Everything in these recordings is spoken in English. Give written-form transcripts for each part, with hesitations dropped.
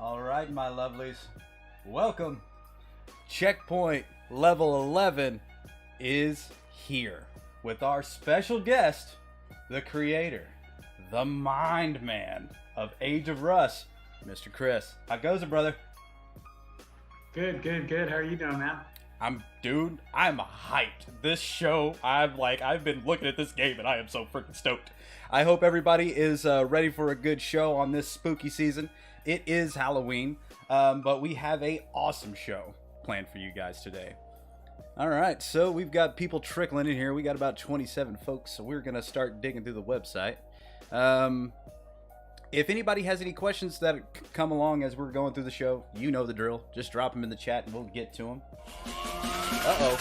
All right, my lovelies. Welcome. Checkpoint level 11 is here with our special guest, the creator, the mind man of Age of Rust, Mr. Chris. How goes it, brother? Good. How are you doing, man? I'm hyped. This show, I've been looking at this game and I am so freaking stoked. I hope everybody is ready for a good show on this spooky season. It is Halloween, but we have a awesome show planned for you guys today. All right, so we've got people trickling in here. We got about 27 folks, so we're gonna start digging through the website. If anybody has any questions that come along as we're going through the show, you know the drill. Just drop them in the chat and we'll get to them. Uh-oh.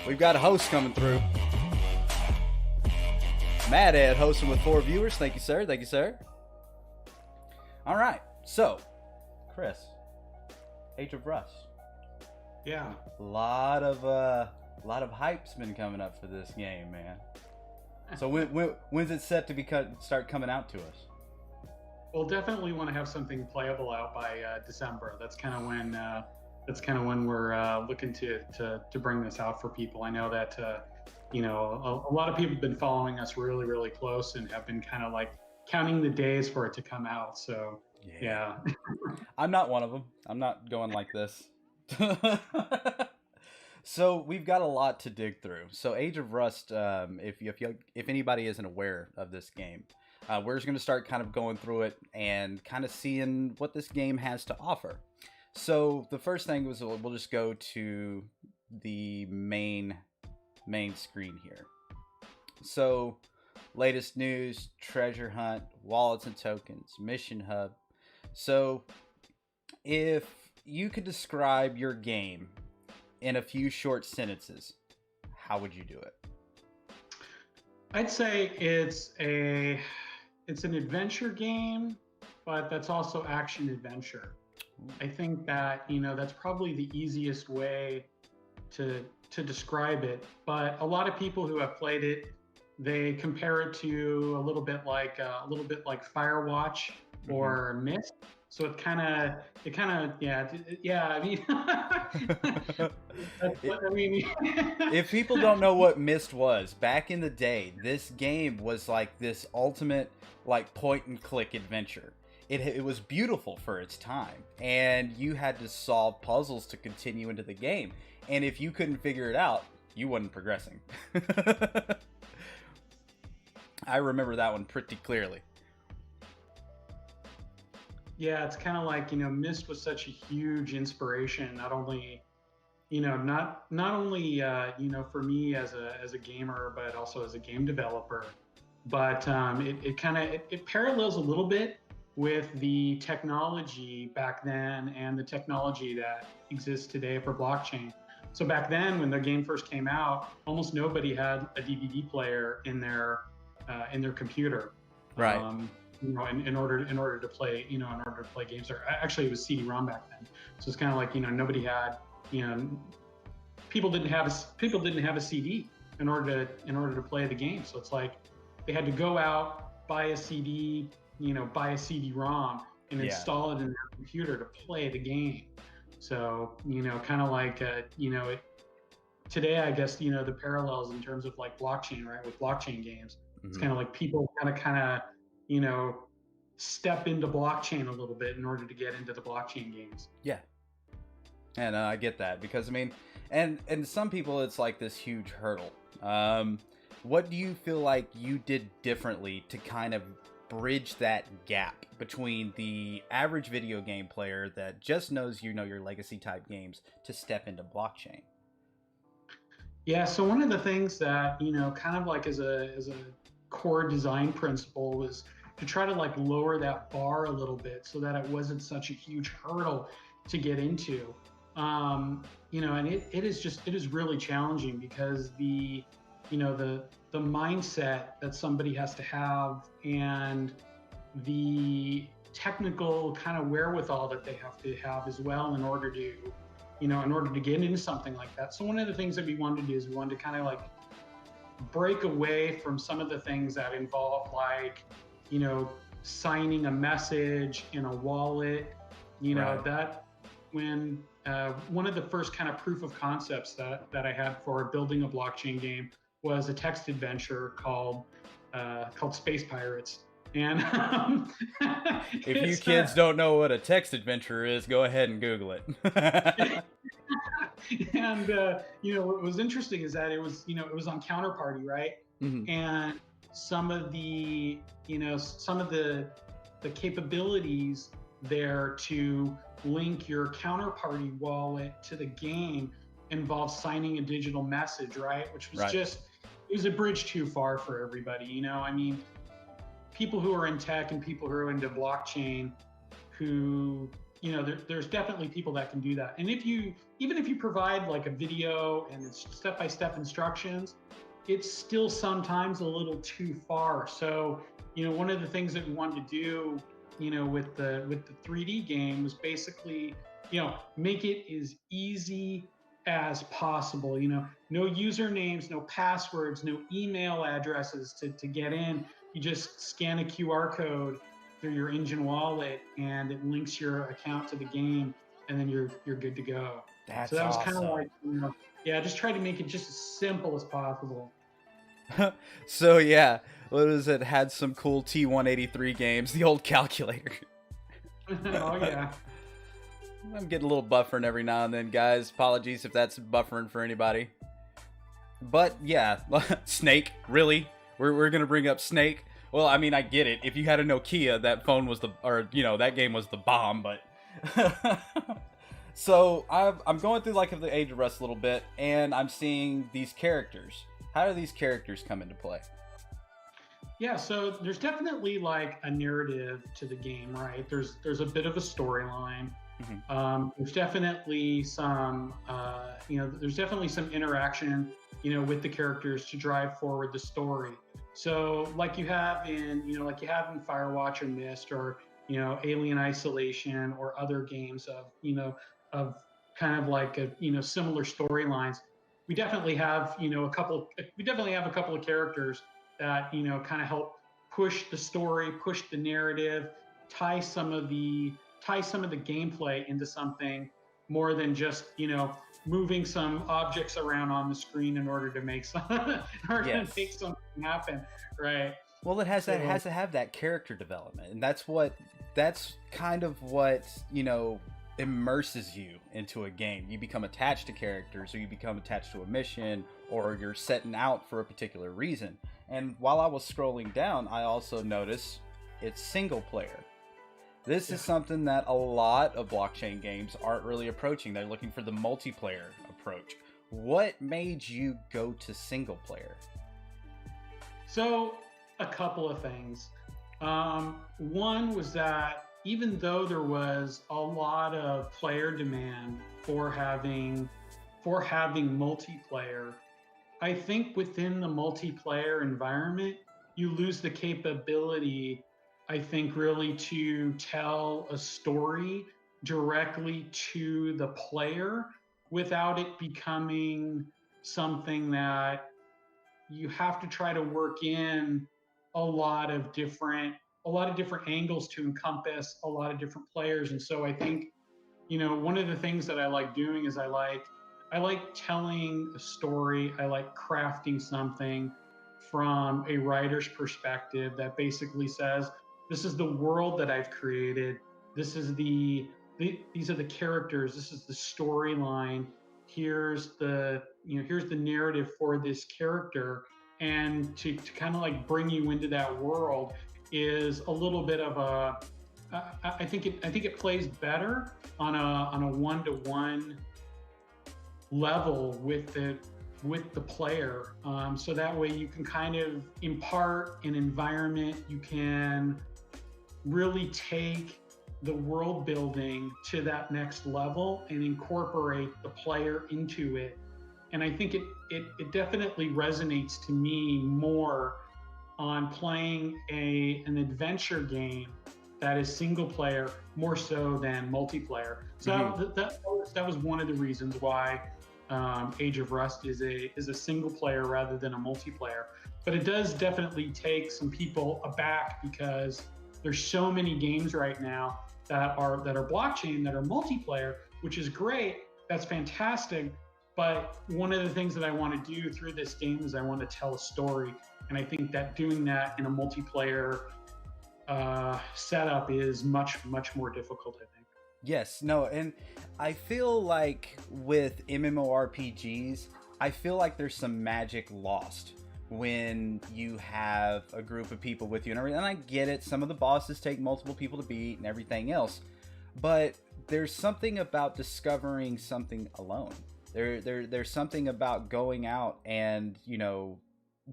We've got a host coming through. Mad Ed hosting with 4 viewers. Thank you, sir. Thank you, sir. All right. So, Chris, Age of Rust. Yeah. A lot of hype's been coming up for this game, man. So when's it set to start coming out to us? We'll definitely want to have something playable out by December. That's kind of when we're looking to bring this out for people. I know that a lot of people have been following us really close and have been kind of like counting the days for it to come out. So yeah. I'm not one of them. I'm not going like this. So we've got a lot to dig through. So Age of Rust, if anybody isn't aware of this game, we're just going to start kind of going through it and kind of seeing what this game has to offer. So the first thing was we'll just go to the main screen here. So latest news, treasure hunt, wallets and tokens, mission hub. So if you could describe your game in a few short sentences, how would you do it? I'd say it's an adventure game, but that's also action adventure. I think that, that's probably the easiest way to describe it. But a lot of people who have played it, they compare it to a little bit like Firewatch or Myst. So it kind of, yeah. I mean, if people don't know what Myst was, back in the day, this game was like this ultimate like point and click adventure. It was beautiful for its time, and you had to solve puzzles to continue into the game. And if you couldn't figure it out, you wasn't progressing. I remember that one pretty clearly. Yeah, it's kind of like, Myst was such a huge inspiration, not only for me as a gamer, but also as a game developer. But it parallels a little bit with the technology back then and the technology that exists today for blockchain. So back then, when the game first came out, almost nobody had a DVD player in their computer. Right. In order to play games. Or actually, it was CD-ROM back then. So it's kind of like, nobody had, people didn't have a CD in order to play the game. So it's like they had to go out, buy a CD, buy a CD-ROM and install it in their computer to play the game. So, kind of like, today, I guess, the parallels in terms of like blockchain, right? With blockchain games, it's kind of like people kind of, step into blockchain a little bit in order to get into the blockchain games. Yeah. And I get that because, I mean, and some people, it's like this huge hurdle. What do you feel like you did differently to kind of bridge that gap between the average video game player that just knows, your legacy type games to step into blockchain? Yeah. So one of the things that, kind of like as a core design principle was to try to like lower that bar a little bit so that it wasn't such a huge hurdle to get into. And it is really challenging because the mindset that somebody has to have and the technical kind of wherewithal that they have to have as well in order to get into something like that. So one of the things that we wanted to do is we wanted to kind of like break away from some of the things that involve like, signing a message in a wallet You know, Right. that when one of the first kind of proof of concepts that I had for building a blockchain game was a text adventure called Space Pirates, and If you it's kids don't know what a text adventure is, go ahead and Google it. and you know what was interesting is that it was on Counterparty, right? Mhm. And some of the some of the capabilities there to link your Counterparty wallet to the game involves signing a digital message, right? Which was Right. just, it was a bridge too far for everybody. I mean, people who are in tech and people who are into blockchain, who there's definitely people that can do that. And even if you provide like a video and it's step-by-step instructions, it's still sometimes a little too far. So one of the things that we wanted to do with the 3D game was basically make it as easy as possible. No usernames, no passwords, no email addresses to get in. You just scan a QR code through your Engine wallet, and it links your account to the game, and then you're good to go. So That's that was kind of awesome. like, yeah, just try to make it just as simple as possible. So yeah, what is it? Had some cool T183 games, the old calculator. Oh yeah. I'm getting a little buffering every now and then, guys. Apologies if that's buffering for anybody. But yeah, Snake, really? We're gonna bring up Snake. Well, I mean, I get it. If you had a Nokia, that phone was that game was the bomb. But so I'm going through like the Age of Rust a little bit, and I'm seeing these characters. How do these characters come into play? Yeah, so there's definitely like a narrative to the game, right? There's a bit of a storyline. Mhm. There's definitely there's definitely some interaction, with the characters to drive forward the story. So like you have in Firewatch or Myst, or Alien Isolation, or other games of kind of like similar storylines. We definitely have a couple of characters that kind of help push the story, push the narrative, tie some of the gameplay into something more than just moving some objects around on the screen in order to make Yes. something happen, right? Well, it So has to have that character development, and that's kind of what immerses you into a game. You become attached to characters, or you become attached to a mission, or you're setting out for a particular reason. And while I was scrolling down, I also noticed it's single player. This yeah. is something that a lot of blockchain games aren't really approaching. They're looking for the multiplayer approach. What made you go to single player? So a couple of things. One was that even though there was a lot of player demand for having multiplayer, I think within the multiplayer environment, you lose the capability, I think, really to tell a story directly to the player without it becoming something that you have to try to work in a lot of different angles to encompass a lot of different players. And so I think one of the things that I like doing is I like telling a story. I like crafting something from a writer's perspective that basically says, this is the world that I've created. This is these are the characters. This is the storyline. Here's the narrative for this character. And to kind of like bring you into that world is a little bit of a, I think it plays better on a one-to-one level with the player. So that way you can kind of impart an environment. You can really take the world building to that next level and incorporate the player into it. And I think it definitely resonates to me more on playing an adventure game that is single player more so than multiplayer. So Mhm. that was one of the reasons why Age of Rust is a single player rather than a multiplayer. But it does definitely take some people aback because there's so many games right now that are blockchain, that are multiplayer, which is great. That's fantastic. But one of the things that I want to do through this game is I want to tell a story, and I think that doing that in a multiplayer setup is much more difficult, I think. Yes, no, and I feel like with MMORPGs, I feel like there's some magic lost when you have a group of people with you and everything. And I get it, some of the bosses take multiple people to beat and everything else, but there's something about discovering something alone. There's something about going out and,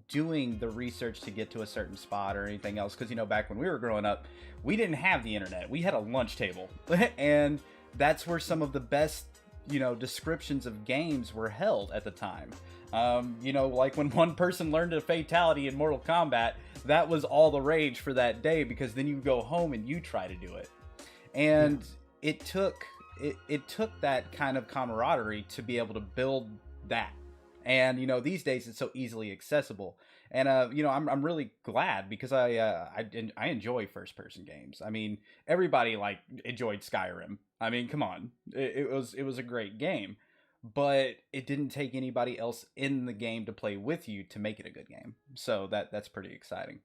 doing the research to get to a certain spot or anything else. Because, back when we were growing up, we didn't have the internet. We had a lunch table. And that's where some of the best, descriptions of games were held at the time. Like when one person learned a fatality in Mortal Kombat, that was all the rage for that day, because then you go home and you try to do it. And it took that kind of camaraderie to be able to build that. And these days it's so easily accessible, and I'm really glad, because I enjoy first person games. I mean, everybody enjoyed Skyrim. I mean, come on, it was a great game, but it didn't take anybody else in the game to play with you to make it a good game. So that's pretty exciting.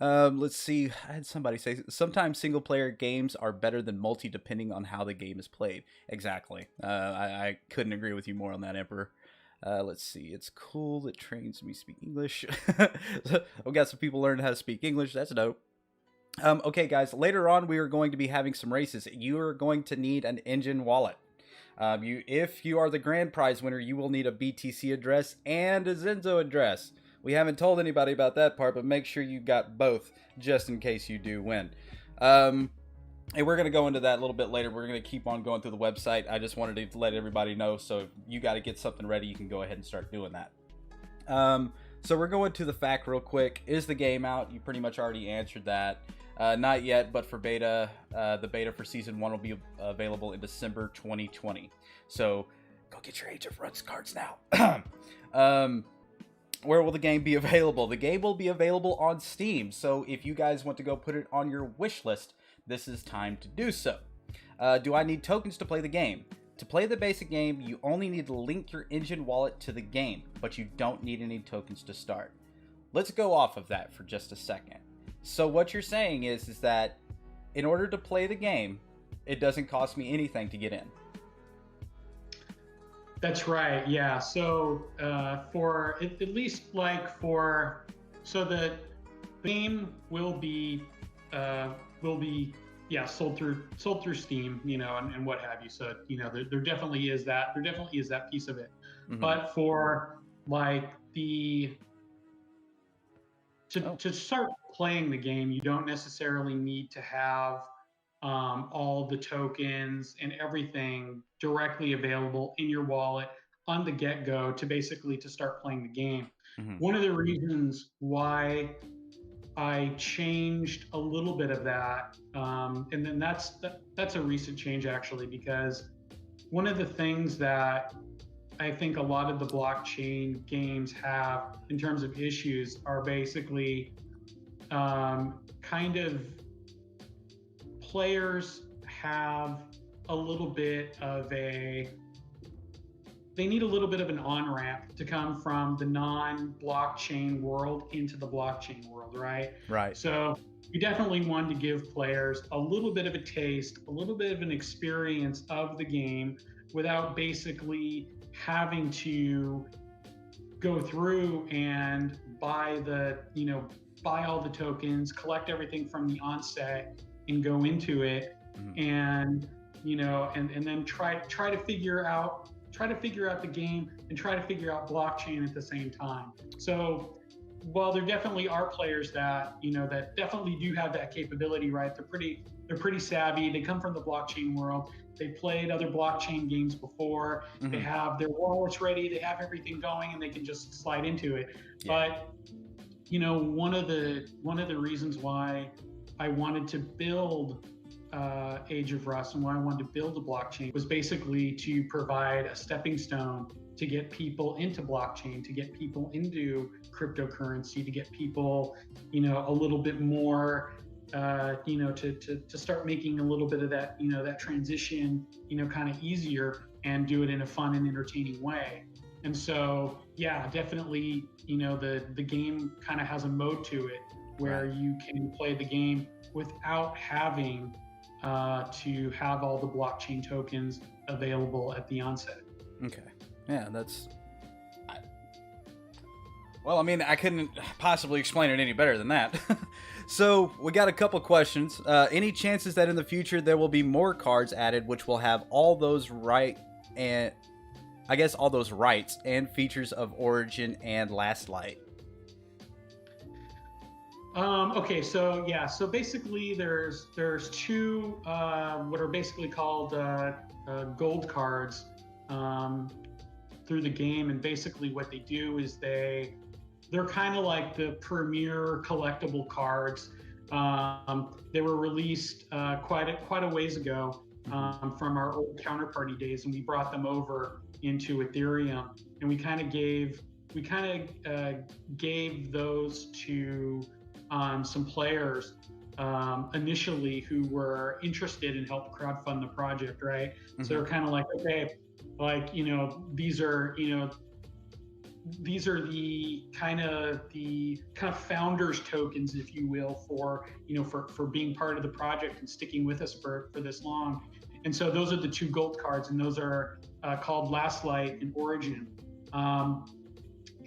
Let's see. I had somebody say sometimes single player games are better than multi depending on how the game is played. Exactly. I couldn't agree with you more on that, Emperor. Let's see. It's cool that trains me speak English. I've got some people learning how to speak English. That's dope. Okay, guys. Later on, we are going to be having some races. You are going to need an Engine wallet. If you are the grand prize winner, you will need a BTC address and a Zenzo address. We haven't told anybody about that part, but make sure you got both just in case you do win. And we're going to go into that a little bit later. We're going to keep on going through the website. I just wanted to let everybody know, so if you got to get something ready, you can go ahead and start doing that. So we're going to the fact real quick. Is the game out? You pretty much already answered that. Not yet, but for beta, the beta for Season 1 will be available in December 2020. So go get your Age of Runs cards now. Where will the game be available? The game will be available on Steam. So if you guys want to go put it on your wish list, this is time to do so. Do I need tokens to play the game? To play the basic game, you only need to link your Engine wallet to the game, but you don't need any tokens to start. Let's go off of that for just a second. So what you're saying is that in order to play the game, it doesn't cost me anything to get in. That's right. Yeah. So for at least so the game will be sold through Steam, and what have you. So there definitely is that. There definitely is that piece of it. Mm-hmm. But for to start playing the game, you don't necessarily need to have all the tokens and everything directly available in your wallet on the get-go to start playing the game. Mm-hmm. One of the reasons why I changed a little bit of that, and then that's a recent change actually, because one of the things that I think a lot of the blockchain games have in terms of issues are basically kind of players have a little bit of they need a little bit of an on-ramp to come from the non-blockchain world into the blockchain world, right? Right. So we definitely wanted to give players a little bit of a taste, a little bit of an experience of the game without basically having to go through and buy all the tokens, collect everything from the onset and go into it. Mm-hmm. and then try to figure out the game and try to figure out blockchain at the same time. So while there definitely are players that that definitely do have that capability, right? They're pretty savvy. They come from the blockchain world. They played other blockchain games before. Mm-hmm. They have their wallets ready. They have everything going, and they can just slide into it. Yeah. But one of the reasons why I wanted to build Age of Rust and why I wanted to build a blockchain was basically to provide a stepping stone to get people into blockchain, to get people into cryptocurrency, to get people, a little bit more to start making a little bit of that, that transition, kind of easier and do it in a fun and entertaining way. And so, yeah, definitely, the game kind of has a mode to it where Right. you can play the game without having to have all the blockchain tokens available at the onset. Okay. Yeah, well, I mean, I couldn't possibly explain it any better than that. So, we got a couple questions. Any chances that in the future there will be more cards added which will have all those and I guess all those rights and features of Origin and Last Light? Okay, so yeah, so basically there's two what are basically called gold cards um, through the game, and basically what they do is they're kind of like the premier collectible cards. They were released quite a ways ago Hmm. from our old counterparty days, and we brought them over into Ethereum, and we kind of gave those to some players initially who were interested and helped crowdfund the project, right? So Hmm. they're kind of like, okay, like these are the kind of founders tokens, if you will, for for being part of the project and sticking with us for this long. And so those are the two gold cards, and those are called Last Light and Origin. Um,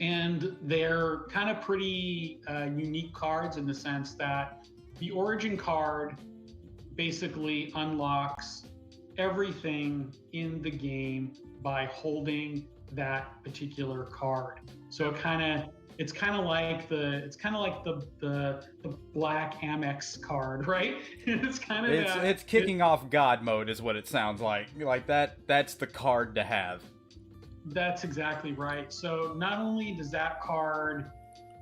and they're kind of pretty unique cards in the sense that the Origin card basically unlocks everything in the game by holding that particular card. So it's kind of like the black Amex card, right? It's kind of that. It's kicking off God mode is what it sounds like. Like that's the card to have. That's exactly right. So not only does that card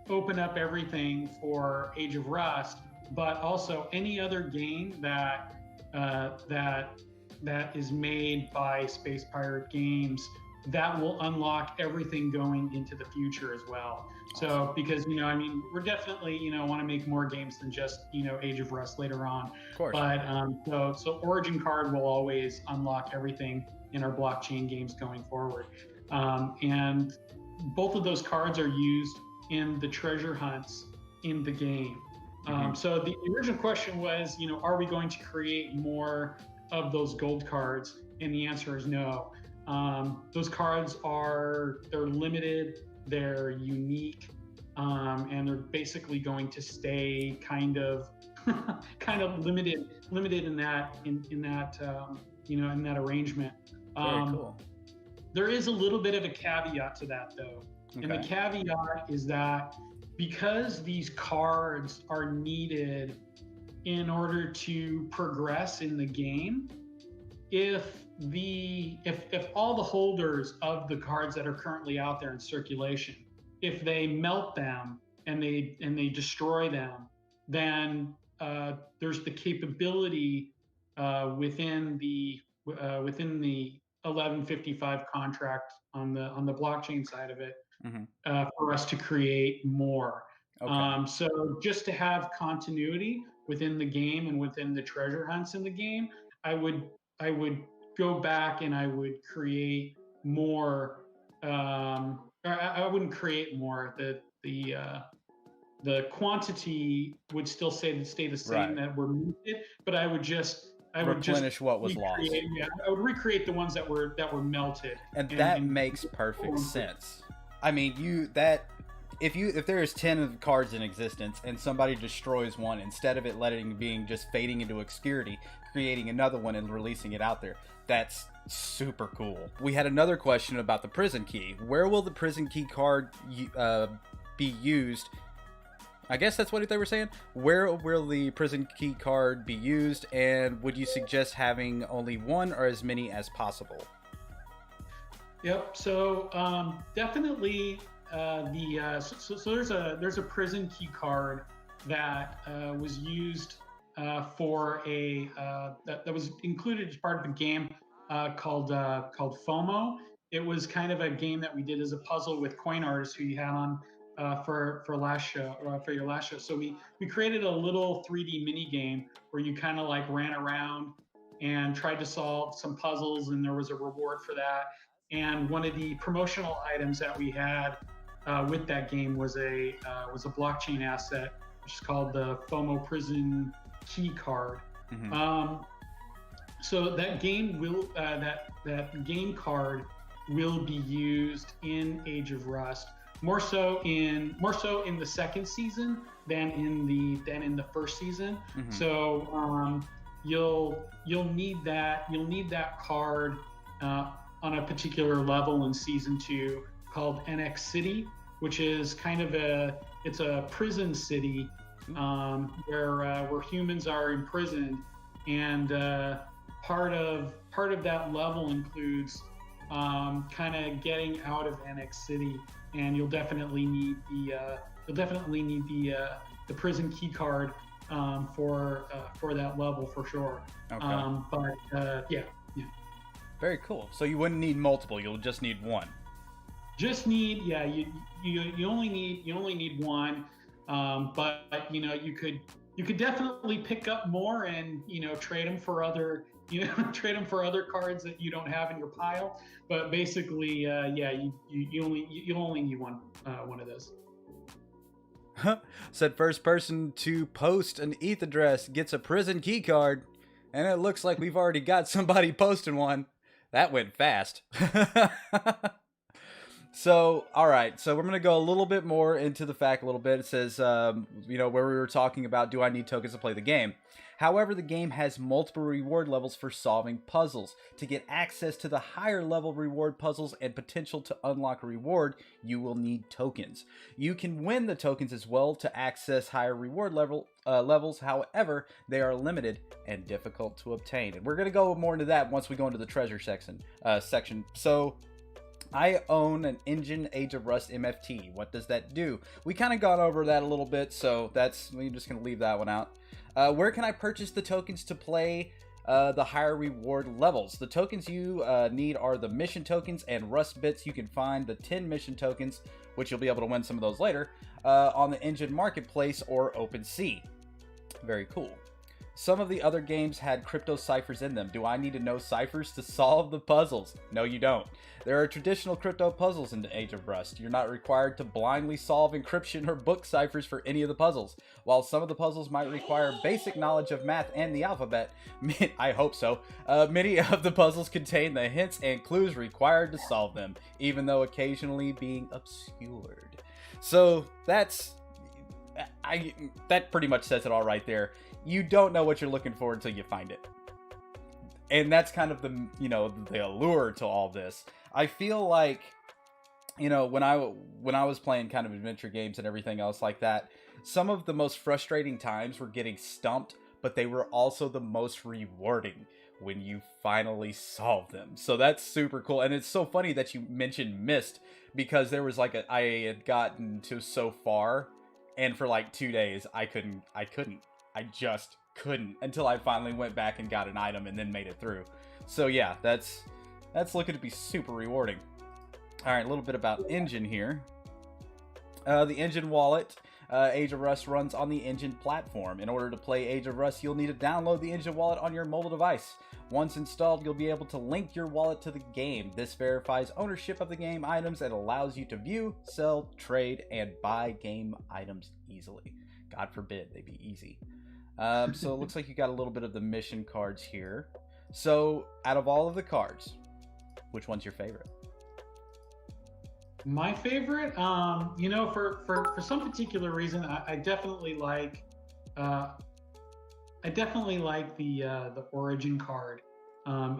open up everything for Age of Rust, but also any other game uh, that that is made by Space Pirate Games that will unlock everything going into the future as well. Awesome. So because I mean, we're definitely want to make more games than just Age of Rust later on, Of course. but so Origin card will always unlock everything in our blockchain games going forward, and both of those cards are used in the treasure hunts in the game. Hmm. So the original question was, are we going to create more of those gold cards? And the answer is no. Those cards they're limited, they're unique, and they're basically going to stay kind of limited in that arrangement. Very Um, cool. there is a little bit of a caveat to that, though. And the Okay. caveat is that because these cards are needed in order to progress in the game, if all the holders of the cards that are currently out there in circulation, if they melt them and they destroy them, then there's the capability within the 1155 contract on the blockchain side of it Hmm. for us to create more. Okay. So just to have continuity within the game and within the treasure hunts in the game, I would I would go back and I would create more. Or I wouldn't create more. The quantity would still stay the same Right. that were minted, but I would just Replenish what was lost. recreate. Yeah, I would recreate the ones that were melted And and that makes perfect sense. I mean, if there is 10 of the cards in existence and somebody destroys one, instead of it letting being just fading into obscurity, creating another one and releasing it out there, that's super cool. We had another question about the prison key. Where will the prison key card be used? I guess that's what they were saying. Where will the prison key card be used, and would you suggest having only one or as many as possible? Yep. So definitely so there's a prison key card that was used for that was included as part of the game called FOMO. It was kind of a game that we did as a puzzle with Coin Artists, who you had on for last show for your last show. So we created a little 3D mini game where you kind of like ran around and tried to solve some puzzles, and there was a reward for that. And one of the promotional items that we had with that game was a blockchain asset, which is called the FOMO Prison Key Card. Mm-hmm. So that game will that game card will be used in Age of Rust more so in the second season than in the first season. Mm-hmm. So you'll need that card on a particular level in season 2 called NX City, which is kind of a prison city where humans are imprisoned, and part of that level includes kind of getting out of NX City, and you'll definitely need the prison key card for that level for sure. Okay. Yeah. Very cool. So you wouldn't need multiple; you'll just need one. Just need you only need one, but you could definitely pick up more and trade them for other cards that you don't have in your pile. But basically, you only need one of those. Said first person to post an ETH address gets a prison key card, and it looks like we've already got somebody posting one. That went fast. So, all right. So we're going to go a little bit more into the fact a little bit. It says, where we were talking about, do I need tokens to play the game? However, the game has multiple reward levels for solving puzzles. To get access to the higher level reward puzzles and potential to unlock a reward, you will need tokens. You can win the tokens as well to access higher reward levels. However, they are limited and difficult to obtain. And we're going to go more into that once we go into the treasure section. So I own an Engine Age of Rust MFT. What does that do? We kind of gone over that a little bit, so we're just going to leave that one out. Where can I purchase the tokens to play the higher reward levels? The tokens you need are the mission tokens and Rust bits. You can find the 10 mission tokens, which you'll be able to win some of those later, on the Engine Marketplace or OpenSea. Very cool. Some of the other games had crypto ciphers in them. Do I need to know ciphers to solve the puzzles? No, you don't. There are traditional crypto puzzles in the Age of Rust. You're not required to blindly solve encryption or book ciphers for any of the puzzles. While some of the puzzles might require basic knowledge of math and the alphabet, I hope so, many of the puzzles contain the hints and clues required to solve them, even though occasionally being obscured. So that pretty much says it all right there. You don't know what you're looking for until you find it. And that's kind of the allure to all this. I feel like, when I was playing kind of adventure games and everything else like that, some of the most frustrating times were getting stumped, but they were also the most rewarding when you finally solve them. So that's super cool. And it's so funny that you mentioned Myst, because there was I had gotten to so far, and for 2 days I just couldn't until I finally went back and got an item and then made it through. So yeah, that's looking to be super rewarding. All right, a little bit about Engine here. The Engine wallet, Age of Rust runs on the Engine platform. In order to play Age of Rust, you'll need to download the Engine wallet on your mobile device. Once installed, you'll be able to link your wallet to the game. This verifies ownership of the game items and allows you to view, sell, trade, and buy game items easily. God forbid they be easy. So it looks like you got a little bit of the mission cards here. So out of all of the cards, which one's your favorite? My favorite, for some particular reason, I definitely like the Origin card.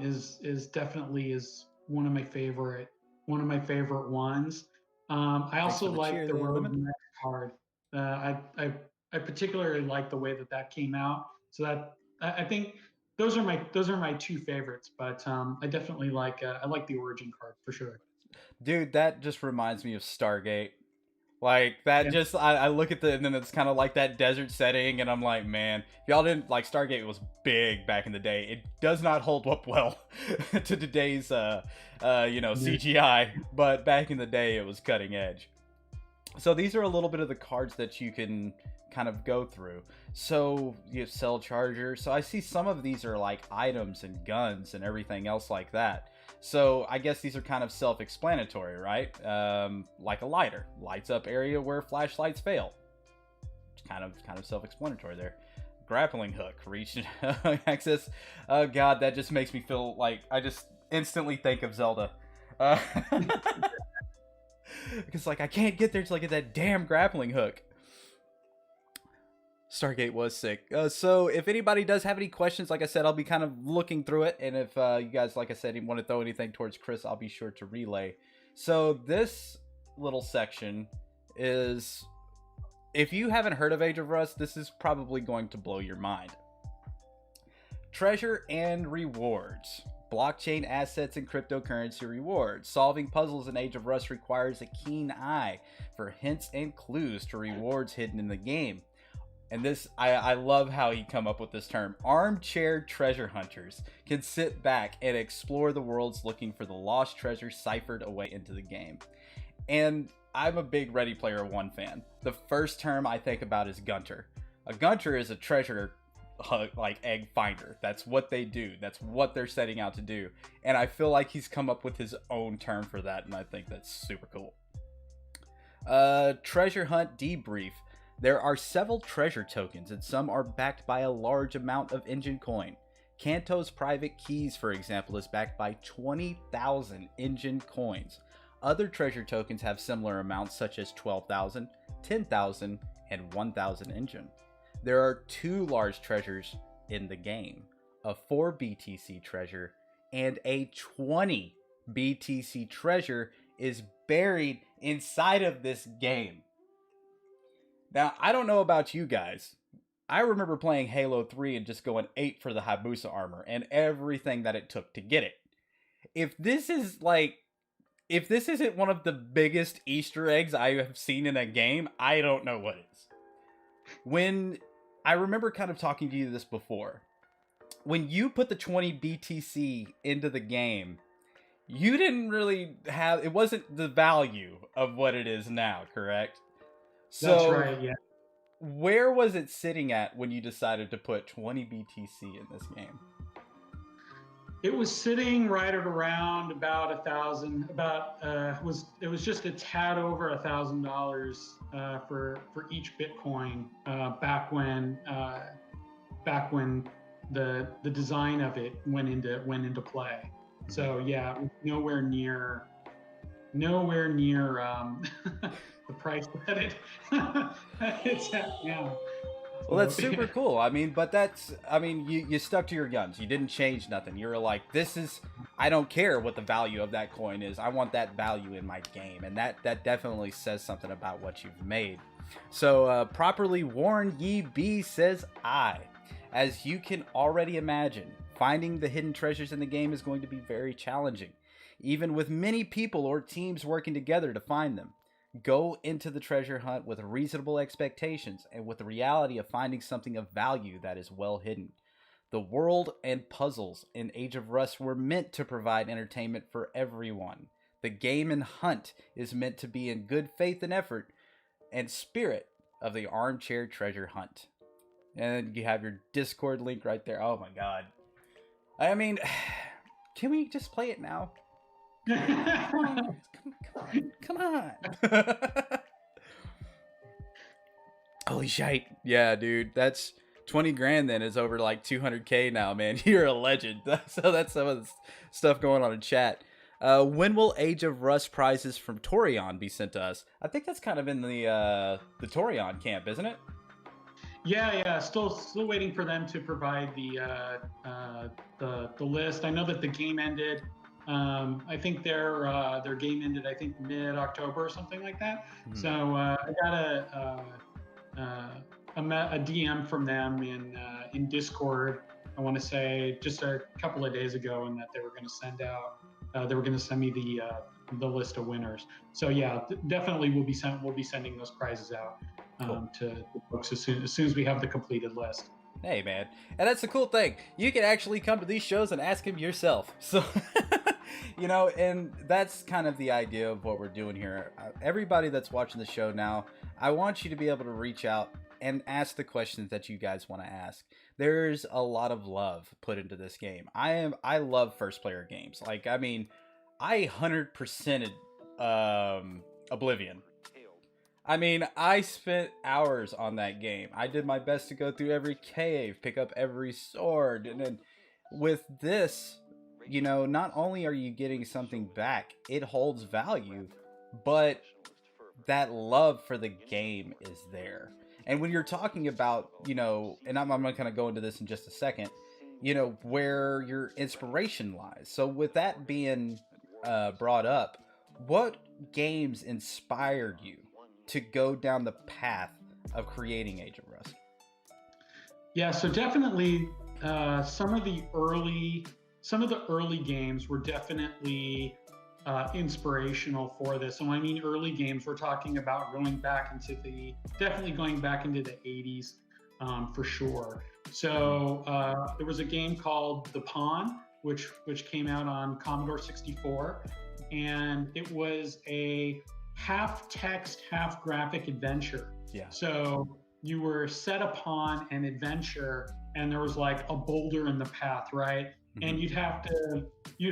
Is definitely one of my favorite ones. I also like the Road Next card. I particularly like the way that came out. So that I think those are my two favorites. But I definitely like the Origin card for sure. Dude, that just reminds me of Stargate. I look at and then it's kind of like that desert setting, and I'm like, man, if y'all didn't like, Stargate was big back in the day. It does not hold up well to today's CGI, but back in the day it was cutting edge. So these are a little bit of the cards that you can kind of go through. So you have Cell Charger. So I see some of these are like items and guns and everything else like that. So I guess these are kind of self-explanatory, right? Like a lighter, lights up area where flashlights fail. Kind of self-explanatory there. Grappling hook, reach access. Oh god, that just makes me feel like I just instantly think of Zelda. Because like I can't get there till I get that damn grappling hook. Stargate was sick. So if anybody does have any questions, like I said, I'll be kind of looking through it. And if you guys, like I said, want to throw anything towards Chris, I'll be sure to relay. So this little section is, if you haven't heard of Age of Rust, this is probably going to blow your mind. Treasure and rewards. Blockchain assets and cryptocurrency rewards. Solving puzzles in Age of Rust requires a keen eye for hints and clues to rewards hidden in the game. And this, I love how he come up with this term. Armchair treasure hunters can sit back and explore the worlds looking for the lost treasure ciphered away into the game. And I'm a big Ready Player One fan. The first term I think about is Gunter. A Gunter is a treasure like egg finder. That's what they do. That's what they're setting out to do. And I feel like he's come up with his own term for that, and I think that's super cool. Treasure hunt debrief. There are several treasure tokens, and some are backed by a large amount of engine coin. Kanto's private keys, for example, is backed by 20,000 engine coins. Other treasure tokens have similar amounts, such as 12,000, 10,000, and 1,000 engine. There are 2 large treasures in the game, a 4 BTC treasure and a 20 BTC treasure is buried inside of this game. Now, I don't know about you guys. I remember playing Halo 3 and just going 8 for the Hayabusa armor and everything that it took to get it. If this isn't one of the biggest Easter eggs I have seen in a game, I don't know what is. When I remember kind of talking to you this before, when you put the 20 BTC into the game, you didn't really have, it wasn't the value of what it is now, correct? So, that's right, yeah. Where was it sitting at when you decided to put 20 BTC in this game? It was sitting right at around about 1,000. It was just a tad over $1,000 for each Bitcoin back when the design of it went into play. So yeah, it was nowhere near the price that it's at now. Well, that's super cool. I mean, but you stuck to your guns. You didn't change nothing. You were like, I don't care what the value of that coin is. I want that value in my game. And that definitely says something about what you've made. So, properly warned ye be, says I. As you can already imagine, finding the hidden treasures in the game is going to be very challenging, even with many people or teams working together to find them. Go into the treasure hunt with reasonable expectations and with the reality of finding something of value that is well hidden. The world and puzzles in Age of Rust were meant to provide entertainment for everyone. The game and hunt is meant to be in good faith and effort and spirit of the armchair treasure hunt. And you have your Discord link right there. Oh my god. I mean, can we just play it now? Come on. Holy shite. Yeah, dude. That's 20 grand then is over like 200K now, man. You're a legend. So that's some of the stuff going on in chat. When will Age of Rust prizes from Torion be sent to us? I think that's kind of in the Torion camp, isn't it? Yeah. Still waiting for them to provide the list. I know that the game ended. I think their game ended, I think, mid-October or something like that. Mm-hmm. So I got a DM from them in Discord. I want to say just a couple of days ago, and that they were going to send out. They were going to send me the list of winners. So yeah, definitely we'll be sending those prizes out to the folks as soon as we have the completed list. Hey man, and that's the cool thing. You can actually come to these shows and ask him yourself. So You know, and that's kind of the idea of what we're doing here. Everybody that's watching the show now, I want you to be able to reach out and ask the questions that you guys want to ask. There's a lot of love put into this game. I love first player games. Like, I mean, I 100%ed Oblivion. I mean, I spent hours on that game. I did my best to go through every cave, pick up every sword, and then with this, you know, not only are you getting something back, it holds value, but that love for the game is there. And when you're talking about, you know, and I'm going to kind of go into this in just a second, you know, where your inspiration lies. So with that being brought up, what games inspired you to go down the path of creating Age of Rust? Yeah, so definitely some of the early games were definitely inspirational for this. And when I mean early games, we're talking about definitely going back into the 80s for sure. So there was a game called The Pawn, which came out on Commodore 64, and it was a half text, half graphic adventure. Yeah. So you were set upon an adventure, and there was like a boulder in the path, right? Mm-hmm. And you'd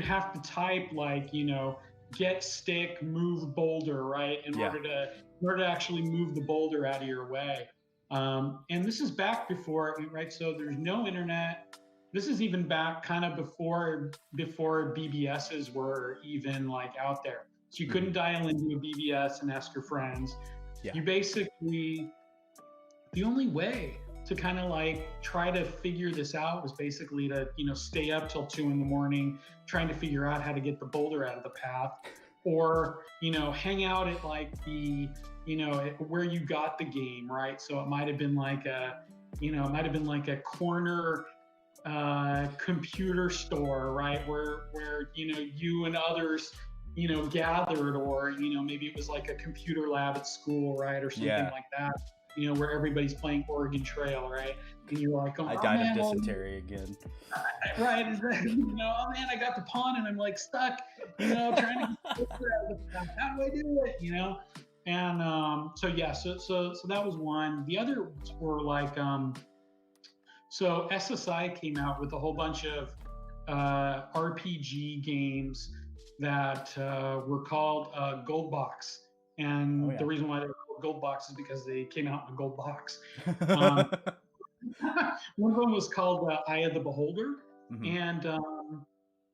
have to type, like, you know, get stick, move boulder, right? In order to actually move the boulder out of your way. And this is back before, right? So there's no internet. This is even back kind of before BBSs were even like out there. So you couldn't dial into a BBS and ask your friends. Yeah. You basically, the only way to kind of like try to figure this out was basically to, you know, stay up till 2 a.m, trying to figure out how to get the boulder out of the path, or, you know, hang out at like the, you know, where you got the game, right? So it might've been like a corner computer store, right? Where, you know, you and others, you know, gathered, or, you know, maybe it was like a computer lab at school, right? Or something like that, you know, where everybody's playing Oregon Trail, right? And you're like, I died of dysentery again. Right. You know, oh man, I got the pawn and I'm like stuck, you know, trying to get the out of the path. How do I do it? You know? And so that was one. The other were like, so SSI came out with a whole bunch of RPG games that were called Gold Box. And the reason why they were called Gold Box is because they came out in a gold box. One of them was called Eye of the Beholder. Mm-hmm. And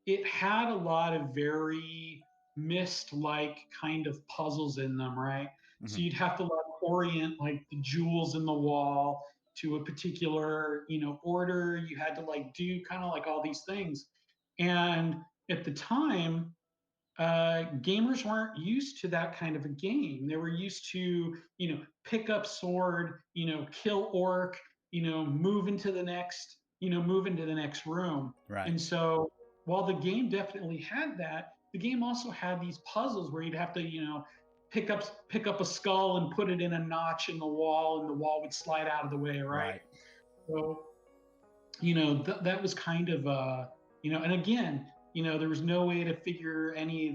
it had a lot of very Myst-like kind of puzzles in them, right? Mm-hmm. So you'd have to like orient like the jewels in the wall to a particular, you know, order. You had to like do kind of like all these things. And at the time, gamers weren't used to that kind of a game. They were used to, you know, pick up sword, you know, kill orc, you know, move into the next room. Right. And so while the game definitely had that, the game also had these puzzles where you'd have to, you know, pick up a skull and put it in a notch in the wall, and the wall would slide out of the way, right? So, you know, that was kind of, you know, and again, you know, there was no way to figure any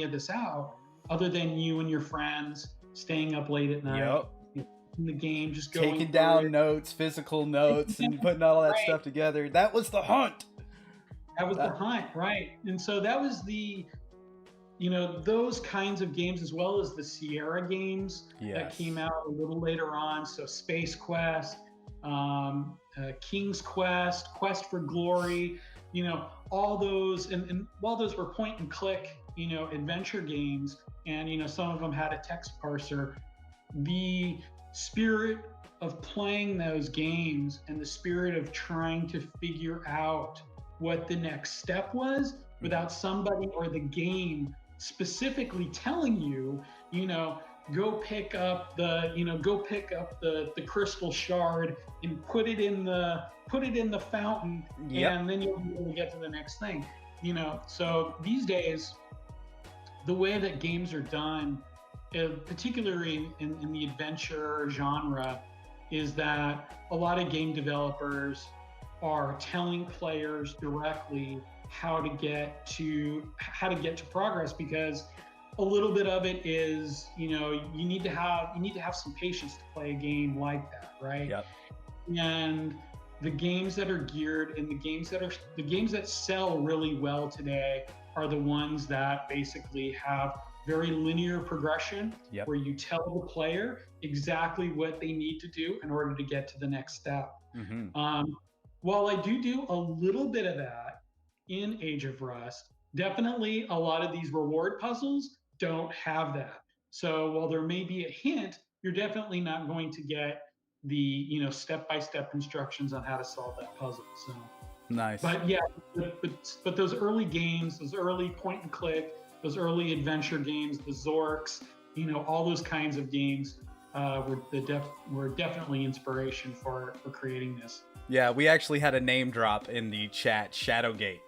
of this out other than you and your friends staying up late at night. Yep. In the game, just going taking down notes, physical notes, and putting all that stuff together. That was the hunt. That was the hunt, right? And so that was the, you know, those kinds of games, as well as the Sierra games that came out a little later on. So Space Quest, King's Quest, Quest for Glory, you know, all those, and while those were point and click, you know, adventure games, and, you know, some of them had a text parser, the spirit of playing those games and the spirit of trying to figure out what the next step was without somebody or the game specifically telling you, you know, go pick up the crystal shard and put it in the fountain, and then you'll be able to get to the next thing, you know. So these days, the way that games are done, particularly in the adventure genre, is that a lot of game developers are telling players directly how to get to progress, because a little bit of it is, you need to have some patience to play a game like that, right? Yep. And the games that are geared and the games that sell really well today are the ones that basically have very linear progression, Yep. where you tell the player exactly what they need to do in order to get to the next step. Mm-hmm. While I do a little bit of that in Age of Rust, definitely a lot of these reward puzzles don't have that. So while there may be a hint, you're definitely not going to get the step-by-step instructions on how to solve that puzzle. So, Nice. but yeah, but those early games, those early point and click, those early adventure games, the Zorks, all those kinds of games were definitely inspiration for creating this. Yeah, we actually had a name drop in the chat, Shadowgate.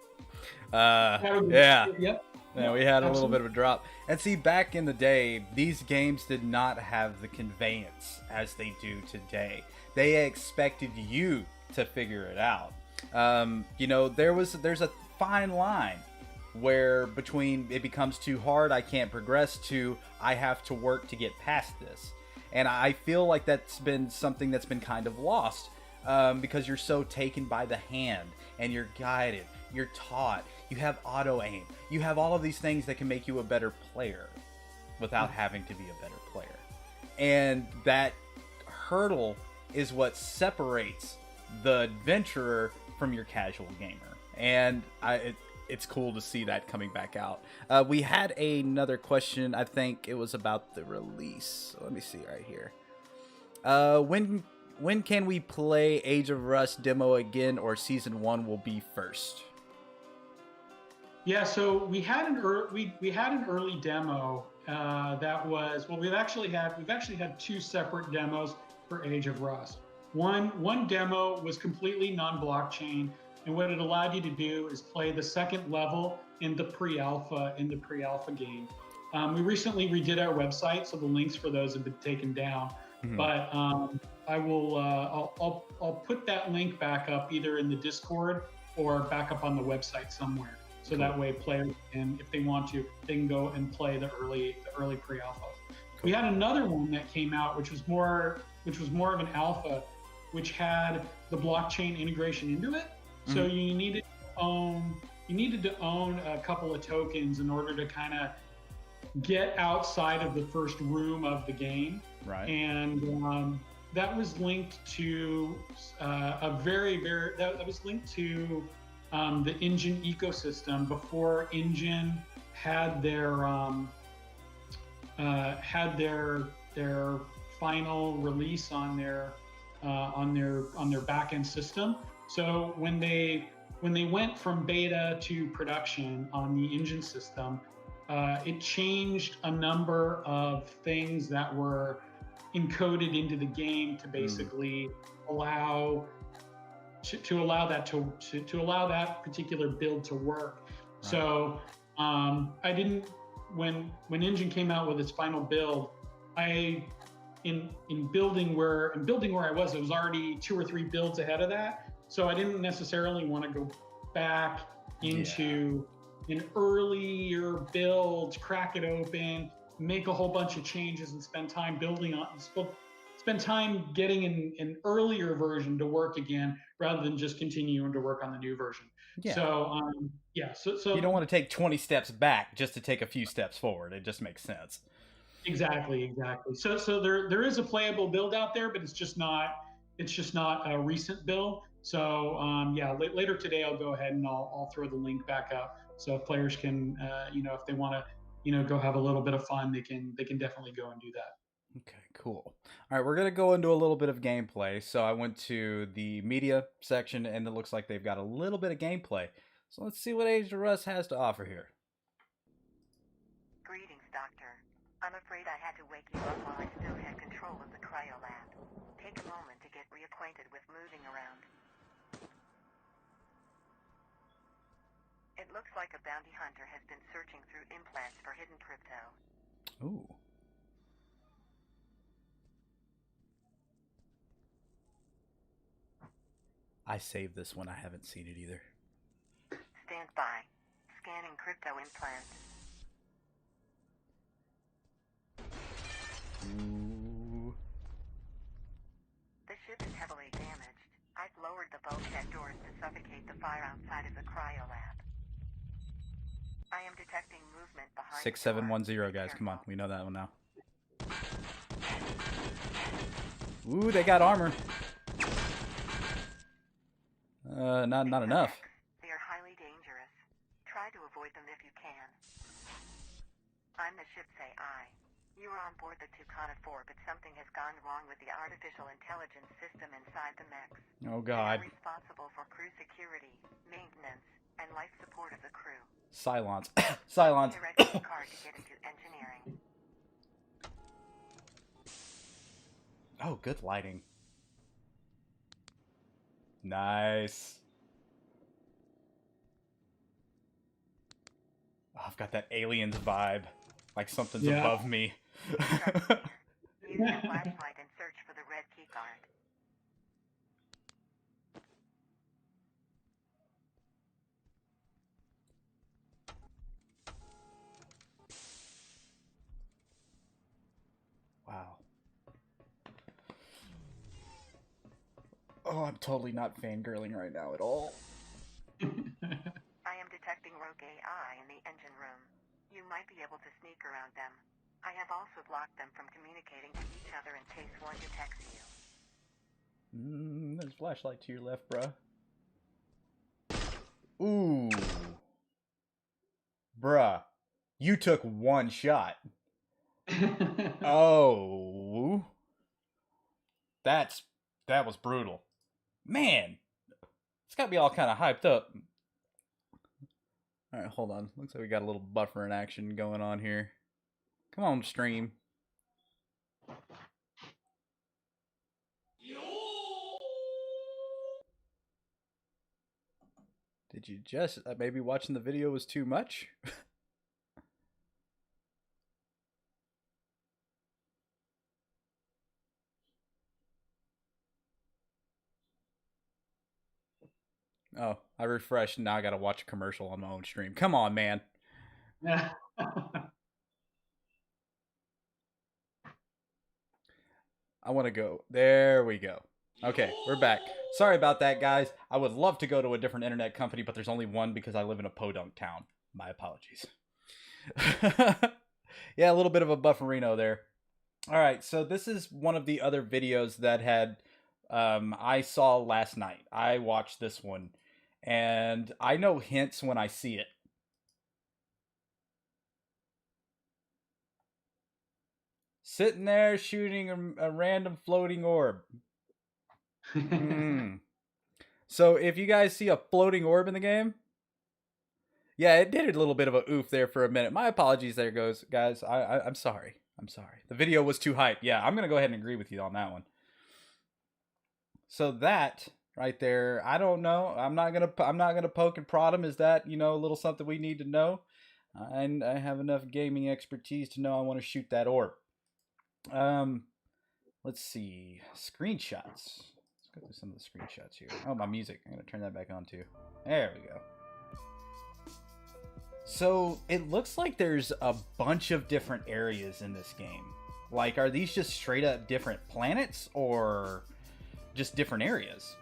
Yeah. Yep. Yeah, we had a little Absolutely. bit of a drop. And see, back in the day, these games did not have the conveyance as they do today. They expected you to figure it out. There's a fine line where between it becomes too hard, I can't progress, to I have to work to get past this. And I feel like that's been something that's been kind of lost, because you're so taken by the hand and you're guided, you're taught, you have auto aim, you have all of these things that can make you a better player without having to be a better player. And that hurdle is what separates the adventurer from your casual gamer. And it's cool to see that coming back out. We had another question. I think it was about the release. Let me see right here. When can we play Age of Rust demo again, or season 1 will be first? Yeah, so we had an early demo that was, well, we've actually had two separate demos for Age of Rust. One demo was completely non-blockchain, and what it allowed you to do is play the second level in the pre-alpha game. We recently redid our website, so the links for those have been taken down. Mm-hmm. But I will I'll put that link back up either in the Discord or back up on the website somewhere. So cool. That way players can, if they want to, they can go and play the early pre-alpha. Cool. We had another one that came out, which was more of an alpha, which had the blockchain integration into it. Mm-hmm. So you needed to own a couple of tokens in order to kind of get outside of the first room of the game. Right. And that was linked to that was linked to the Engine ecosystem before Engine had their final release on their backend system. So when they went from beta to production on the Engine system, it changed a number of things that were encoded into the game to basically allow that particular build to work. Right. So I didn't, when Engine came out with its final build, in building where I was, it was already 2 or 3 builds ahead of that. So I didn't necessarily want to go back into an earlier build, crack it open, make a whole bunch of changes, and spend time getting an earlier version to work again, rather than just continuing to work on the new version. Yeah. So you don't want to take 20 steps back just to take a few steps forward. It just makes sense. Exactly. So there is a playable build out there, but it's just not a recent build. So later today I'll go ahead and I'll throw the link back up, so if players can if they want to go have a little bit of fun, they can definitely go and do that. Okay, cool. All right, we're going to go into a little bit of gameplay. So I went to the media section, and it looks like they've got a little bit of gameplay. So let's see what Age of Rust has to offer here. Greetings, Doctor. I'm afraid I had to wake you up while I still had control of the cryolab. Take a moment to get reacquainted with moving around. It looks like a bounty hunter has been searching through implants for hidden crypto. Ooh. I saved this one. I haven't seen it either. Stand by. crypto implant. Ooh. The ship is heavily damaged. I've lowered the bulkhead doors to suffocate the fire outside of the cryo lab. I am detecting movement behind 6710, the door. guys. Be Come on. careful. We know that one now. Ooh, they got armor. Not These are enough. X. They are highly dangerous. Try to avoid them if you can. I'm the ship's AI. You are on board the Tucana 4, but something has gone wrong with the artificial intelligence system inside the mechs. Oh They God. are responsible for crew security, maintenance, and life support of the crew. Silence. Silence. Direct the car to get into engineering. Oh, good lighting. Nice. Oh, I've got that aliens vibe. Like something's Yeah. above me. Use your flashlight and search for the red keycard. Wow. Oh, I'm totally not fangirling right now at all. I am detecting rogue AI in the engine room. You might be able to sneak around them. I have also blocked them from communicating to each other in case one detects you. There's a flashlight to your left, bruh. Ooh. Bruh. You took one shot. Oh. That was brutal. Man. It's got me all kind of hyped up. Alright, hold on. Looks like we got a little buffering action going on here. Come on, stream. Did you just... maybe watching the video was too much? Oh, I refreshed and now I gotta watch a commercial on my own stream. Come on, man. I want to go. There we go. Okay, we're back. Sorry about that, guys. I would love to go to a different internet company, but there's only one because I live in a podunk town. My apologies. Yeah, a little bit of a bufferino there. All right, so this is one of the other videos that had I saw last night. I watched this one, and I know hints when I see it. Sitting there shooting a random floating orb. So if you guys see a floating orb in the game, yeah, it did a little bit of a oof there for a minute. My apologies there, guys. I'm sorry. I'm sorry. The video was too hype. Yeah, I'm gonna go ahead and agree with you on that one. So that right there, I don't know. I'm not gonna poke and prod him. Is that, you know, a little something we need to know? And I have enough gaming expertise to know I want to shoot that orb. Let's see. Screenshots. Let's go through some of the screenshots here. Oh, my music. I'm gonna turn that back on too. There we go. So it looks like there's a bunch of different areas in this game. Like, are these just straight up different planets or just different areas?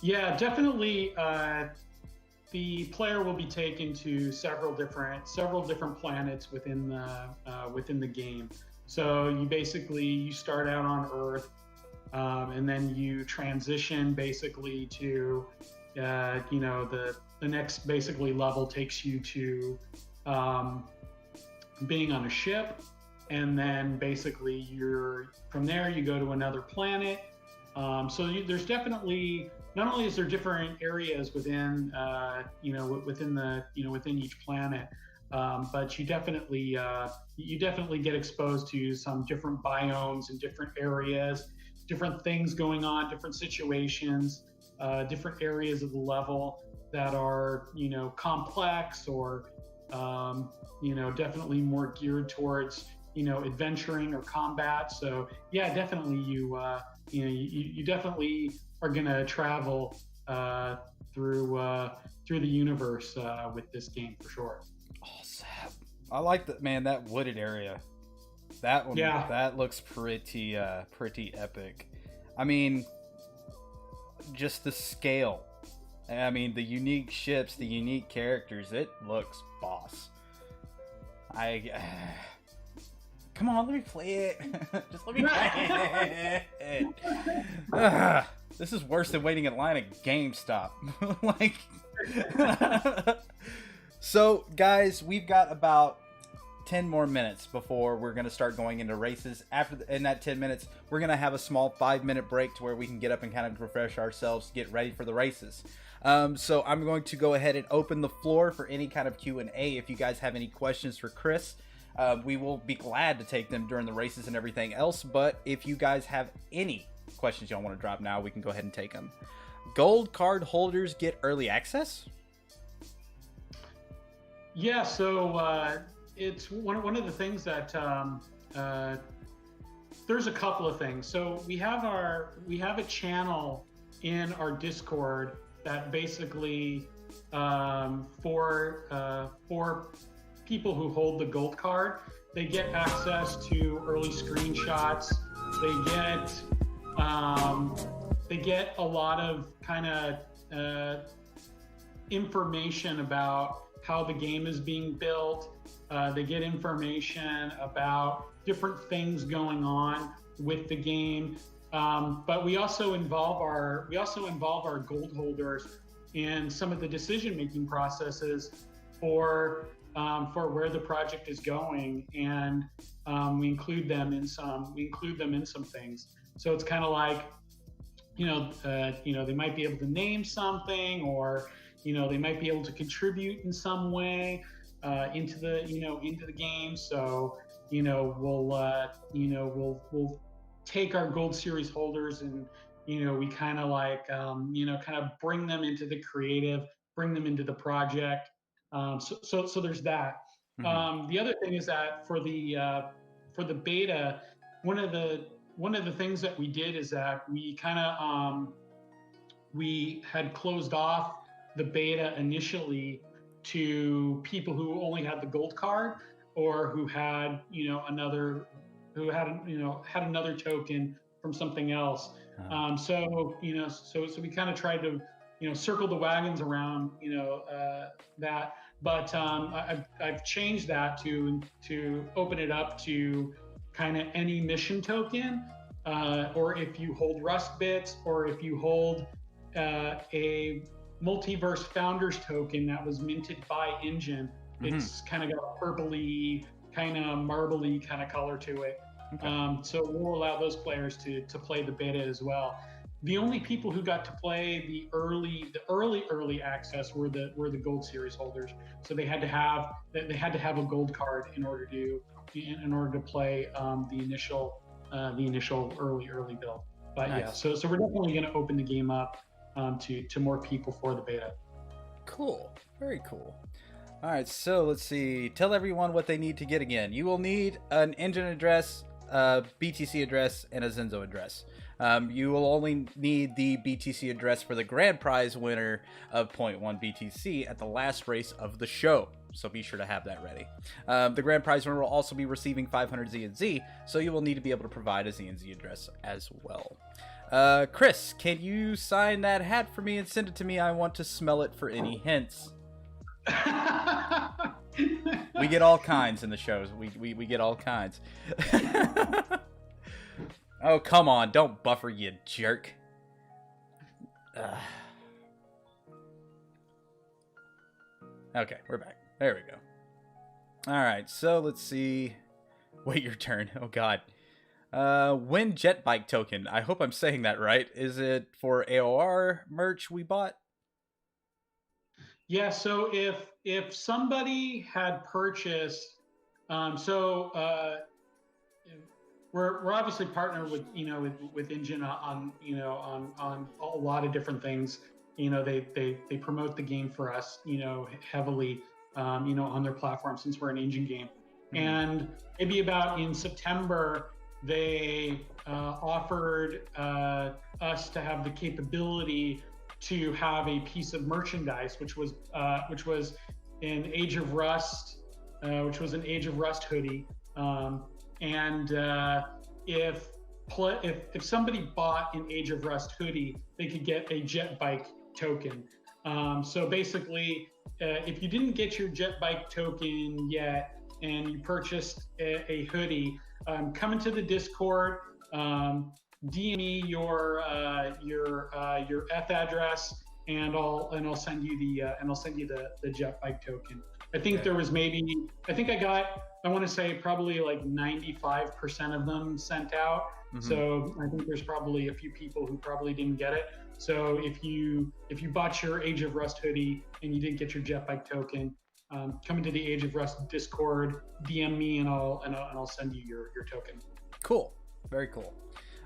Yeah, definitely. The player will be taken to several different planets within the game. So you start out on Earth, and then you transition basically to the next basically level takes you to being on a ship, and then basically from there you go to another planet. There's definitely, not only is there different areas within within each planet, but you definitely get exposed to some different biomes and different areas, different things going on, different situations, different areas of the level that are complex or definitely more geared towards adventuring or combat. So yeah, definitely you definitely are going to travel through the universe with this game for sure. Awesome. I like that, man. That wooded area, that one, Yeah. that looks pretty epic. I mean, just the scale. I mean, the unique ships, the unique characters. It looks boss. Come on, let me play it. Just let me play it. This is worse than waiting in line at GameStop. Like, so guys, we've got about 10 more minutes before we're going to start going into races. In that 10 minutes, we're going to have a small 5-minute break to where we can get up and kind of refresh ourselves, get ready for the races. So I'm going to go ahead and open the floor for any kind of Q&A. If you guys have any questions for Chris, we will be glad to take them during the races and everything else. But if you guys have any questions y'all want to drop now, we can go ahead and take them. Gold card holders get early access? Yeah, so it's one of the things that there's a couple of things. So we have a channel in our Discord that basically for people who hold the gold card, they get access to early screenshots. They get a lot of kind of information about how the game is being built. They get information about different things going on with the game. But we also involve our gold holders in some of the decision-making processes for where the project is going, and we include them in some things. So it's kind of like, they might be able to name something, or they might be able to contribute in some way into the game. So we'll take our Gold Series holders and we kind of like kind of bring them into the creative, bring them into the project. So there's that. Mm-hmm. The other thing is that for the beta, one of the things that we did is that we kind of we had closed off the beta initially to people who only had the gold card, or who had another token from something else. So we kind of tried to circle the wagons around that. But I've changed that to open it up to kind of any mission token, or if you hold Rust bits, or if you hold a Multiverse Founders token that was minted by Engine. Mm-hmm. It's kind of got a purpley, kind of marbly kind of color to it. Okay. So we'll allow those players to play the beta as well. The only people who got to play the early access were the Gold Series holders. So they had to have a gold card in order to play the initial early build. But nice. Yeah, so we're definitely going to open the game up to more people for the beta. Cool, very cool. All right, so let's see. Tell everyone what they need to get again. You will need an Engine address, a BTC address, and a Zenzo address. You will only need the BTC address for the grand prize winner of 0.1 BTC at the last race of the show. So be sure to have that ready. The grand prize winner will also be receiving 500 ZNZ, so you will need to be able to provide a ZNZ address as well. Chris, can you sign that hat for me and send it to me? I want to smell it for any hints. We get all kinds in the shows. We get all kinds. Oh, come on. Don't buffer, you jerk. Okay, we're back. There we go. All right, so let's see. Wait your turn. Oh, God. Win jet bike token. I hope I'm saying that right. Is it for AOR merch we bought? Yeah, so if somebody had purchased, we're obviously partnered with Engine on a lot of different things. They promote the game for us, heavily, on their platform, since we're an Engine game. Mm-hmm. And maybe about in September, they offered us to have the capability to have a piece of merchandise, which was an Age of Rust, which was an Age of Rust hoodie. And if somebody bought an Age of Rust hoodie, they could get a Jet Bike token. So basically, if you didn't get your Jet Bike token yet and you purchased a hoodie, come into the Discord, DM me your F address, and I'll send you the Jet Bike token. I think there was I want to say probably like 95% of them sent out. So I think there's probably a few people who probably didn't get it. So if you bought your Age of Rust hoodie and you didn't get your Jet Bike token, come into the Age of Rust Discord, DM me, and I'll send you your token. Cool, very cool.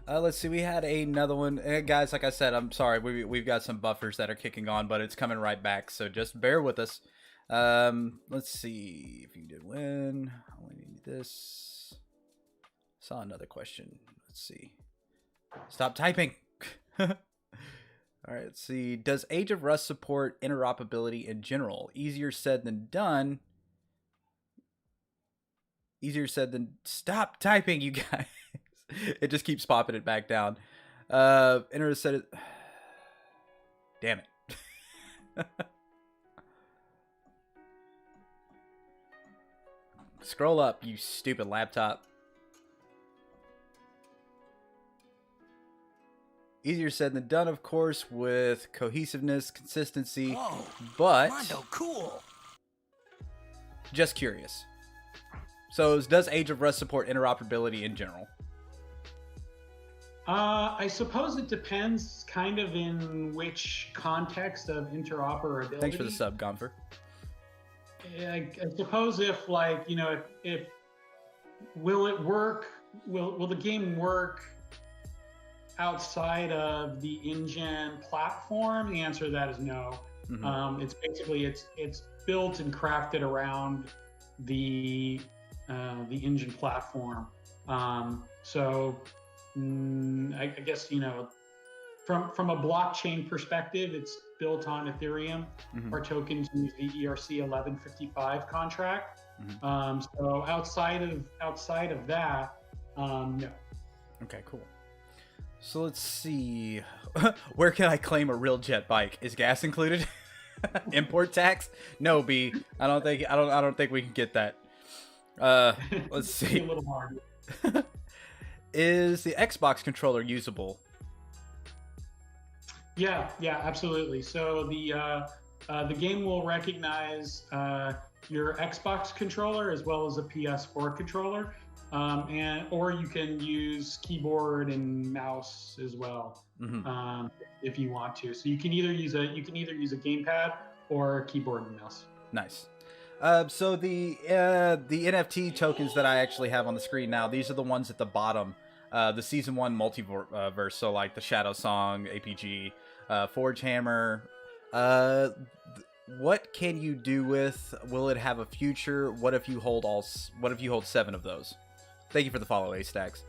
Let's see, we had another one. Guys, like I said, I'm sorry, we've got some buffers that are kicking on, but it's coming right back, so just bear with us. Let's see if you did win. We need this. Saw another question. Let's see. Stop typing. All right, let's see. Does Age of Rust support interoperability in general? Easier said than done. Easier said than... Stop typing, you guys. It just keeps popping it back down. Enter said it... Damn it. Scroll up, you stupid laptop. Easier said than done, of course, with cohesiveness, consistency. Whoa, but Mondo, cool. Just curious. So, does Age of Rust support interoperability in general? I suppose it depends kind of in which context of interoperability. Thanks for the sub, Gomfer. I suppose if will it work? Will the game work outside of the InGen platform? The answer to that is no. It's basically it's built and crafted around the InGen platform. I guess from a blockchain perspective, it's built on Ethereum. Our tokens use the ERC 1155 contract. So outside of that, no. Okay, cool. So let's see. Where can I claim a real jet bike? Is gas included? Import tax? No, B. I don't think we can get that. Let's see. A little hard. Is the Xbox controller usable? Yeah, absolutely. So the game will recognize your Xbox controller as well as a PS4 controller, or you can use keyboard and mouse as well, if you want to. So you can either use a gamepad or keyboard and mouse. Nice. So the NFT tokens that I actually have on the screen now, these are the ones at the bottom. The Season 1 multiverse, so like the Shadow Song, APG, Forge Hammer. What can you do with? Will it have a future? What if you hold 7 of those? Thank you for the follow, A-Stacks.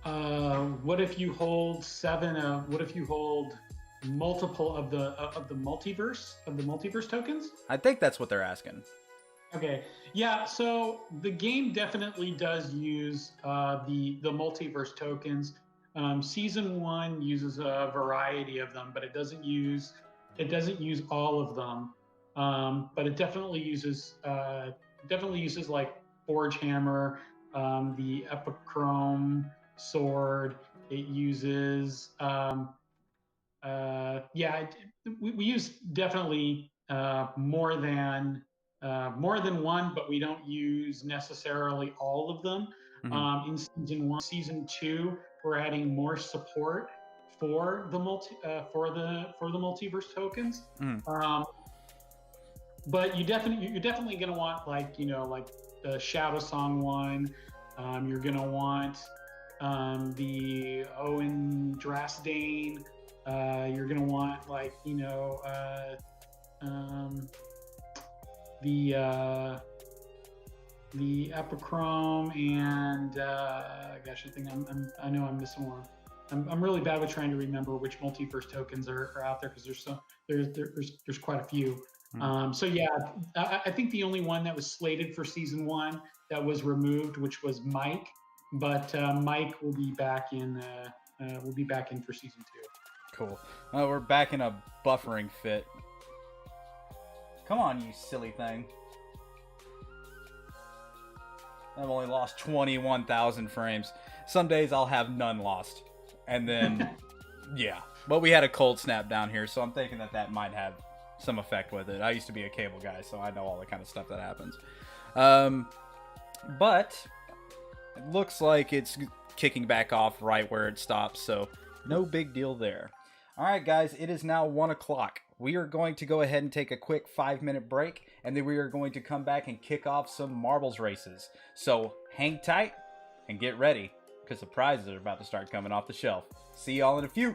What if you hold 7 of? What if you hold multiple of the multiverse tokens? I think that's what they're asking. Okay, yeah. So the game definitely does use the multiverse tokens. Season 1 uses a variety of them, but it doesn't use all of them. But it definitely uses like Forge Hammer, the Epichrome sword. It uses we use definitely more than one, but we don't use necessarily all of them. In Season 1, Season 2, we're adding more support for the multiverse tokens. But you're definitely gonna want like the Shadow Song one. You're gonna want the Owen Drasdane. You're gonna want the Epichrome and gosh, I think I know I'm missing one. I'm really bad with trying to remember which multiverse tokens are out there because there's quite a few. So yeah, I think the only one that was slated for season one that was removed, which was Mike, but Mike will be back in. Will be back in for season two. Cool. We're back in a buffering fit. Come on, you silly thing. I've only lost 21,000 frames. Some days I'll have none lost. And then, yeah. But we had a cold snap down here, so I'm thinking that might have some effect with it. I used to be a cable guy, so I know all the kind of stuff that happens. But it looks like it's kicking back off right where it stops, so no big deal there. All right, guys, it is now 1 o'clock. We are going to go ahead and take a quick 5-minute break, and then we are going to come back and kick off some marbles races. So hang tight and get ready, because the prizes are about to start coming off the shelf. See y'all in a few.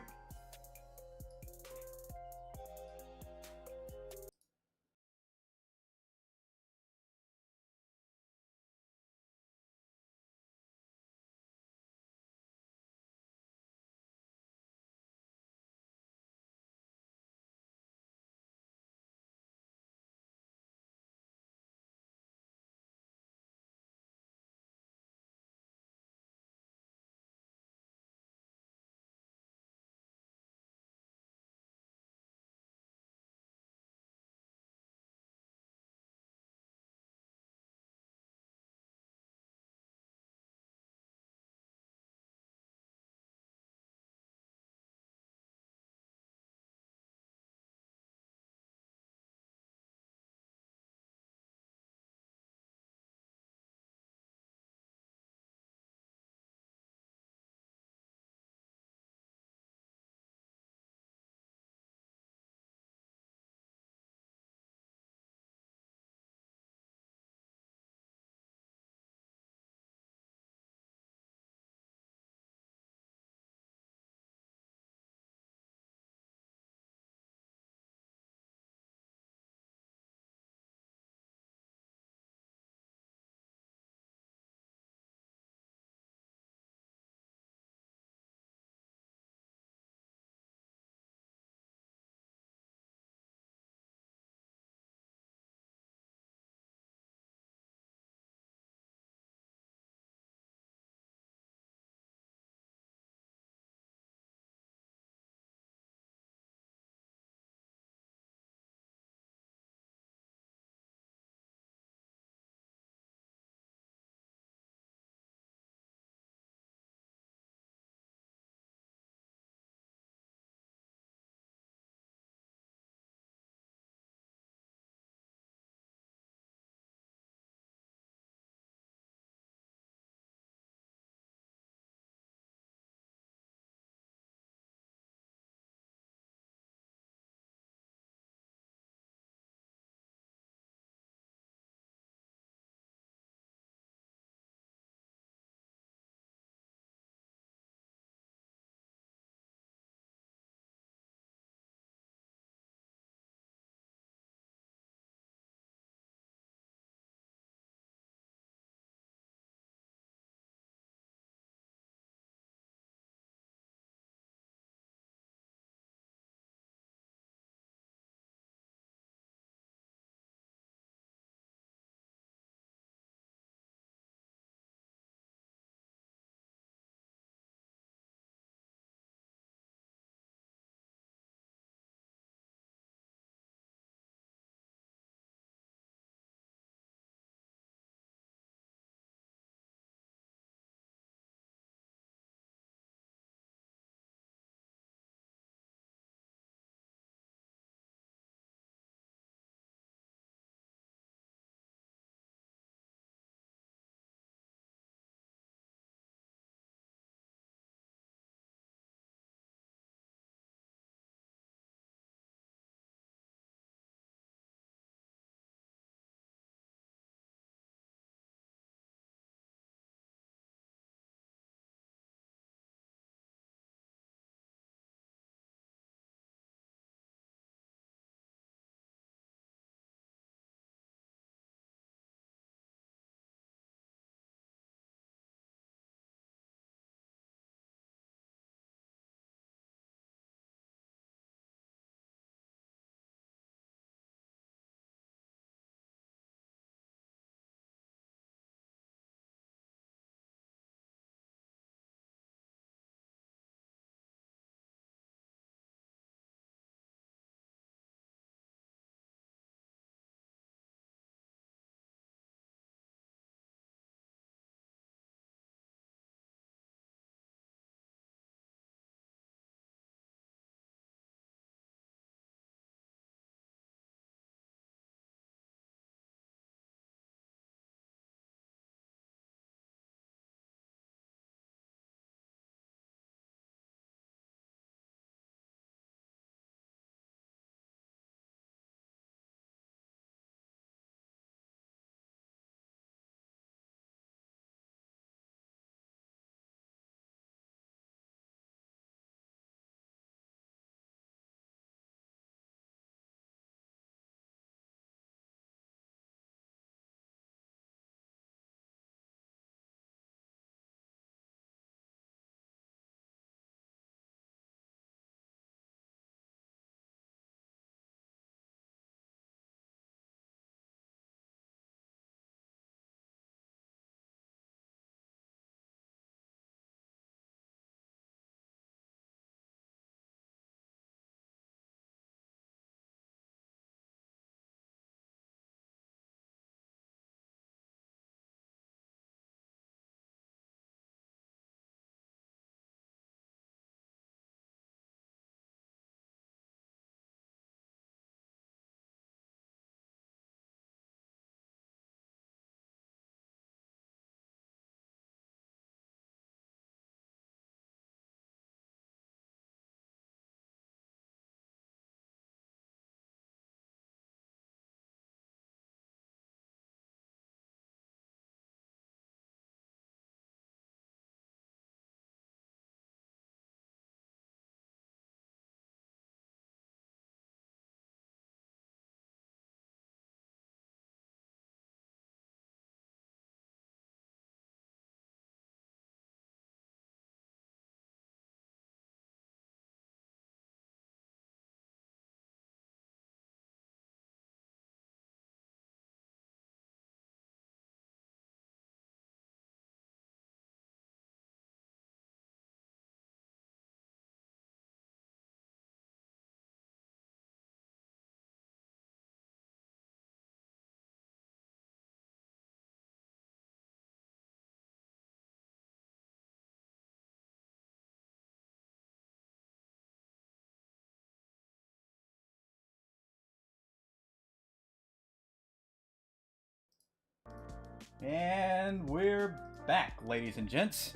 And we're back, ladies and gents.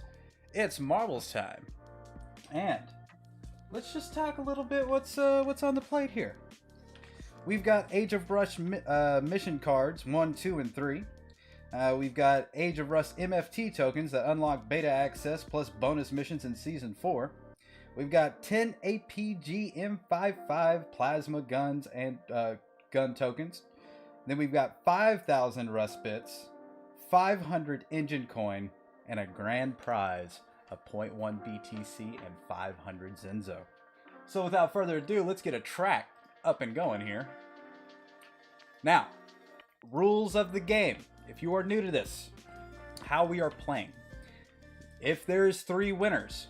It's marbles time. And let's just talk a little bit what's on the plate here. We've got Age of Rust mission cards 1, 2, and 3. We've got Age of Rust MFT tokens that unlock beta access plus bonus missions in Season 4. We've got 10 APG M55 plasma guns and gun tokens. Then we've got 5,000 Rust bits, 500 engine coin, and a grand prize of 0.1 BTC and 500 Zenzo. So without further ado, let's get a track up and going here. Now, rules of the game. If you are new to this, how we are playing. If there is 3 winners,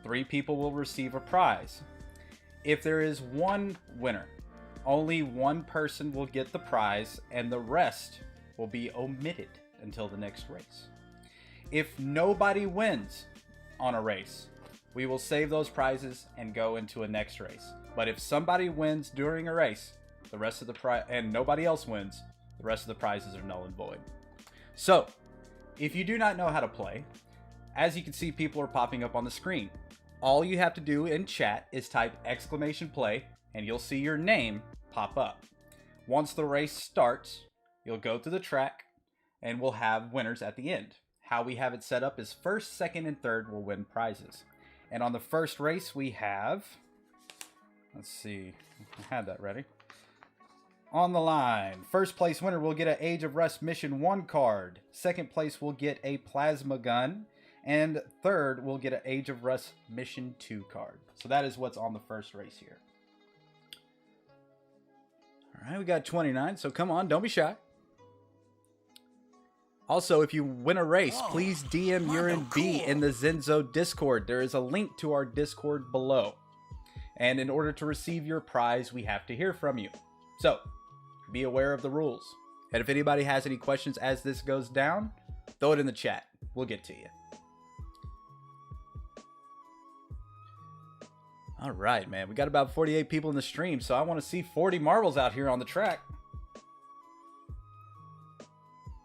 3 people will receive a prize. If there is 1 winner, only 1 person will get the prize and the rest will be omitted until the next race. If nobody wins on a race, we will save those prizes and go into a next race. But if somebody wins during a race, the rest of the prize and nobody else wins, the rest of the prizes are null and void. So, if you do not know how to play, as you can see, people are popping up on the screen. All you have to do in chat is type !play and you'll see your name pop up. Once the race starts, you'll go through the track and we'll have winners at the end. How we have it set up is first, second, and third will win prizes. And on the first race we have, let's see, I had that ready. On the line, first place winner will get an Age of Rust Mission 1 card. Second place will get a plasma gun. And third will get an Age of Rust Mission 2 card. So that is what's on the first race here. Alright, we got 29, so come on, don't be shy. Also, if you win a race, please DM UrinB in the Zenzo Discord. There is a link to our Discord below. And in order to receive your prize, we have to hear from you. So, be aware of the rules. And if anybody has any questions as this goes down, throw it in the chat. We'll get to you. All right, man. We got about 48 people in the stream, so I want to see 40 marbles out here on the track.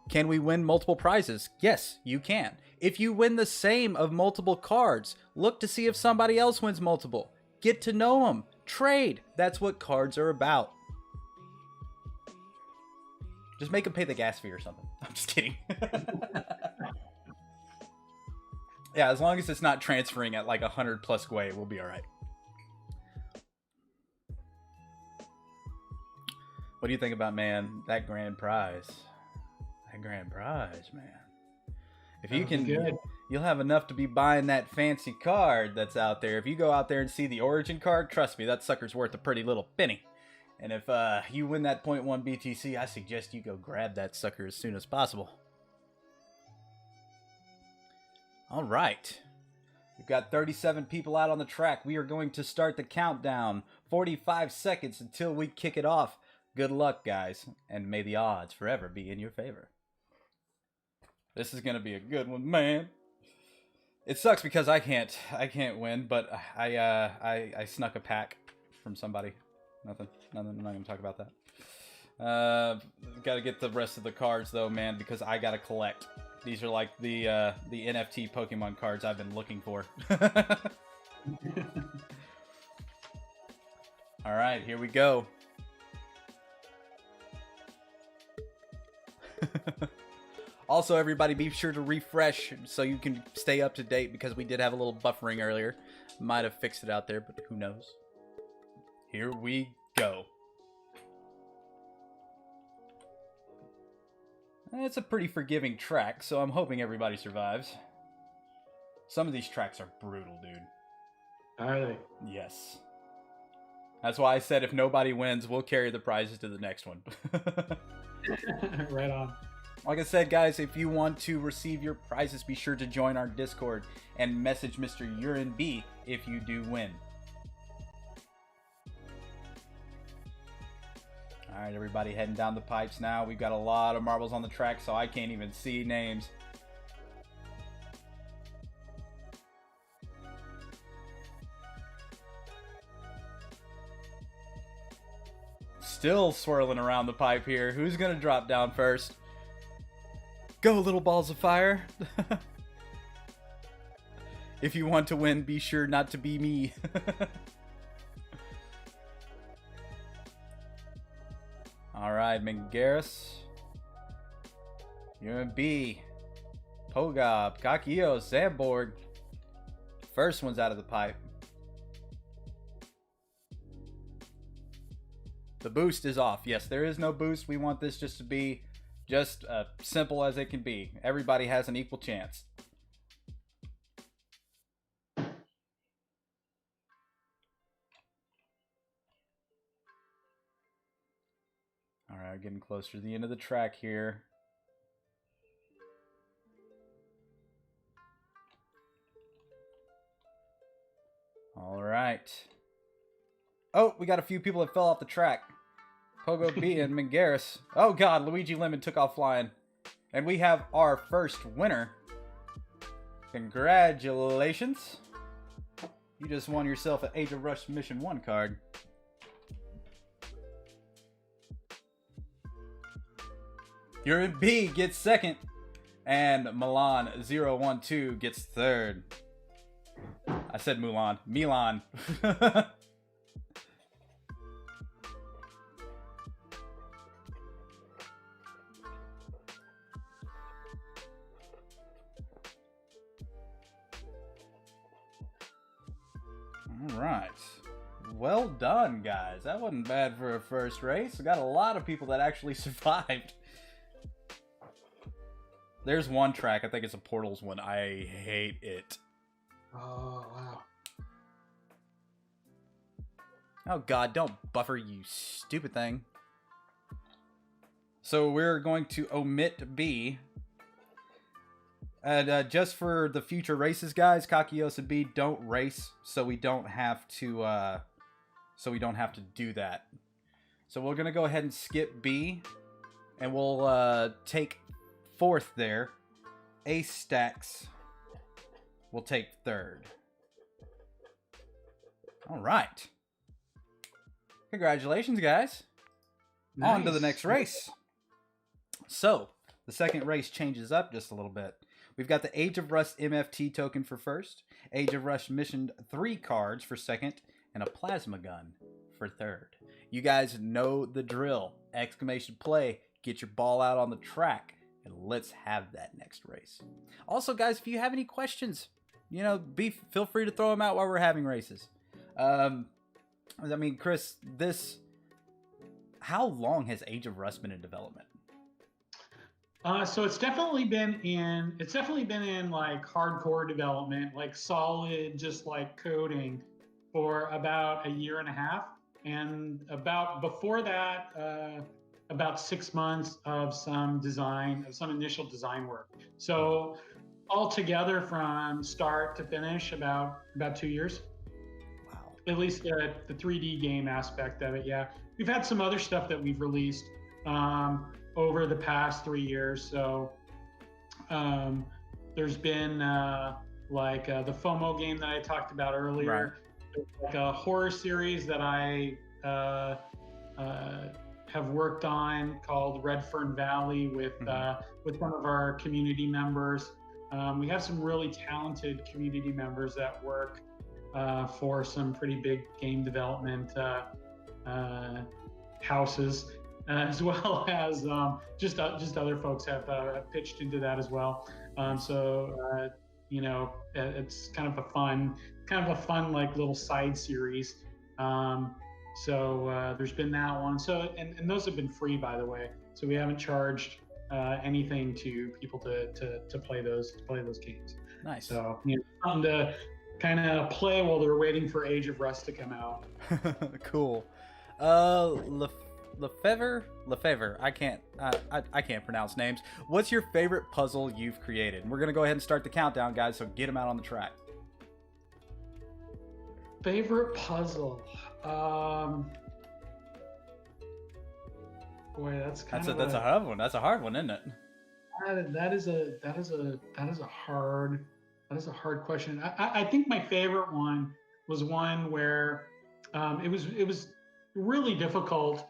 Can we win multiple prizes? Yes, you can. If you win the same of multiple cards, look to see if somebody else wins multiple. Get to know them. Trade. That's what cards are about. Just make them pay the gas fee or something. I'm just kidding. Yeah, as long as it's not transferring at like 100 plus Gwei, we'll be all right. What do you think about, man, that grand prize? That grand prize, man. If you can, you'll have enough to be buying that fancy card that's out there. If you go out there and see the Origin card, trust me, that sucker's worth a pretty little penny. And if you win that 0.1 BTC, I suggest you go grab that sucker as soon as possible. All right. We've got 37 people out on the track. We are going to start the countdown. 45 seconds until we kick it off. Good luck, guys, and may the odds forever be in your favor. This is going to be a good one, man. It sucks because I can't win, but I snuck a pack from somebody. Nothing. I'm not going to talk about that. Got to get the rest of the cards, though, man, because I got to collect. These are like the NFT Pokemon cards I've been looking for. All right, here we go. Also, everybody, be sure to refresh so you can stay up to date because we did have a little buffering earlier. Might have fixed it out there, but who knows? Here we go. It's a pretty forgiving track, so I'm hoping everybody survives. Some of these tracks are brutal, dude. Are they? Yes. That's why I said if nobody wins, we'll carry the prizes to the next one. Right on. Like I said, guys, if you want to receive your prizes, be sure to join our Discord and message Mr. UrinB if you do win. All right, everybody heading down the pipes now. We've got a lot of marbles on the track, so I can't even see names. Still swirling around the pipe here. Who's going to drop down first? Go, little balls of fire. If you want to win, be sure not to be me. Alright, Mengeris. You're in B. Pogob, Kakio, Zambord. First one's out of the pipe. The boost is off. Yes, there is no boost. We want this just to be just simple as it can be. Everybody has an equal chance. Alright, getting closer to the end of the track here. Alright. Oh, we got a few people that fell off the track. Pogo B and Mengeris. Oh god, Luigi Lemon took off flying. And we have our first winner. Congratulations. You just won yourself an Age of Rush Mission 1 card. You're in B gets second. And Milan012 gets third. I said Mulan. Milan. Alright. Well done, guys. That wasn't bad for a first race. We got a lot of people that actually survived. There's one track. I think it's a Portals one. I hate it. Oh, wow. Oh god, don't buffer, you stupid thing. So we're going to omit B. And just for the future races, guys, Kakios and B don't race, so we don't have to do that. So we're gonna go ahead and skip B, and we'll take fourth there. Ace Stacks will take third. All right. Congratulations, guys. Nice. On to the next race. So, the second race changes up just a little bit. We've got the Age of Rust MFT token for first, Age of Rust Mission 3 cards for second, and a plasma gun for third. You guys know the drill. Exclamation play, get your ball out on the track, and let's have that next race. Also, guys, if you have any questions, feel free to throw them out while we're having races. I mean, Chris, how long has Age of Rust been in development? So it's definitely been in like hardcore development, like solid, just like coding for about a year and a half. And before that, about 6 months of some initial design work. So altogether from start to finish, about 2 years. Wow. At least the 3D game aspect of it, yeah. We've had some other stuff that we've released over the past 3 years. So there's been the FOMO game that I talked about earlier, right. Like a horror series that I have worked on called Red Fern Valley with one of our community members. We have some really talented community members that work for some pretty big game development houses, as well as just other folks have pitched into that as well. It's kind of a fun like little side series. There's been that one. So and those have been free, by the way. So we haven't charged anything to people to play those games. Nice. So something to kind of play while they're waiting for Age of Rust to come out. Cool. Lefevre. I can't pronounce names. What's your favorite puzzle you've created? And we're gonna go ahead and start the countdown, guys. So get them out on the track. Favorite puzzle. Boy, that's a hard one. That's a hard one, isn't it? That is a hard question. I think my favorite one was one where it was really difficult,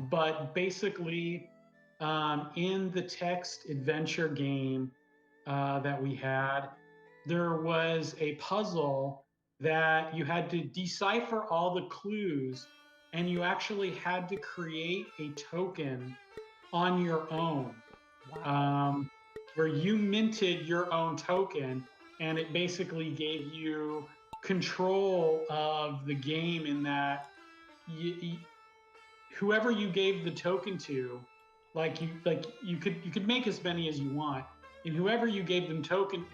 but basically in the text adventure game that we had, there was a puzzle that you had to decipher all the clues, and you actually had to create a token on your own, where you minted your own token, and it basically gave you control of the game in that whoever you gave the token to, you could make as many as you want, and whoever you gave the token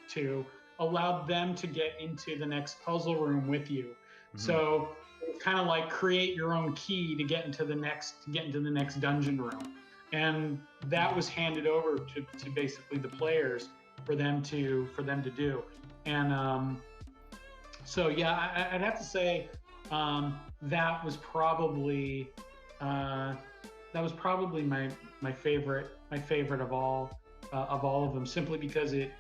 to allowed them to get into the next puzzle room with you. Mm-hmm. So it's kind of like create your own key to get into the next dungeon room, and that was handed over to basically the players for them to do. And so yeah, I'd have to say that was probably my favorite of all of them, simply because it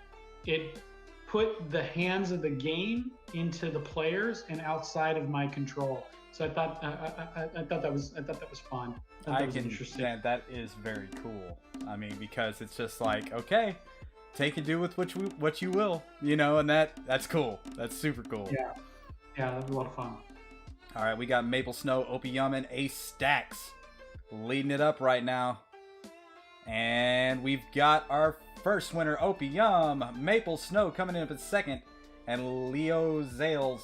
put the hands of the game into the players and outside of my control. So I thought that was fun. I can understand. That is very cool. I mean, because it's just like, okay, take and do with what you will, you know, and that's cool. That's super cool. Yeah, that was a lot of fun. All right, we got Maple Snow, Opium, and Ace Stacks leading it up right now. And we've got our first winner, Opium. Maple Snow coming in up at second. And Leo Zales,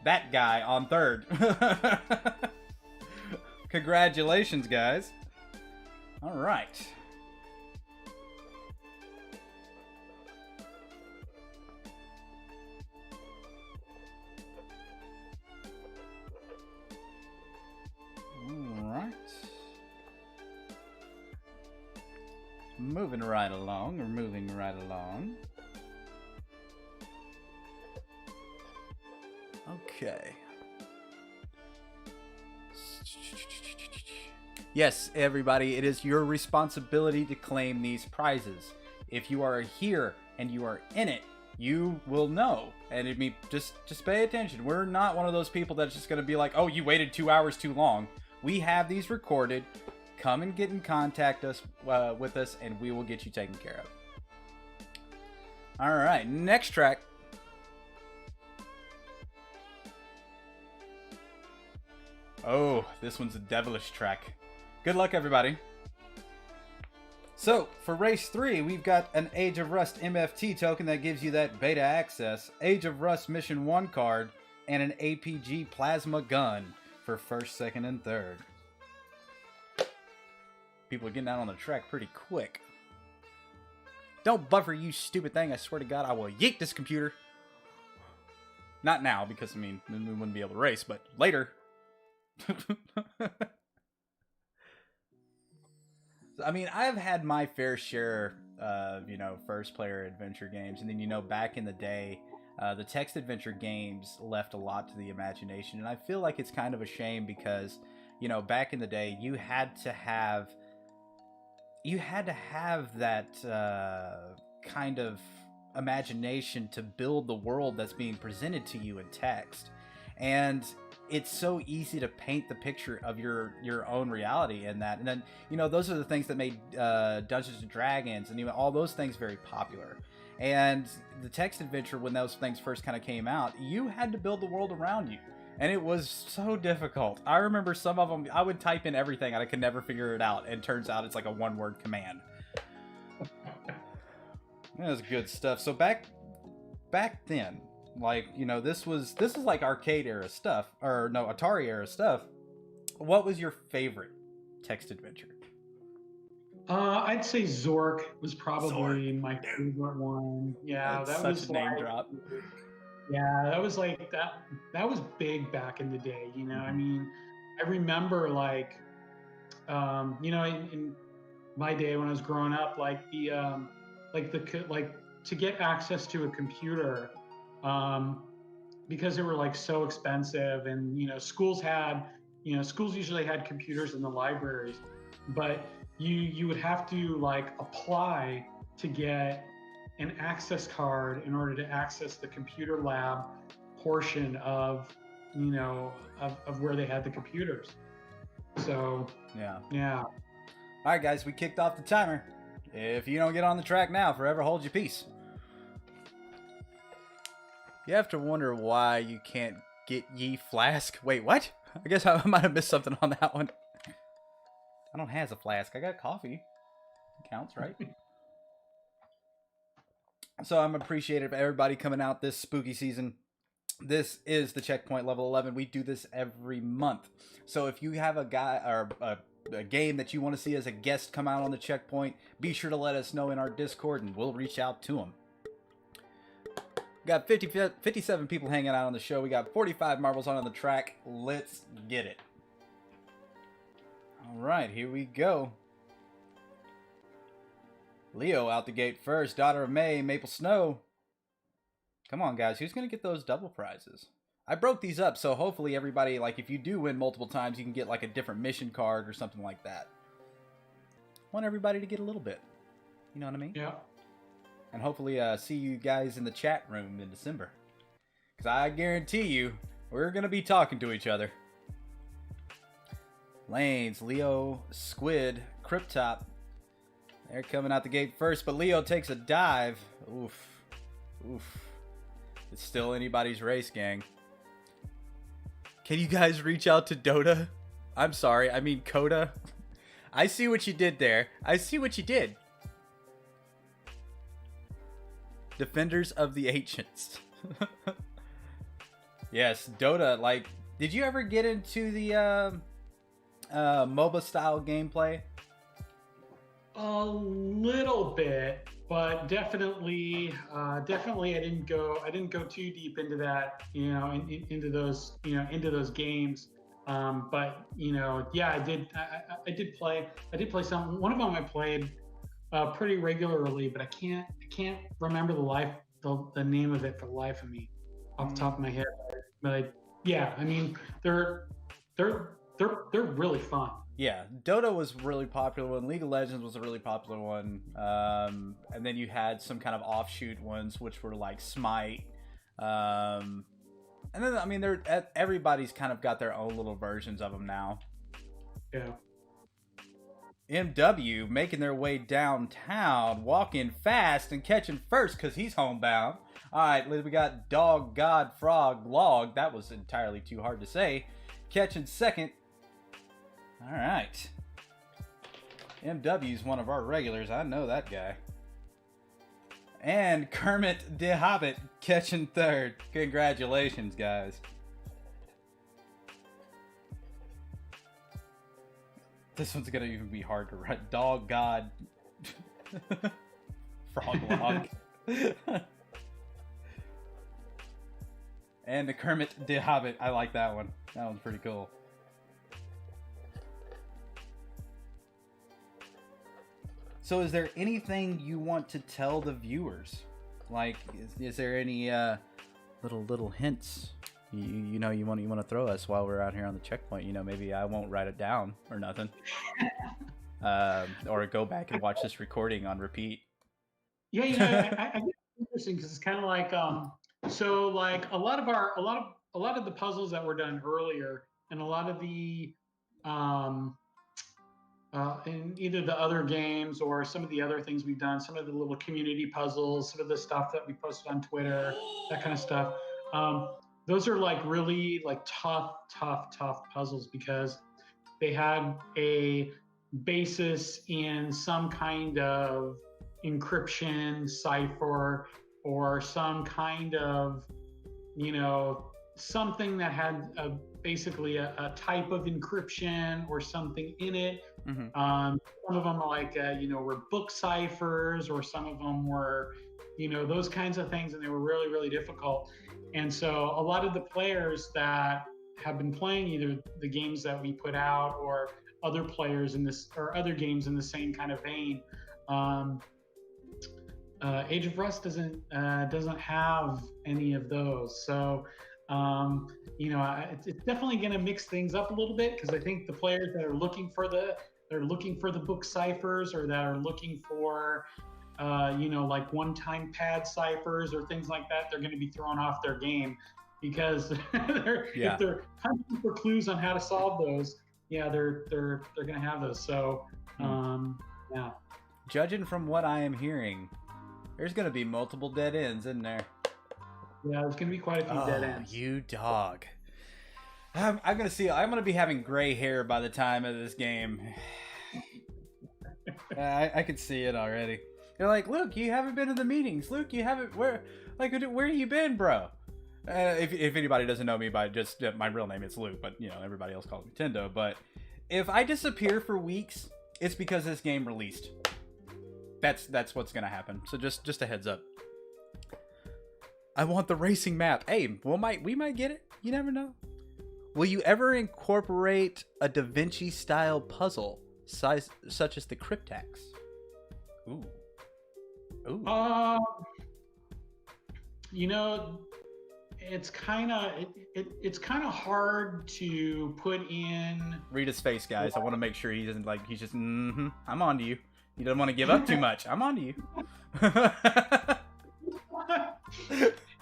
that guy on third. Congratulations, guys. All right. Moving right along. Okay. Yes, everybody, it is your responsibility to claim these prizes. If you are here and you are in it, you will know. And I mean, just pay attention. We're not one of those people that's just going to be like, oh, you waited 2 hours too long. We have these recorded. Come and get in contact with us, and we will get you taken care of. All right, next track. Oh, this one's a devilish track. Good luck, everybody. So, for race 3, we've got an Age of Rust MFT token that gives you that beta access, Age of Rust Mission 1 card, and an APG plasma gun for first, second, and third. People are getting out on the track pretty quick. Don't buffer, you stupid thing. I swear to God, I will yeet this computer. Not now, because, I mean, we wouldn't be able to race, but later. I mean, I've had my fair share of, first player adventure games. And then, back in the day, the text adventure games left a lot to the imagination. And I feel like it's kind of a shame because, back in the day, you had to have that kind of imagination to build the world that's being presented to you in text. And it's so easy to paint the picture of your own reality in that. And then, those are the things that made Dungeons and Dragons and all those things very popular. And the text adventure, when those things first kind of came out, you had to build the world around you. And it was so difficult. I remember some of them, I would type in everything and I could never figure it out. And it turns out it's like a one-word command. That was good stuff. So back then, this is like arcade era stuff, or no, Atari era stuff. What was your favorite text adventure? I'd say Zork was probably my favorite one. Yeah, that was such a name drop. Yeah, that was like that was big back in the day, I mean, I remember in my day when I was growing up, to get access to a computer, because they were so expensive, and schools usually had computers in the libraries, but you would have to apply to get an access card in order to access the computer lab portion of where they had the computers. So Yeah. Yeah. All right, guys, we kicked off the timer. If you don't get on the track now, forever hold your peace. You have to wonder why you can't get ye flask. Wait, what? I guess I might have missed something on that one. I don't have a flask. I got coffee. Counts, right? So I'm appreciative of everybody coming out this spooky season. This is the Checkpoint Level 11. We do this every month. So if you have a guy or a game that you want to see as a guest come out on the Checkpoint, be sure to let us know in our Discord and we'll reach out to them. Got 57 people hanging out on the show. We got 45 marbles on the track. Let's get it. All right, here we go. Leo out the gate first. Daughter of May, Maple Snow. Come on, guys. Who's going to get those double prizes? I broke these up, so hopefully everybody, like, if you do win multiple times, you can get, like, a different mission card or something like that. I want everybody to get a little bit. You know what I mean? Yeah. And hopefully see you guys in the chat room in December. Because I guarantee you, we're going to be talking to each other. Lanes, Leo, Squid, Cryptop. They're coming out the gate first, but Leo takes a dive. Oof. Oof. It's still anybody's race, gang. Can you guys reach out to Dota? I'm sorry, I mean Coda. I see what you did there. I see what you did. Defenders of the Ancients. Yes, Dota, like, did you ever get into the MOBA style gameplay? A little bit, but definitely I didn't go too deep into that, into those games. But yeah, I did play some. One of them I played pretty regularly, but I can't remember the name of it for the life of me off the top of my head. But yeah, I mean they're really fun. Yeah, Dota was really popular one. League of Legends was a really popular one. And then you had some kind of offshoot ones, which were like Smite. And then, I mean, everybody's kind of got their own little versions of them now. Yeah. MW making their way downtown, walking fast and catching first because he's homebound. All right, we got Dog, God, Frog, Log. That was entirely too hard to say. Catching second. All right. MW's one of our regulars. I know that guy. And Kermit the Hobbit catching third. Congratulations, guys. This one's going to even be hard to write. Dog, God, Frog, Log. And the Kermit the Hobbit. I like that one. That one's pretty cool. So is there anything you want to tell the viewers? Like, is there any little hints you want to throw us while we're out here on the checkpoint? Maybe I won't write it down or nothing. Or go back and watch this recording on repeat. Yeah, I think it's interesting because it's kind of like so like a lot of the puzzles that were done earlier and a lot of the in either the other games or some of the other things we've done, some of the little community puzzles, some of the stuff that we posted on Twitter, that kind of stuff. Those are like really like tough puzzles because they had a basis in some kind of encryption cipher or some kind of, something that had basically a type of encryption or something in it. Mm-hmm. Some of them are like, were book ciphers, or some of them were, those kinds of things, and they were really, really difficult. And so a lot of the players that have been playing either the games that we put out or other players in this or other games in the same kind of vein, Age of Rust doesn't have any of those. So it's definitely going to mix things up a little bit because I think the players that are looking for the book ciphers or that are looking for like one-time pad ciphers or things like that, they're going to be thrown off their game because if they're hunting for clues on how to solve those, yeah, they're gonna have those. So yeah. Judging from what I am hearing, there's gonna be multiple dead ends in there. Yeah, there's gonna be quite a few dead Oh, ends. you dog. I'm gonna be having gray hair by the time of this game. I can see it already. They're like, Luke, you haven't been to the meetings. Luke, you haven't. Where you been, bro? If anybody doesn't know me by just my real name, it's Luke, but everybody else calls me Tendo. But if I disappear for weeks, it's because this game released. That's what's gonna happen. So just a heads up. I want the racing map. Hey, we might get it. You never know. Will you ever incorporate a Da Vinci style puzzle such as the Cryptax? Ooh. It's kind of hard to put in. Read his face, guys. I want to make sure he doesn't he's just I'm on to you. He doesn't want to give up too much. I'm on to you.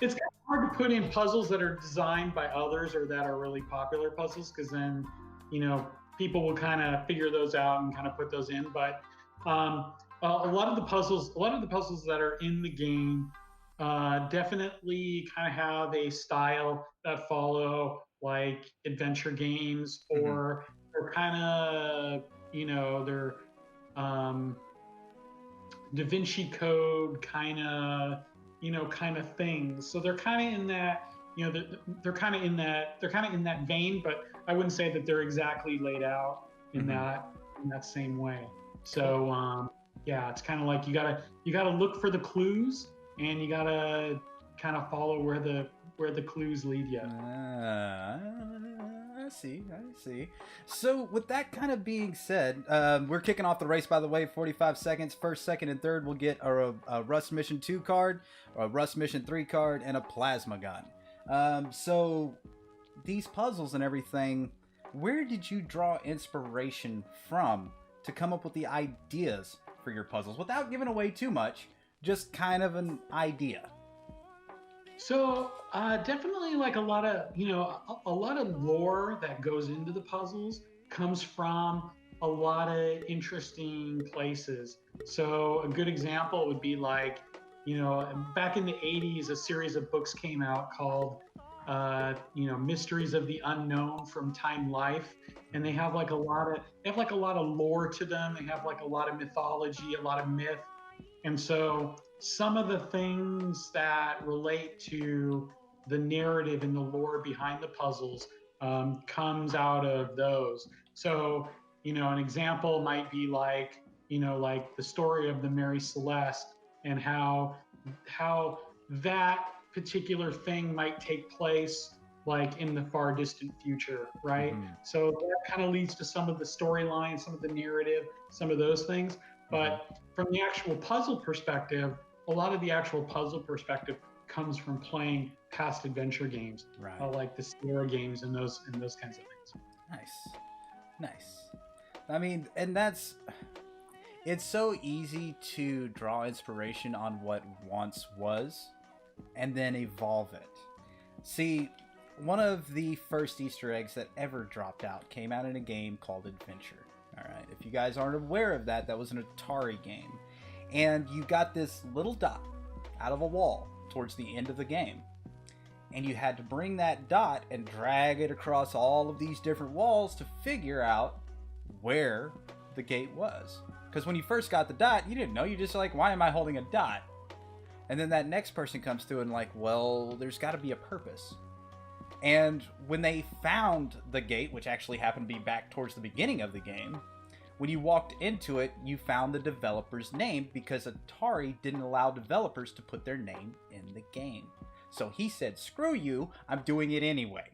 It's kind of hard to put in puzzles that are designed by others or that are really popular puzzles, because then people will kind of figure those out and kind of put those in. But a lot of the puzzles that are in the game definitely kind of have a style that follow like adventure games, or they're kind of they're Da Vinci Code kind of things. So they're kind of in that they're kind of in that vein, but I wouldn't say that they're exactly laid out in that same way. So yeah, it's kind of like you gotta look for the clues, and you gotta kind of follow where the clues lead you. I see. So with that kind of being said, we're kicking off the race, by the way. 45 seconds. First, second, and third will get a Rust Mission 2 card, a Rust Mission 3 card, and a plasma gun. So these puzzles and everything, where did you draw inspiration from to come up with the ideas for your puzzles without giving away too much? Just kind of an idea. So definitely, like a lot of lore that goes into the puzzles comes from a lot of interesting places. So a good example would be like, back in the 80s, a series of books came out called Mysteries of the Unknown from Time Life, and they have a lot of lore to them. They have a lot of mythology, a lot of myth. And so some of the things that relate to the narrative and the lore behind the puzzles comes out of those. So, an example might be like the story of the Mary Celeste, and how that particular thing might take place in the far distant future, right? So that kind of leads to some of the storyline, some of the narrative, some of those things. But from the actual puzzle perspective, a lot of the actual puzzle perspective comes from playing past adventure games, right? Like the Sierra games and those kinds of things. Nice. I mean, and it's so easy to draw inspiration on what once was and then evolve it. See, one of the first Easter eggs that ever dropped out came out in a game called Adventure. All right, if you guys aren't aware of that, that was an Atari game. And you got this little dot out of a wall towards the end of the game. And you had to bring that dot and drag it across all of these different walls to figure out where the gate was. Because when you first got the dot, you didn't know. You just why am I holding a dot? And then that next person comes through and well, there's got to be a purpose. And when they found the gate, which actually happened to be back towards the beginning of the game, when you walked into it, you found the developer's name, because Atari didn't allow developers to put their name in the game. So he said, screw you, I'm doing it anyway.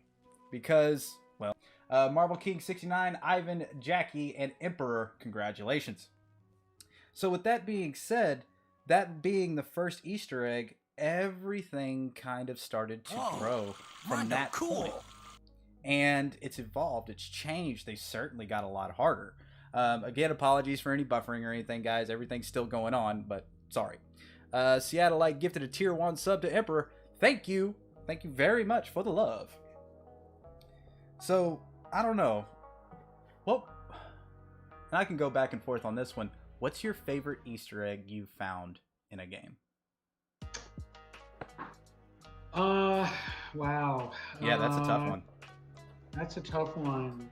Because, Marble King 69, Ivan, Jackie, and Emperor, congratulations. So with that being said, that being the first Easter egg, everything kind of started to grow from that point. And it's evolved, it's changed, they certainly got a lot harder. Again, apologies for any buffering or anything, guys. Everything's still going on, but sorry. Seattleite gifted a tier 1 sub to Emperor. Thank you. Thank you very much for the love. So, I don't know. Well, and I can go back and forth on this one. What's your favorite Easter egg you found in a game? Wow. Yeah, that's a tough one. That's a tough one.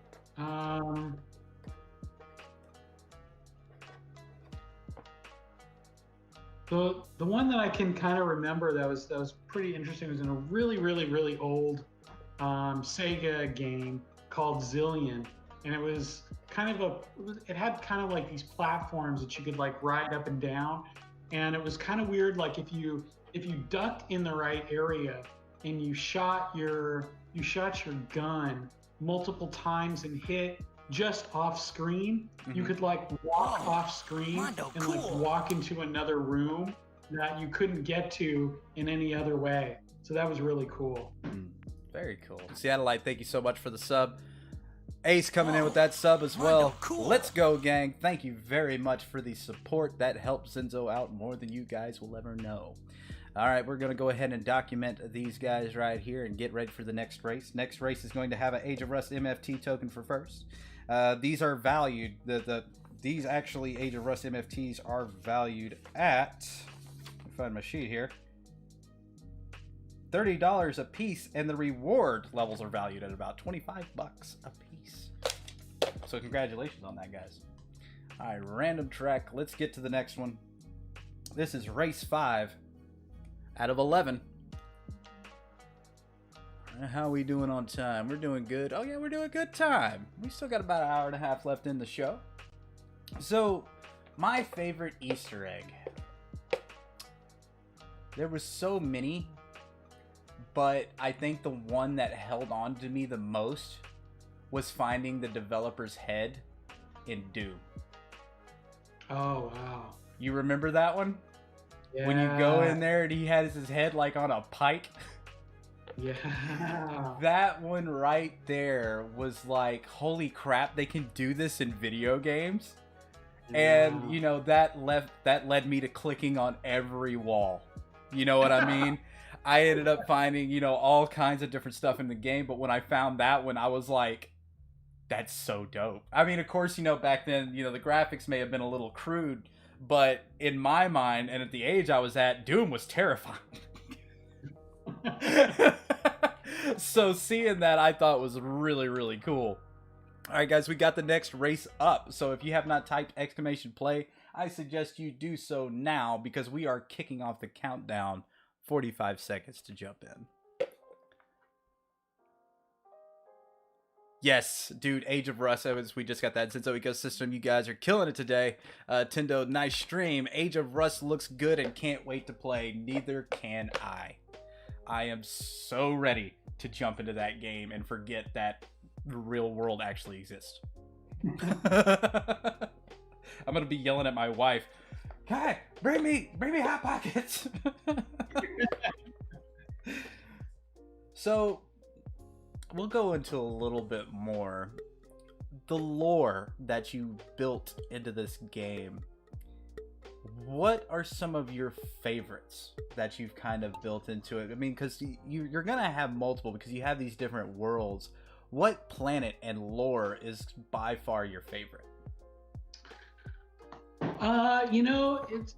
The one that I can kind of remember that was pretty interesting was in a really old Sega game called Zillion, and it was kind of it had kind of like these platforms that you could like ride up and down, and it was kind of weird. Like if you ducked in the right area and you shot your gun multiple times and hit just off screen, you could like walk off screen and like walk into another room that you couldn't get to in any other way. So that was really cool. Very cool. Seattleite, thank you so much for the sub. Ace coming in with that sub as well. Let's go, gang. Thank you very much for the support. That helps Zenzo out more than you guys will ever know. All right, we're going to go ahead and document these guys right here and get ready for the next race. Next race is going to have an Age of Rust MFT token for first. These are valued. These actually Age of Rust MFTs are valued at, let me find my sheet here, $30 a piece, and the reward levels are valued at about 25 bucks a piece. So congratulations on that, guys. All right, random track. Let's get to the next one. This is race 5 out of 11. How are we doing on time? We're doing good. Oh yeah, we're doing good time. We still got about an hour and a half left in the show. So, my favorite Easter egg. There was so many, but I think the one that held on to me the most was finding the developer's head in Doom. Oh, wow. You remember that one? Yeah. When you go in there and he has his head like on a pike? Yeah. That one right there was like, holy crap, they can do this in video games. Yeah. And you know, that led me to clicking on every wall. You know what I mean? I ended up finding, you know, all kinds of different stuff in the game, but when I found that one, I was like, that's so dope. I mean, of course, you know, back then, you know, the graphics may have been a little crude, but in my mind and at the age I was at, Doom was terrifying. So seeing that, I thought was really cool. All right, guys, we got the next race up. So if you have not typed !play, I suggest you do so now because we are kicking off the countdown. 45 seconds to jump in. Yes, dude, Age of Rust, we just got that Zenzo ecosystem. You guys are killing it today. Tendo, nice stream. Age of Rust looks good and can't wait to play. Neither can I. I am so ready to jump into that game and forget that the real world actually exists. I'm gonna be yelling at my wife, "Hey, bring me Hot Pockets." So we'll go into a little bit more the lore that you built into this game. What are some of your favorites that you've kind of built into it? I mean, because you're gonna have multiple because you have these different worlds. What planet and lore is by far your favorite? You know, it's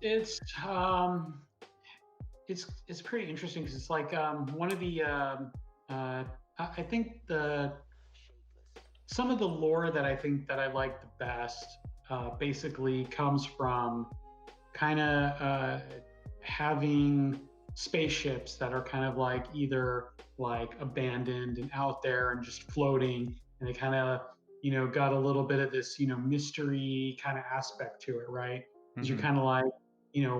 pretty interesting because it's like one of the I think some of the lore that I think that I like the best basically comes from kind of having spaceships that are kind of like either like abandoned and out there and just floating, and they kind of, you know, got a little bit of this, you know, mystery kind of aspect to it, right? Because you're kind of like, you know,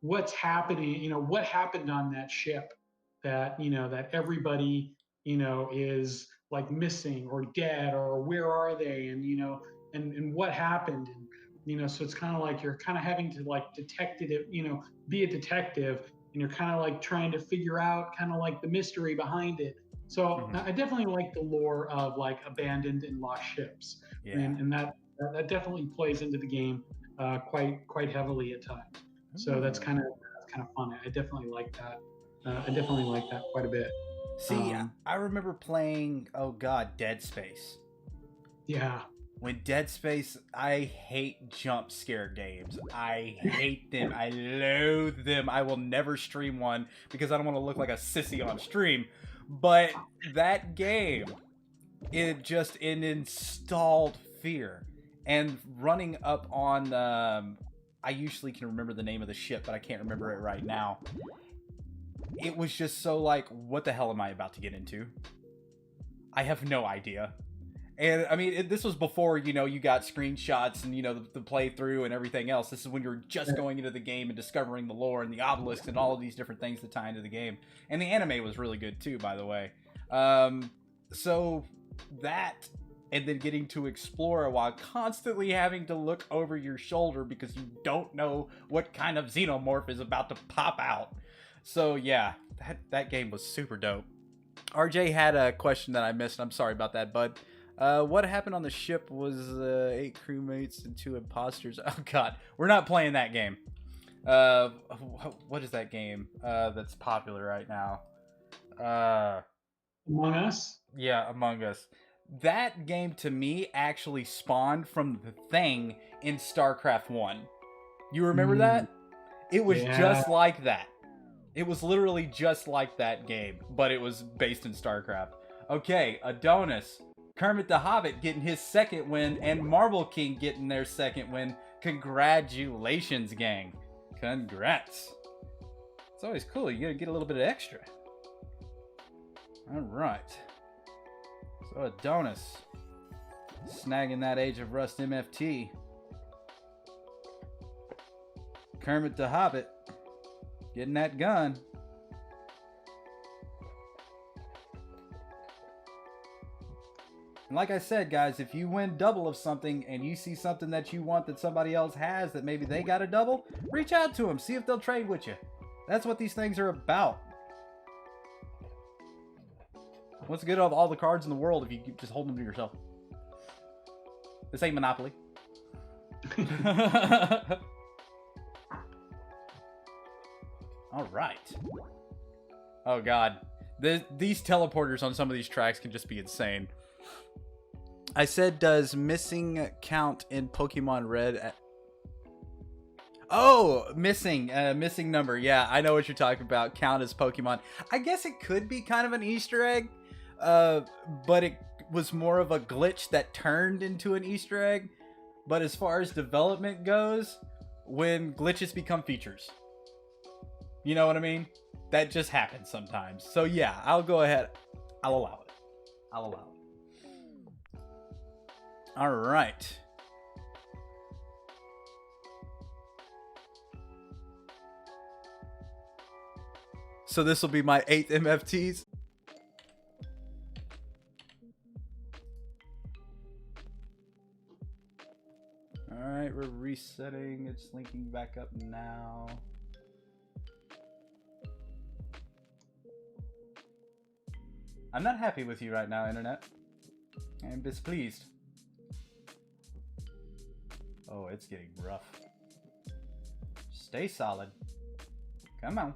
what's happening, you know, what happened on that ship that, you know, that everybody, you know, is like missing or dead, or where are they, and you know, and what happened, and you know, so it's kind of like you're kind of having to like be a detective, and you're kind of like trying to figure out kind of like the mystery behind it. So I definitely like the lore of like abandoned and lost ships, and that definitely plays into the game quite heavily at times. So that's kind of fun. I definitely like that. I definitely like that quite a bit. See, I remember playing, Dead Space. Yeah. When Dead Space, I hate jump scare games. I hate them. I loathe them. I will never stream one because I don't want to look like a sissy on stream. But that game, it installed fear. And running up on, I usually can remember the name of the ship, but I can't remember it right now. It was just so like, what the hell am I about to get into? I have no idea. And I mean, this was before, you know, you got screenshots and, you know, the playthrough and everything else. This is when you're just going into the game and discovering the lore and the obelisks and all of these different things that tie into the game. And the anime was really good too, by the way. So that, and then getting to explore while constantly having to look over your shoulder because you don't know what kind of xenomorph is about to pop out. So yeah, that game was super dope. RJ had a question that I missed. I'm sorry about that, bud. What happened on the ship was 8 crewmates and 2 imposters. Oh god, we're not playing that game. What is that game that's popular right now? Among Us? Yeah, Among Us. That game to me actually spawned from the thing in StarCraft 1. You remember that? It was just like that. It was literally just like that game, but it was based in StarCraft. Okay, Adonis. Kermit the Hobbit getting his second win, and Marble King getting their second win. Congratulations, gang. Congrats. It's always cool. You gotta get a little bit of extra. Alright. So Adonis snagging that Age of Rust MFT. Kermit the Hobbit getting that gun. And like I said, guys, if you win double of something and you see something that you want that somebody else has that maybe they got a double, reach out to them. See if they'll trade with you. That's what these things are about. What's good of all the cards in the world if you keep just holding them to yourself? This ain't Monopoly. All right. Oh god, these teleporters on some of these tracks can just be insane. I said, does missing count in Pokemon Red? Oh, missing number. Yeah, I know what you're talking about. Count as Pokemon. I guess it could be kind of an Easter egg, but it was more of a glitch that turned into an Easter egg. But as far as development goes, when glitches become features, you know what I mean? That just happens sometimes. So yeah, I'll go ahead. I'll allow it. I'll allow it. All right. So this will be my 8th MFTs. All right, we're resetting. It's linking back up now. I'm not happy with you right now, Internet. I'm displeased. Oh, it's getting rough. Stay solid. Come on.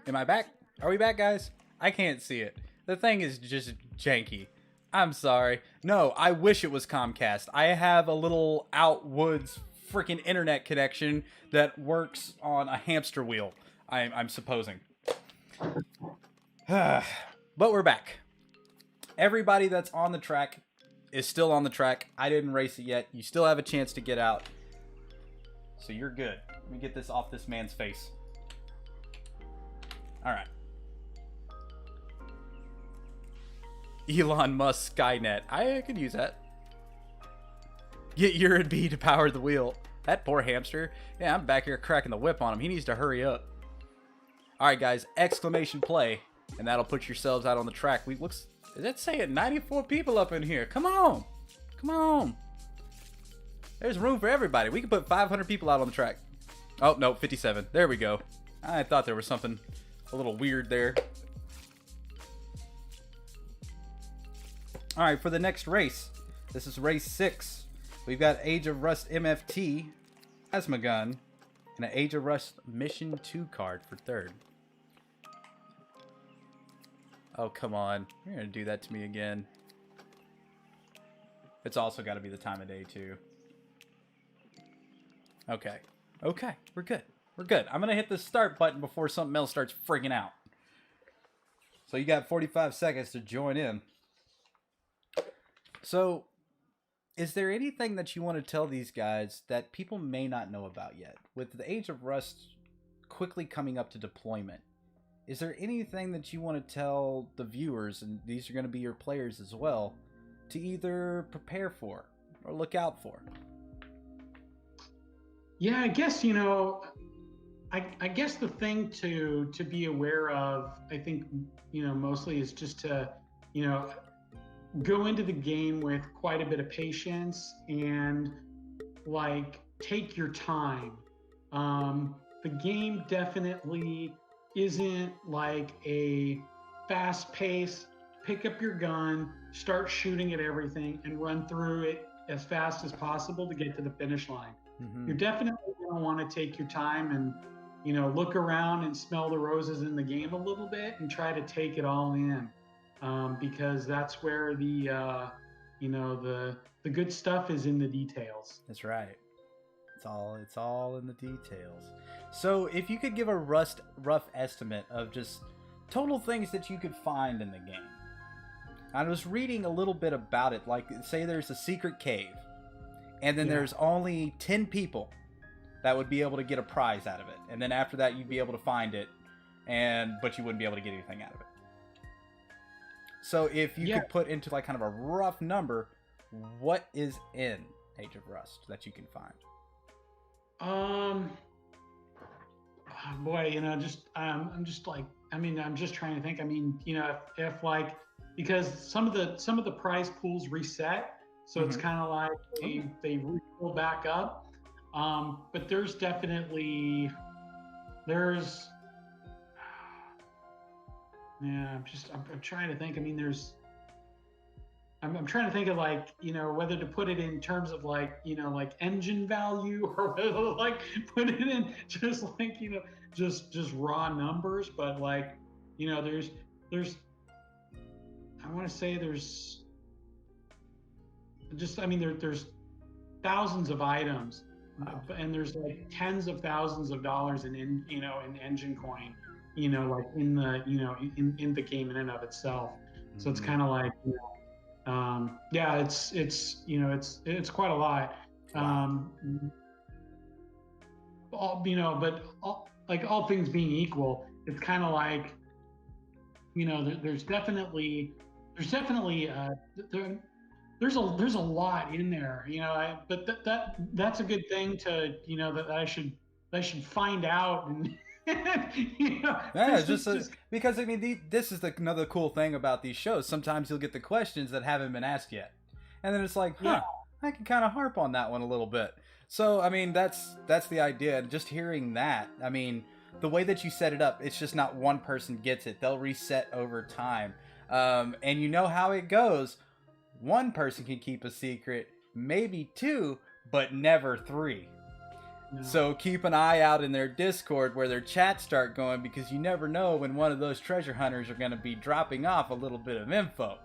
Am I back? Are we back, guys? I can't see it. The thing is just janky. I'm sorry. No, I wish it was Comcast. I have a little outwoods freaking internet connection that works on a hamster wheel. I'm supposing. But we're back. Everybody that's on the track is still on the track. I didn't race it yet. You still have a chance to get out. So you're good. Let me get this off this man's face. All right. Elon Musk Skynet. I could use that. Get Urine B to power the wheel. That poor hamster. Yeah, I'm back here cracking the whip on him. He needs to hurry up. All right, guys. Exclamation play. And that'll put yourselves out on the track. Let's say it. 94 people up in here. Come on. Come on. There's room for everybody. We can put 500 people out on the track. Oh, no. 57. There we go. I thought there was something a little weird there. All right, for the next race. This is race 6. We've got Age of Rust MFT, Plasma Gun, And an Age of Rust Mission 2 card for third. Oh, come on. You're going to do that to me again. It's also got to be the time of day, too. Okay. Okay. We're good. We're good. I'm going to hit the start button before something else starts freaking out. So you got 45 seconds to join in. So, is there anything that you want to tell these guys that people may not know about yet? With the Age of Rust quickly coming up to deployment, is there anything that you want to tell the viewers, and these are going to be your players as well, to either prepare for or look out for? Yeah, I guess, you know, I guess the thing to be aware of, I think, you know, mostly is just to, you know, go into the game with quite a bit of patience and like take your time. The game definitely isn't like a fast pace, pick up your gun, start shooting at everything and run through it as fast as possible to get to the finish line. Mm-hmm. You're definitely going to want to take your time and, you know, look around and smell the roses in the game a little bit and try to take it all in, because that's where the, you know, the good stuff is in the details. That's right. It's all in the details. So if you could give a rough estimate of just total things that you could find in the game. I was reading a little bit about it, like say there's a secret cave, and then there's only 10 people that would be able to get a prize out of it. And then after that, you'd be able to find it, but you wouldn't be able to get anything out of it. So if you could put into like kind of a rough number, what is in Age of Rust that you can find? Boy, you know, I'm just like, I mean, I'm just trying to think. I mean, you know, if like, because some of the prize pools reset, so it's kind of like they pull back up. But there's definitely, I'm trying to think. I mean, I'm trying to think of like, you know, whether to put it in terms of like, you know, like engine value or whether to like put it in just like, you know, just raw numbers. But like, you know, there's, I want to say there's just, I mean, there's thousands of items. And there's like tens of thousands of dollars in you know, in engine coin, you know, like in the, you know, in the game in and of itself. So it's kind of like, you know, yeah, it's you know, it's quite a lot. All, you know, but all things being equal, it's kind of like, you know, there's definitely there's a lot in there, you know. But that's a good thing to, you know, that I should find out and you know, because I mean this is another cool thing about these shows. Sometimes you'll get the questions that haven't been asked yet, and then it's like, I can kind of harp on that one a little bit. So I mean that's the idea. And just hearing that, I mean, the way that you set it up, it's just not one person gets it. They'll reset over time, and you know how it goes. One person can keep a secret, maybe two, but never three. No. So keep an eye out in their Discord where their chats start going, because you never know when one of those treasure hunters are going to be dropping off a little bit of info.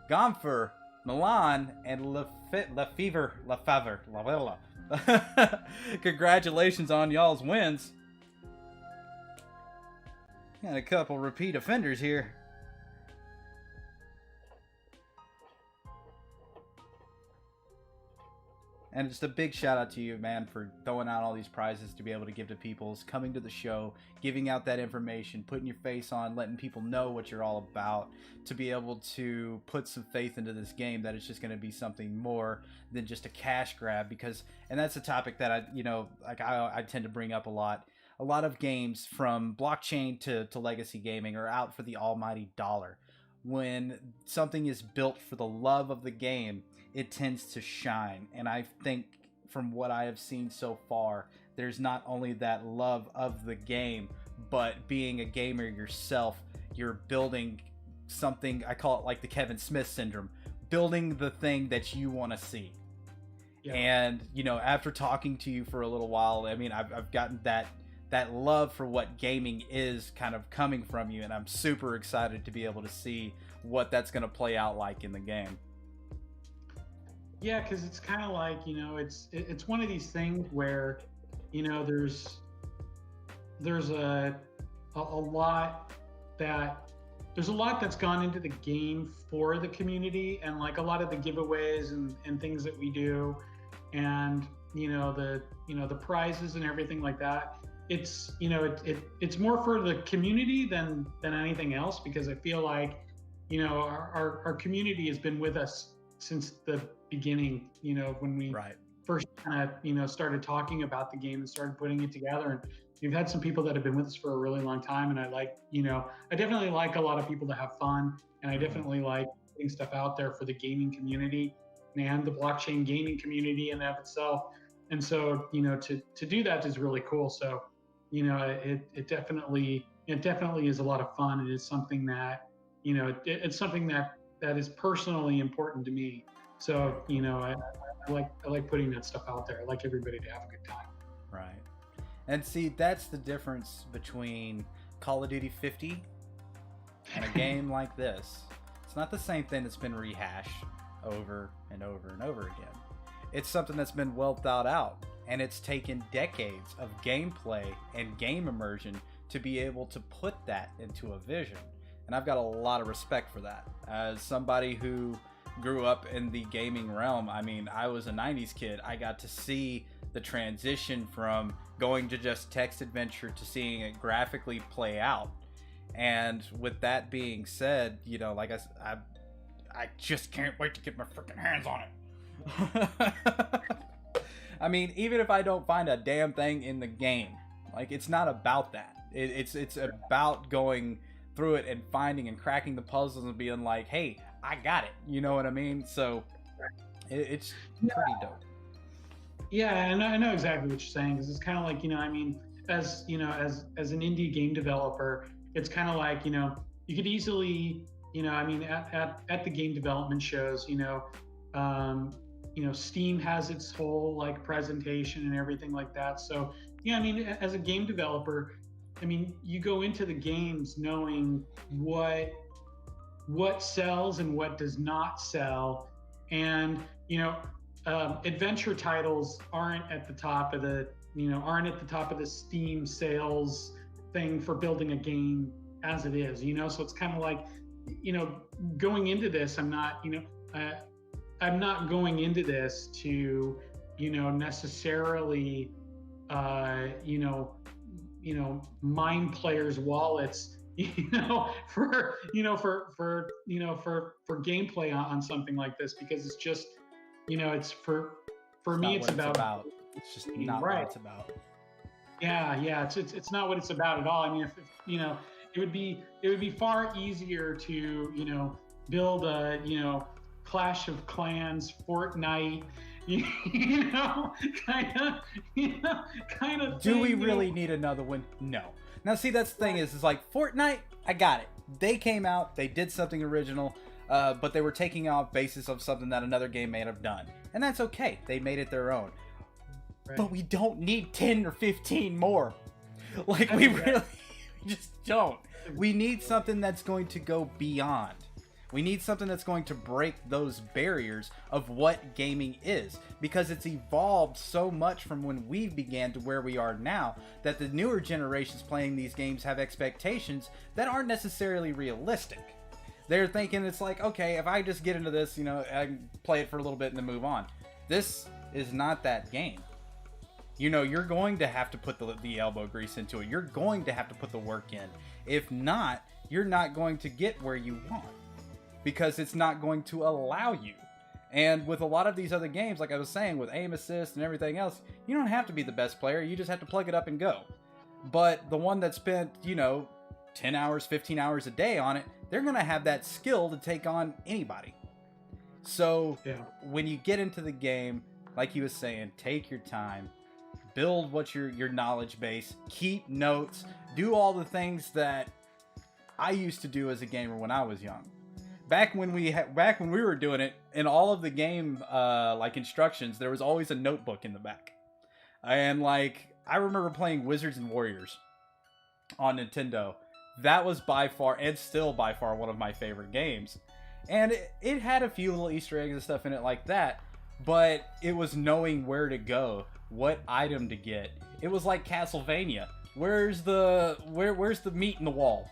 Gonfer, Milan, and Lefevre. Congratulations on y'all's wins. Got a couple repeat offenders here. And just a big shout out to you, man, for throwing out all these prizes to be able to give to people, coming to the show, giving out that information, putting your face on, letting people know what you're all about, to be able to put some faith into this game that it's just going to be something more than just a cash grab. Because, and that's a topic that I tend to bring up a lot. A lot of games from blockchain to legacy gaming are out for the almighty dollar. When something is built for the love of the game, it tends to shine. And I think from what I have seen so far, there's not only that love of the game, but being a gamer yourself, you're building something, I call it like the Kevin Smith syndrome, building the thing that you want to see. Yeah. And, you know, after talking to you for a little while, I mean, I've gotten that love for what gaming is kind of coming from you, and I'm super excited to be able to see what that's going to play out like in the game. Yeah, because it's kind of like, you know, it's one of these things where, you know, there's a lot there's a lot that's gone into the game for the community, and like a lot of the giveaways and things that we do, and you know the prizes and everything like that. It's, you know, it's more for the community than anything else, because I feel like, you know, our community has been with us since the beginning, you know, when we Right. first kind of, you know, started talking about the game and started putting it together. And we've had some people that have been with us for a really long time. And I like, you know, I definitely like a lot of people to have fun. And I definitely like putting stuff out there for the gaming community and the blockchain gaming community in and of itself. And so, you know, to do that is really cool. So, you know, it definitely is a lot of fun. It is something that, you know, it's something that is personally important to me. So, you know, I like putting that stuff out there. I like everybody to have a good time. Right. And see, that's the difference between Call of Duty 50 and a game like this. It's not the same thing that's been rehashed over and over and over again. It's something that's been well thought out, and it's taken decades of gameplay and game immersion to be able to put that into a vision. And I've got a lot of respect for that. As somebody who grew up in the gaming realm, I mean, I was a 90s kid. I got to see the transition from going to just text adventure to seeing it graphically play out. And with that being said, you know, like I just can't wait to get my freaking hands on it. I mean, even if I don't find a damn thing in the game, like, it's not about that. It's about going through it and finding and cracking the puzzles and being like, hey, I got it. You know what I mean? So it's pretty dope. Yeah, and I know exactly what you're saying, because it's kind of like, you know, I mean, as you know, as an indie game developer, it's kind of like, you know, you could easily, you know, I mean, at the game development shows, you know, Steam has its whole like presentation and everything like that. So yeah, I mean, as a game developer, I mean, you go into the games knowing what sells and what does not sell, and you know, adventure titles aren't at the top of the Steam sales thing for building a game as it is, you know. So it's kind of like, you know, going into this, I'm not going into this to, you know, necessarily, mine players' wallets, for gameplay on something like this, because it's just, it's for me, it's about. It's just not right. what it's about. Yeah, it's not what it's about at all. I mean, if it would be far easier to, build a, Clash of Clans, Fortnite, kind of. Do we really need another one? No. Now, see, that's the thing is like Fortnite. I got it. They came out. They did something original, but they were taking off basis of something that another game may have done, and that's okay. They made it their own. Right. But we don't need 10 or 15 more. Like, we just don't. We need something that's going to go beyond. We need something that's going to break those barriers of what gaming is, because it's evolved so much from when we began to where we are now, that the newer generations playing these games have expectations that aren't necessarily realistic. They're thinking it's like, okay, if I just get into this, I can play it for a little bit and then move on. This is not that game. You're going to have to put the elbow grease into it. You're going to have to put the work in. If not, you're not going to get where you want, because it's not going to allow you. And with a lot of these other games, like I was saying, with aim assist and everything else, you don't have to be the best player. You just have to plug it up and go. But the one that spent, 10 hours, 15 hours a day on it, they're going to have that skill to take on anybody. So when you get into the game, like he was saying, take your time. Build what's your knowledge base. Keep notes. Do all the things that I used to do as a gamer when I was young. back when we were doing it, in all of the game like instructions, there was always a notebook in the back. And like I remember playing Wizards and Warriors on Nintendo. That was by far, and still by far, one of my favorite games. And it had a few little Easter eggs and stuff in it like that, but it was knowing where to go, what item to get. It was like Castlevania. Where's the meat in the wall?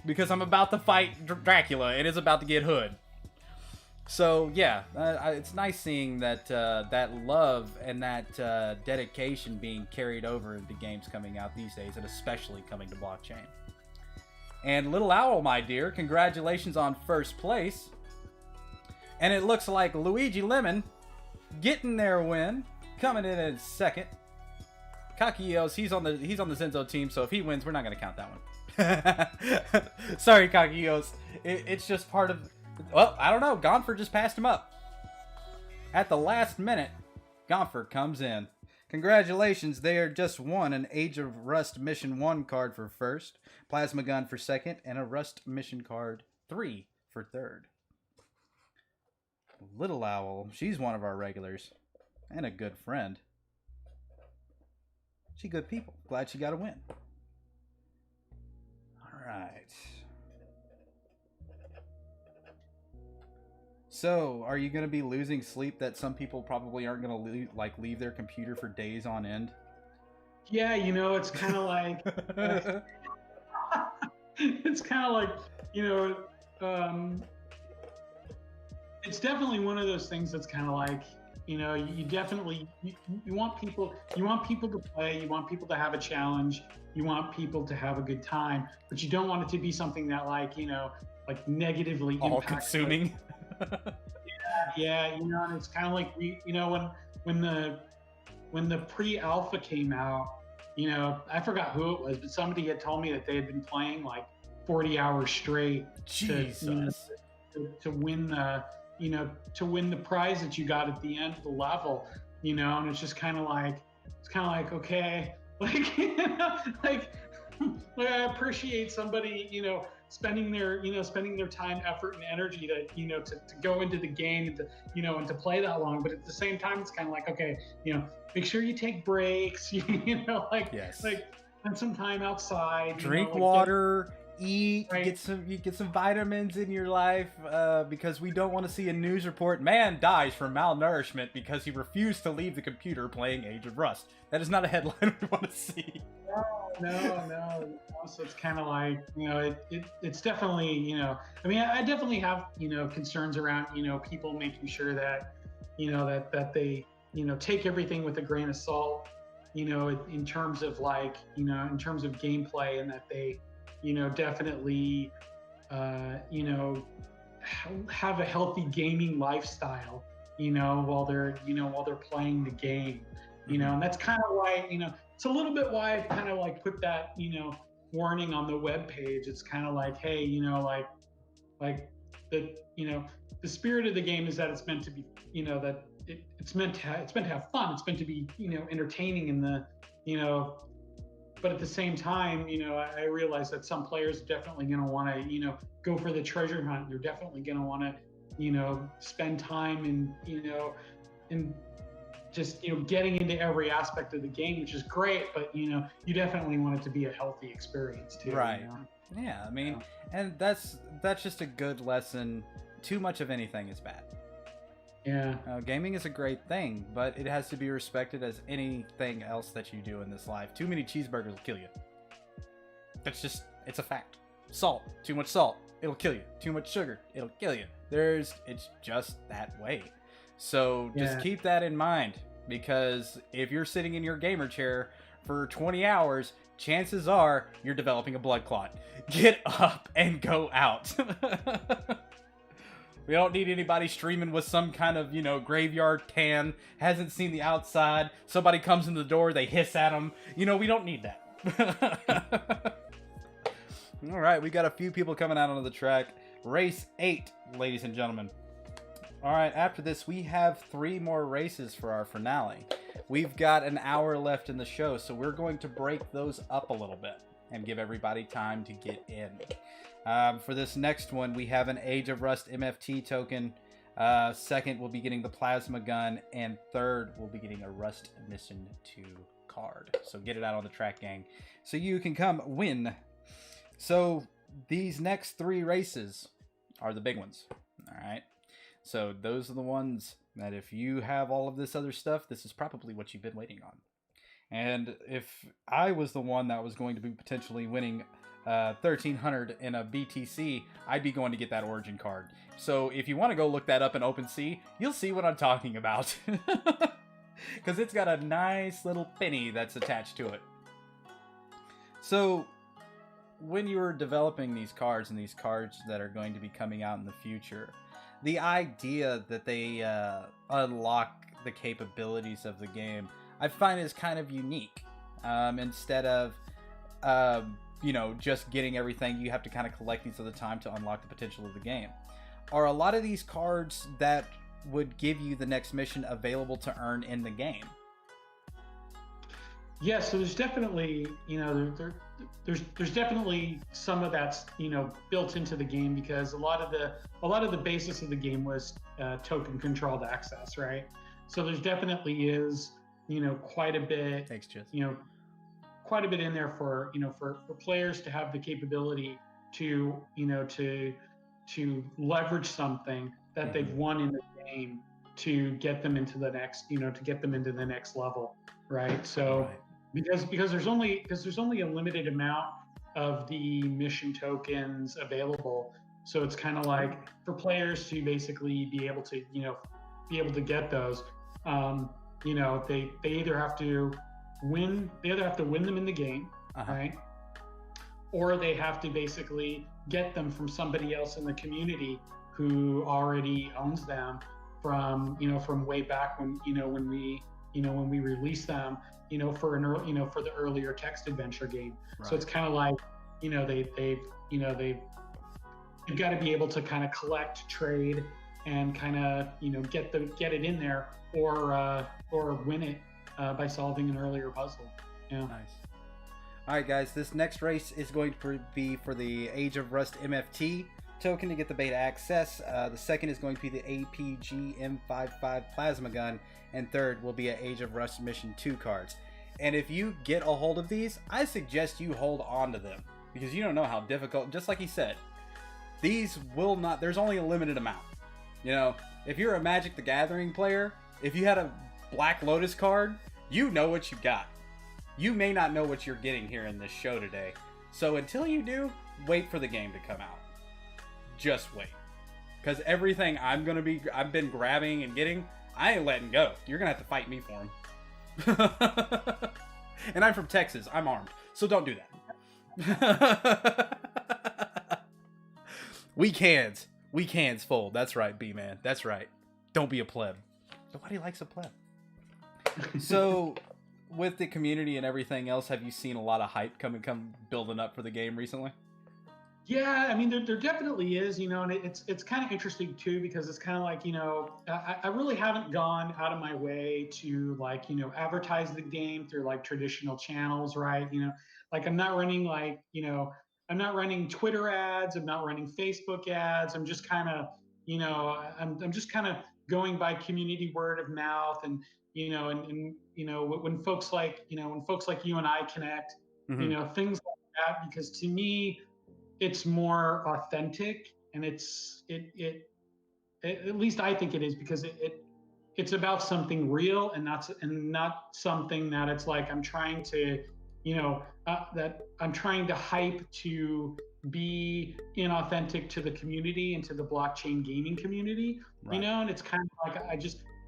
Because I'm about to fight Dracula and it's about to get Hood. So yeah, it's nice seeing that that love and that dedication being carried over into games coming out these days, and especially coming to blockchain. And Little Owl, my dear, congratulations on first place. And it looks like Luigi Lemon getting their win, coming in second. Kakaios, he's on the Zenzo team, so if he wins, we're not gonna count that one. Sorry, Kakaios. It's just part of. Well, I don't know. Gonfer just passed him up. At the last minute, Gonfer comes in. Congratulations, they are just won an Age of Rust Mission 1 card for first, Plasma Gun for second, and a Rust Mission card 3 for third. Little Owl, she's one of our regulars, and a good friend. She good people. Glad she got a win. Alright. So, are you going to be losing sleep that some people probably aren't going to leave their computer for days on end? Yeah, you know, it's kind of like it's kind of like, you know, it's definitely one of those things that's kind of like, you know, you definitely you want people to play, you want people to have a challenge, you want people to have a good time, but you don't want it to be something that, like, you know, like negatively all consuming. Yeah, you know, and it's kind of like you know, when the pre-alpha came out, you know, I forgot who it was, but somebody had told me that they had been playing like 40 hours straight to win the, you know, to win the prize that you got at the end of the level, you know. And it's just kind of like, okay, like, you know, like I appreciate somebody, you know, spending their time, effort, and energy to, you know, to go into the game and to, you know, and to play that long. But at the same time, it's kind of like, okay, you know, make sure you take breaks, you know, like, yes, like spend some time outside, drink you know, like, water, eat, right. get some vitamins in your life, because we don't want to see a news report, man dies from malnourishment because he refused to leave the computer playing Age of Rust. That is not a headline we want to see. No. So it's kind of like, you know, it's definitely, you know, I mean, I definitely have, you know, concerns around, you know, people making sure that, you know, that they, you know, take everything with a grain of salt, you know, in terms of, like, you know, in terms of gameplay, and that they, you know, definitely, you know, have a healthy gaming lifestyle, you know, while they're playing the game, you know. And that's kind of why, you know, it's a little bit why I kind of like put that, you know, warning on the web page. It's kind of like, hey, you know, like the, you know, the spirit of the game is that it's meant to be, you know, that it's meant to have fun. It's meant to be, you know, entertaining in the, you know. But at the same time, you know, I realize that some players are definitely going to want to, you know, go for the treasure hunt. They're definitely going to want to, you know, spend time in, you know, in just, you know, getting into every aspect of the game, which is great. But, you know, you definitely want it to be a healthy experience too. Right. You know? Yeah. I mean, and that's just a good lesson. Too much of anything is bad. Yeah. Gaming is a great thing, but it has to be respected as anything else that you do in this life. Too many cheeseburgers will kill you. It's a fact. Salt, too much salt, it'll kill you. Too much sugar, it'll kill you. It's just that way. So just keep that in mind, because if you're sitting in your gamer chair for 20 hours, chances are you're developing a blood clot. Get up and go out. We don't need anybody streaming with some kind of, you know, graveyard tan, hasn't seen the outside, somebody comes in the door, they hiss at them. You know, we don't need that. All right, we got a few people coming out onto the track. Race 8, ladies and gentlemen. All right, after this, we have 3 more races for our finale. We've got an hour left in the show, so we're going to break those up a little bit. and give everybody time to get in. For this next one, we have an Age of Rust MFT token. Second, we'll be getting the plasma gun, and third, we'll be getting a Rust Mission 2 card. So get it out on the track, gang, so you can come win. So these next 3 races are the big ones. All right. So those are the ones that if you have all of this other stuff, this is probably what you've been waiting on. And if I was the one that was going to be potentially winning 1,300 in a BTC, I'd be going to get that Origin card. So if you want to go look that up in OpenSea, you'll see what I'm talking about. Because it's got a nice little penny that's attached to it. So when you were developing these cards and these cards that are going to be coming out in the future, the idea that they unlock the capabilities of the game, I find is kind of unique. Instead of, just getting everything, you have to kind of collect these at the time to unlock the potential of the game. Are a lot of these cards that would give you the next mission available to earn in the game? Yeah, so there's definitely, there's definitely some of that's, built into the game, because a lot of the basis of the game was token controlled access, right? So there's definitely is, quite a bit, Thanks, Jess. Quite a bit in there for, for players to have the capability to, to leverage something that they've won in the game to get them into the next, level, right? So because there's only a limited amount of the mission tokens available, so it's kind of like for players to basically be able to get those, they either have to win them in the game, right? Or they have to basically get them from somebody else in the community who already owns them from way back when when we released them for the earlier text adventure game. Right. So it's kind of like they've got to be able to kind of collect, trade, and kind of get it in there, or win it by solving an earlier puzzle. Yeah. Nice. All right, guys, this next race is going to be for the Age of Rust MFT token to get the beta access. The second is going to be the APG M55 plasma gun, and third will be an Age of Rust Mission 2 cards. And if you get a hold of these, I suggest you hold on to them, because you don't know how difficult, just like he said, these will not, there's only a limited amount. If you're a Magic the Gathering player, if you had a Black Lotus card, you know what you got. You may not know what you're getting here in this show today. So until you do, wait for the game to come out. Just wait. Because everything I've been grabbing and getting, I ain't letting go. You're going to have to fight me for them. And I'm from Texas. I'm armed. So don't do that. Weak hands. Weak hands fold. That's right, B-Man. That's right. Don't be a pleb. Nobody likes a pleb. So, with the community and everything else, have you seen a lot of hype come building up for the game recently? Yeah, I mean, there definitely is, and it's kind of interesting too, because it's kind of like, I really haven't gone out of my way to advertise the game through traditional channels, right? I'm not running I'm not running Twitter ads, I'm not running Facebook ads. I'm just kind of, I'm just kind of going by community word of mouth, and when folks like you and I connect, things like that, because to me, it's more authentic, and it at least I think it is, because it's about something real, and not something that it's like I'm trying to that I'm trying to hype to be inauthentic to the community and to the blockchain gaming community. Right. And it's kind of like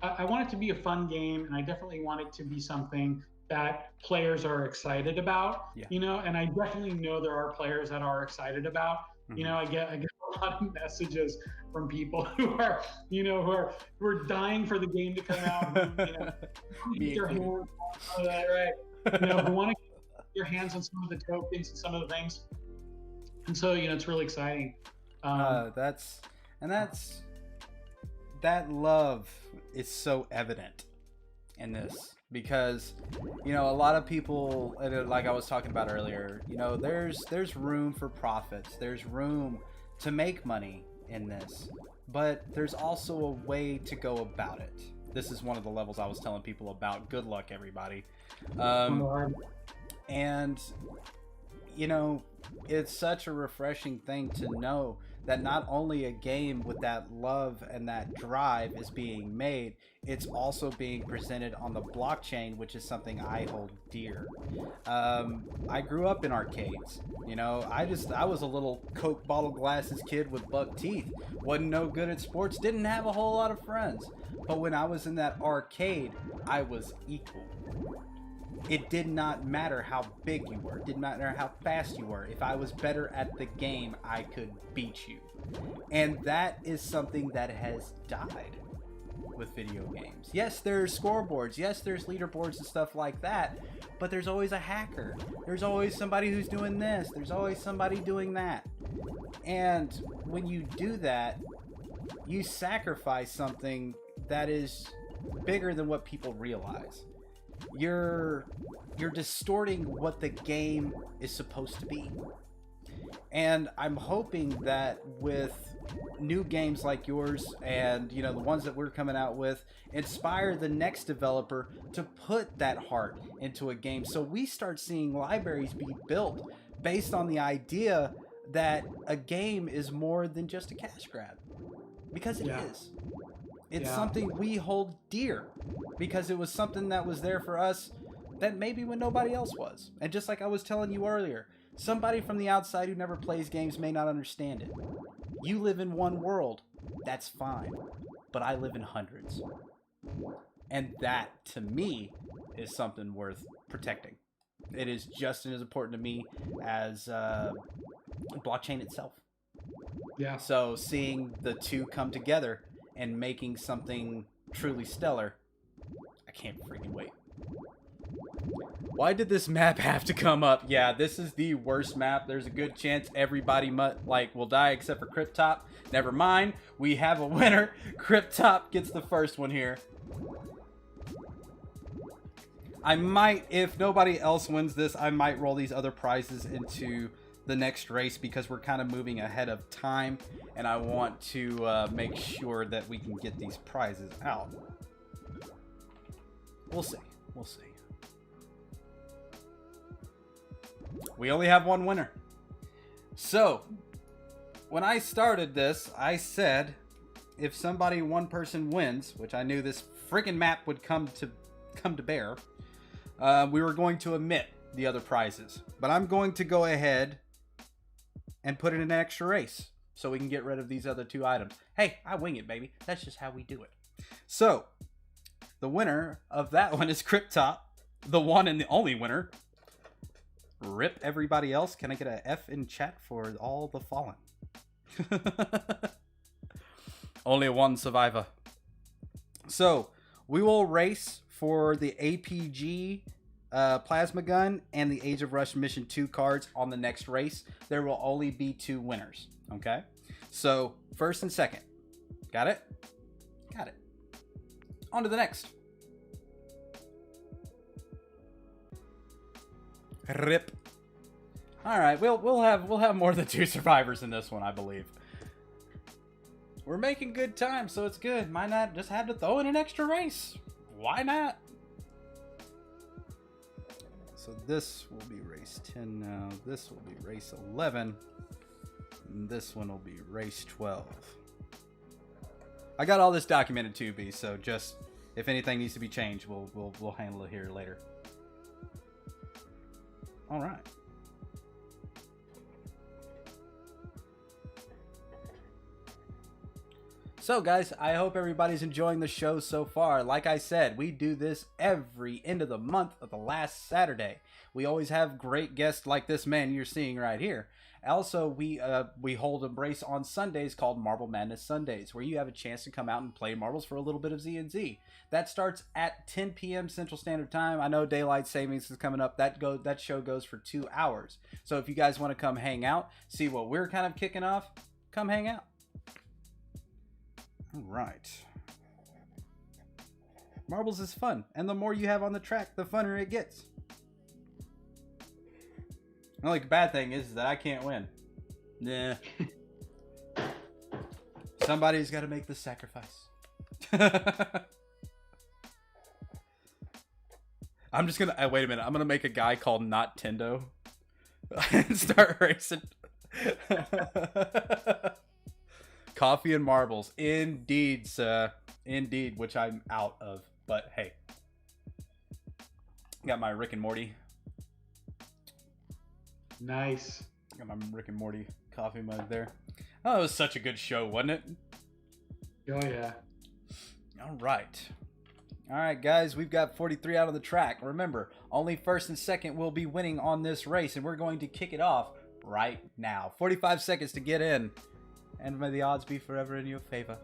I want it to be a fun game, and I definitely want it to be something that players are excited about. Yeah. And I definitely know there are players that are excited about. I get a lot of messages from people who are dying for the game to come out. Get their hands on that, right? Who want to get your hands on some of the tokens and some of the things. And so it's really exciting. That love is so evident in this. because a lot of people, like I was talking about earlier, there's room for profits, there's room to make money in this, but there's also a way to go about it. This is one of the levels I was telling people about. Good luck, everybody. And it's such a refreshing thing to know that not only a game with that love and that drive is being made, it's also being presented on the blockchain, which is something I hold dear. I grew up in arcades. I was a little Coke bottle glasses kid with buck teeth. Wasn't no good at sports, didn't have a whole lot of friends. But when I was in that arcade, I was equal. It did not matter how big you were. It didn't matter how fast you were. If I was better at the game, I could beat you. And that is something that has died with video games. Yes, there's scoreboards. Yes, there's leaderboards and stuff like that. But there's always a hacker. There's always somebody who's doing this. There's always somebody doing that. And when you do that, you sacrifice something that is bigger than what people realize. You're distorting what the game is supposed to be. And I'm hoping that with new games like yours and the ones that we're coming out with, inspire the next developer to put that heart into a game, so we start seeing libraries be built based on the idea that a game is more than just a cash grab, because it is. It's something we hold dear because it was something that was there for us that maybe when nobody else was. And just like I was telling you earlier, somebody from the outside who never plays games may not understand it. You live in one world, that's fine. But I live in hundreds. And that, to me, is something worth protecting. It is just as important to me as blockchain itself. Yeah. So seeing the two come together and making something truly stellar, I can't freaking wait. Why did this map have to come up? Yeah, this is the worst map. There's a good chance everybody will die except for Cryptop. Never mind. We have a winner. Cryptop gets the first one here. I might, if nobody else wins this, I might roll these other prizes into the next race because we're kind of moving ahead of time, and I want to make sure that we can get these prizes out. We'll see. We'll see. We only have one winner. So, when I started this, I said if one person wins, which I knew this freaking map would come to bear, we were going to omit the other prizes. But I'm going to go ahead and put in an extra race so we can get rid of these other two items. Hey, I wing it, baby. That's just how we do it. So, the winner of that one is Cryptop. The one and the only winner. Rip everybody else. Can I get an F in chat for all the fallen? Only one survivor. So, we will race for the APG Plasma Gun and the Age of Rush Mission 2 cards on the next race. There will only be two winners. Okay? So, first and second. Got it? Got it. On to the next. Rip. All right, we'll have more than two survivors in this one, I believe. We're making good time, so it's good. Might not just have to throw in an extra race. Why not? So this will be race 10 now. This will be race 11. And this one will be race 12. I got all this documented too, B. So just if anything needs to be changed, we'll handle it here later. All right. So guys, I hope everybody's enjoying the show so far. Like I said, we do this every end of the month of the last Saturday. We always have great guests like this man you're seeing right here. Also, we hold a race on Sundays called Marble Madness Sundays, where you have a chance to come out and play marbles for a little bit of Z&Z. That starts at 10 p.m. Central Standard Time. I know Daylight Savings is coming up. That show goes for 2 hours. So if you guys want to come hang out, see what we're kind of kicking off, come hang out. All right. Marbles is fun, and the more you have on the track, the funner it gets. The only bad thing is that I can't win. Nah. Somebody's got to make the sacrifice. I'm just gonna wait a minute. I'm gonna make a guy called Not Tendo and start racing. Coffee and marbles, indeed, sir. Indeed, which I'm out of. But hey, got my Rick and Morty. Nice. Got my Rick and Morty coffee mug there. Oh, it was such a good show, wasn't it? Oh yeah. All right, guys, we've got 43 out of the track. Remember, only first and second will be winning on this race, and we're going to kick it off right now. 45 seconds to get in, and may the odds be forever in your favor.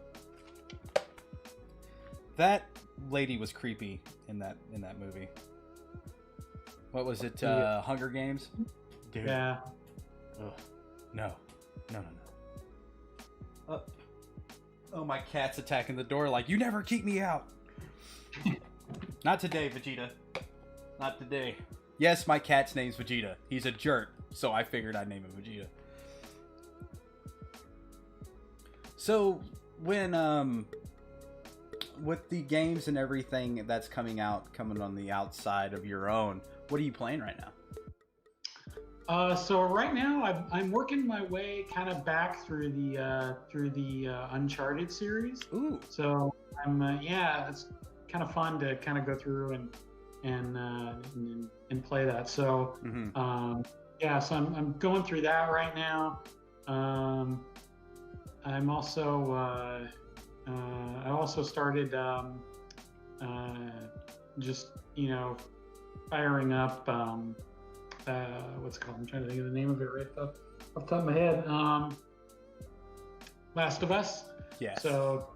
That lady was creepy in that movie. What was it? Hunger Games? Dude. Yeah. Ugh. No. Oh, my cat's attacking the door like, you never keep me out. Not today, Vegeta. Not today. Yes, my cat's name's Vegeta. He's a jerk, so I figured I'd name him Vegeta. So, when, with the games and everything that's coming on the outside of your own, what are you playing right now? So right now I'm working my way kind of back through the Uncharted series. Ooh. So I'm it's kind of fun to kind of go through and play that. So so I'm going through that right now. I'm also I also started just firing up what's it called? I'm trying to think of the name of it right off the top of my head. Last of Us. Yes. So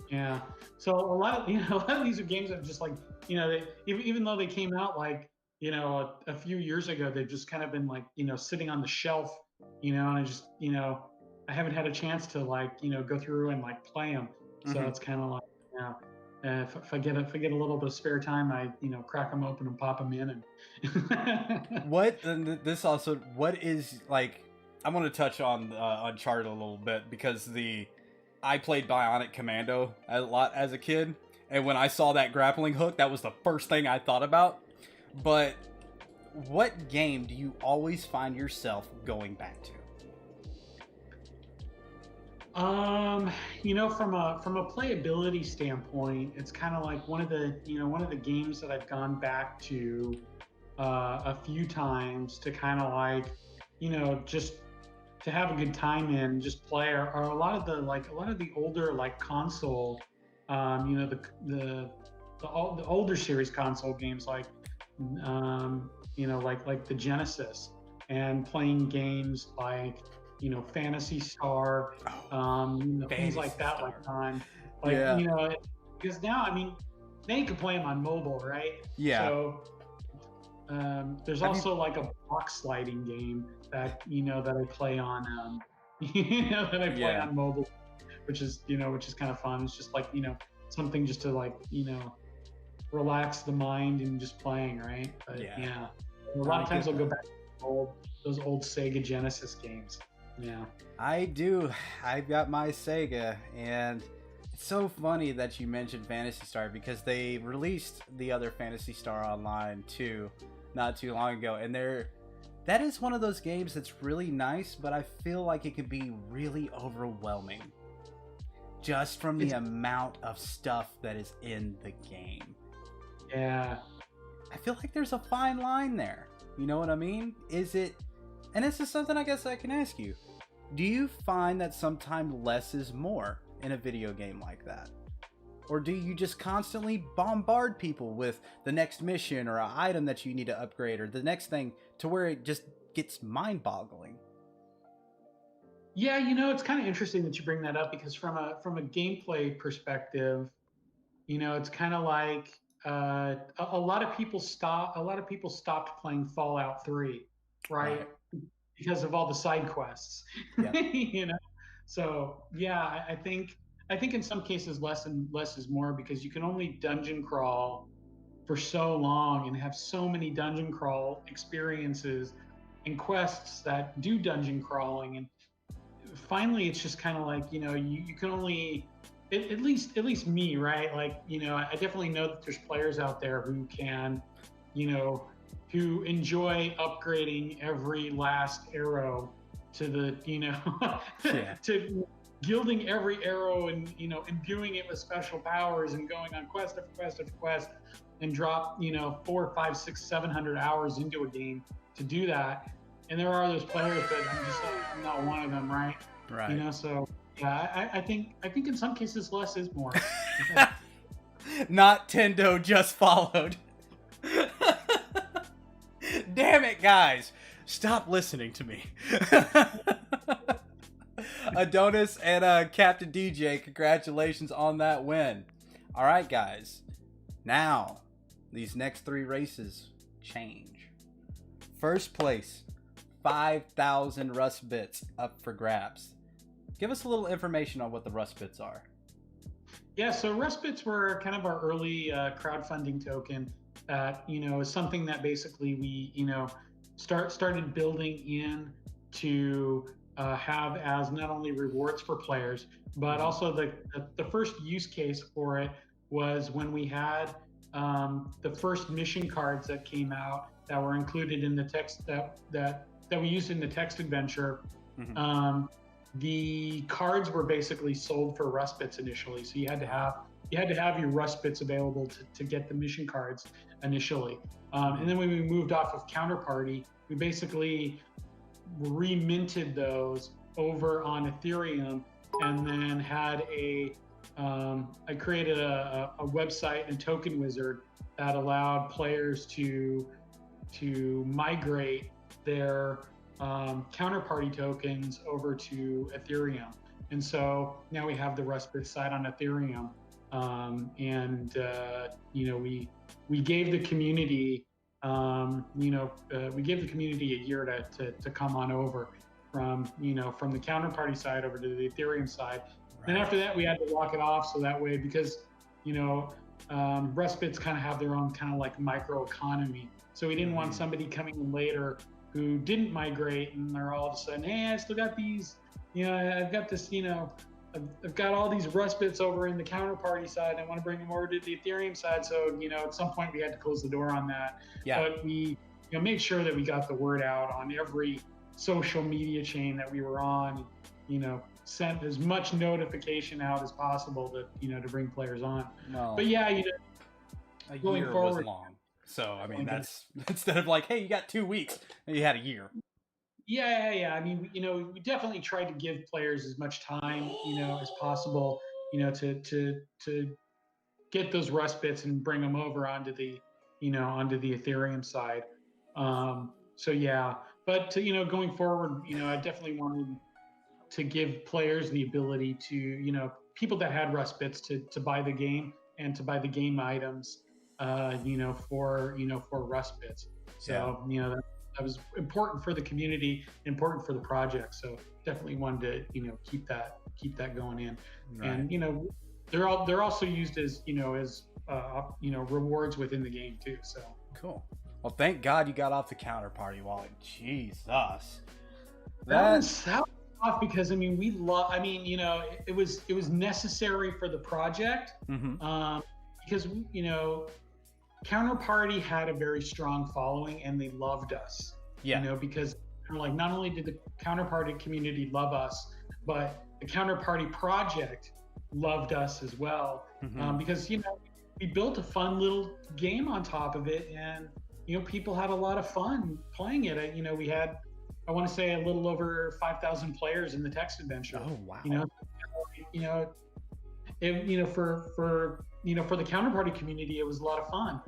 yeah. So a lot of these are games that just like they, even though they came out like a few years ago, they've just kind of been like sitting on the shelf, and I just I haven't had a chance to like go through and like play them. So it's kind of like if I get a little bit of spare time, I crack them open and pop them in. And what is like? I want to touch on Uncharted a little bit because I played Bionic Commando a lot as a kid, and when I saw that grappling hook, that was the first thing I thought about. But what game do you always find yourself going back to? From a playability standpoint, it's kind of like one of the games that I've gone back to a few times to kind of like, just to have a good time in, just play, or a lot of the older like console, the older series console games like, like the Genesis, and playing games like Phantasy Star, things like that, because now, now you can play them on mobile, right? Yeah. So there's also like a block sliding game that that I play on on mobile, which is kind of fun. It's just like something just to like relax the mind and just playing, right? But a lot of times I'll go back to those old Sega Genesis games. Yeah, I do. I've got my Sega, and it's so funny that you mentioned Phantasy Star because they released the other Phantasy Star Online too, not too long ago, and that is one of those games that's really nice, but I feel like it could be really overwhelming just from the amount of stuff that is in the game. Yeah, I feel like there's a fine line there. You know what I mean? Is it? And this is something I guess I can ask you. Do you find that sometimes less is more in a video game like that? Or do you just constantly bombard people with the next mission or an item that you need to upgrade or the next thing to where it just gets mind-boggling? Yeah, it's kind of interesting that you bring that up because from a gameplay perspective, it's kind of like a lot of people stopped playing Fallout 3, right? Because of all the side quests. Yeah. So yeah, I think I think in some cases less and less is more, because you can only dungeon crawl for so long and have so many dungeon crawl experiences and quests that do dungeon crawling. And finally it's just kind of like, you can only, at least me, right? Like, I definitely know that there's players out there who can, you know who enjoy upgrading every last arrow to the, Yeah. to gilding every arrow, and imbuing it with special powers, and going on quest after quest after quest, and drop 4, 5, 6, 700 hours into a game to do that. And there are those players that I'm not one of them, right? Right. So yeah, I think in some cases less is more. Not Tendo just followed. Damn it, guys. Stop listening to me. Adonis and Captain DJ, congratulations on that win. All right, guys. Now, these next 3 races change. First place, 5,000 Rust Bits up for grabs. Give us a little information on what the Rust Bits are. Yeah, so Rust Bits were kind of our early crowdfunding token. That is something that basically we started building in to have as not only rewards for players, but also the first use case for it was when we had the first mission cards that came out that were included in the text that we used in the text adventure. Mm-hmm. The cards were basically sold for Rust Bits initially, so you had to have your Rust Bits available to get the mission cards initially. And then when we moved off of Counterparty, we basically reminted those over on Ethereum, and then had I created a website and token wizard that allowed players to migrate their Counterparty tokens over to Ethereum. And so now we have the Rust Bits side on Ethereum. We gave the community, a year to come on over from the Counterparty side over to the Ethereum side. Right. And after that, we had to lock it off, so that way, because Rust Bits kind of have their own kind of like micro economy. So we didn't want somebody coming in later who didn't migrate, and they're all of a sudden, hey, I still got these, I've got this, I've got all these Rust Bits over in the Counterparty side. I want to bring them over to the Ethereum side. So, at some point we had to close the door on that. Yeah. But we made sure that we got the word out on every social media chain that we were on, sent as much notification out as possible to bring players on. No. But yeah, a going year forward, was long. So, I mean, that's instead of like, hey, you got 2 weeks, you had a year. Yeah. I mean, we definitely tried to give players as much time, as possible, to get those Rust Bits and bring them over onto the Ethereum side. So yeah, but going forward, I definitely wanted to give players the ability to, people that had Rust Bits to buy the game and to buy the game items, for Rust Bits. So, that was important for the community, important for the project. So definitely wanted to, keep that going in. Right. And, they're also used as, rewards within the game too. So cool. Well, thank God you got off the Counterparty wallet. Jesus. That was tough, because it was necessary for the project. Mm-hmm. Because, Counterparty had a very strong following, and they loved us. Yeah. Because not only did the Counterparty community love us, but the Counterparty project loved us as well. Mm-hmm. Because we built a fun little game on top of it, and people had a lot of fun playing it. We had, I want to say, a little over 5,000 players in the text adventure. Oh wow. For the Counterparty community, it was a lot of fun.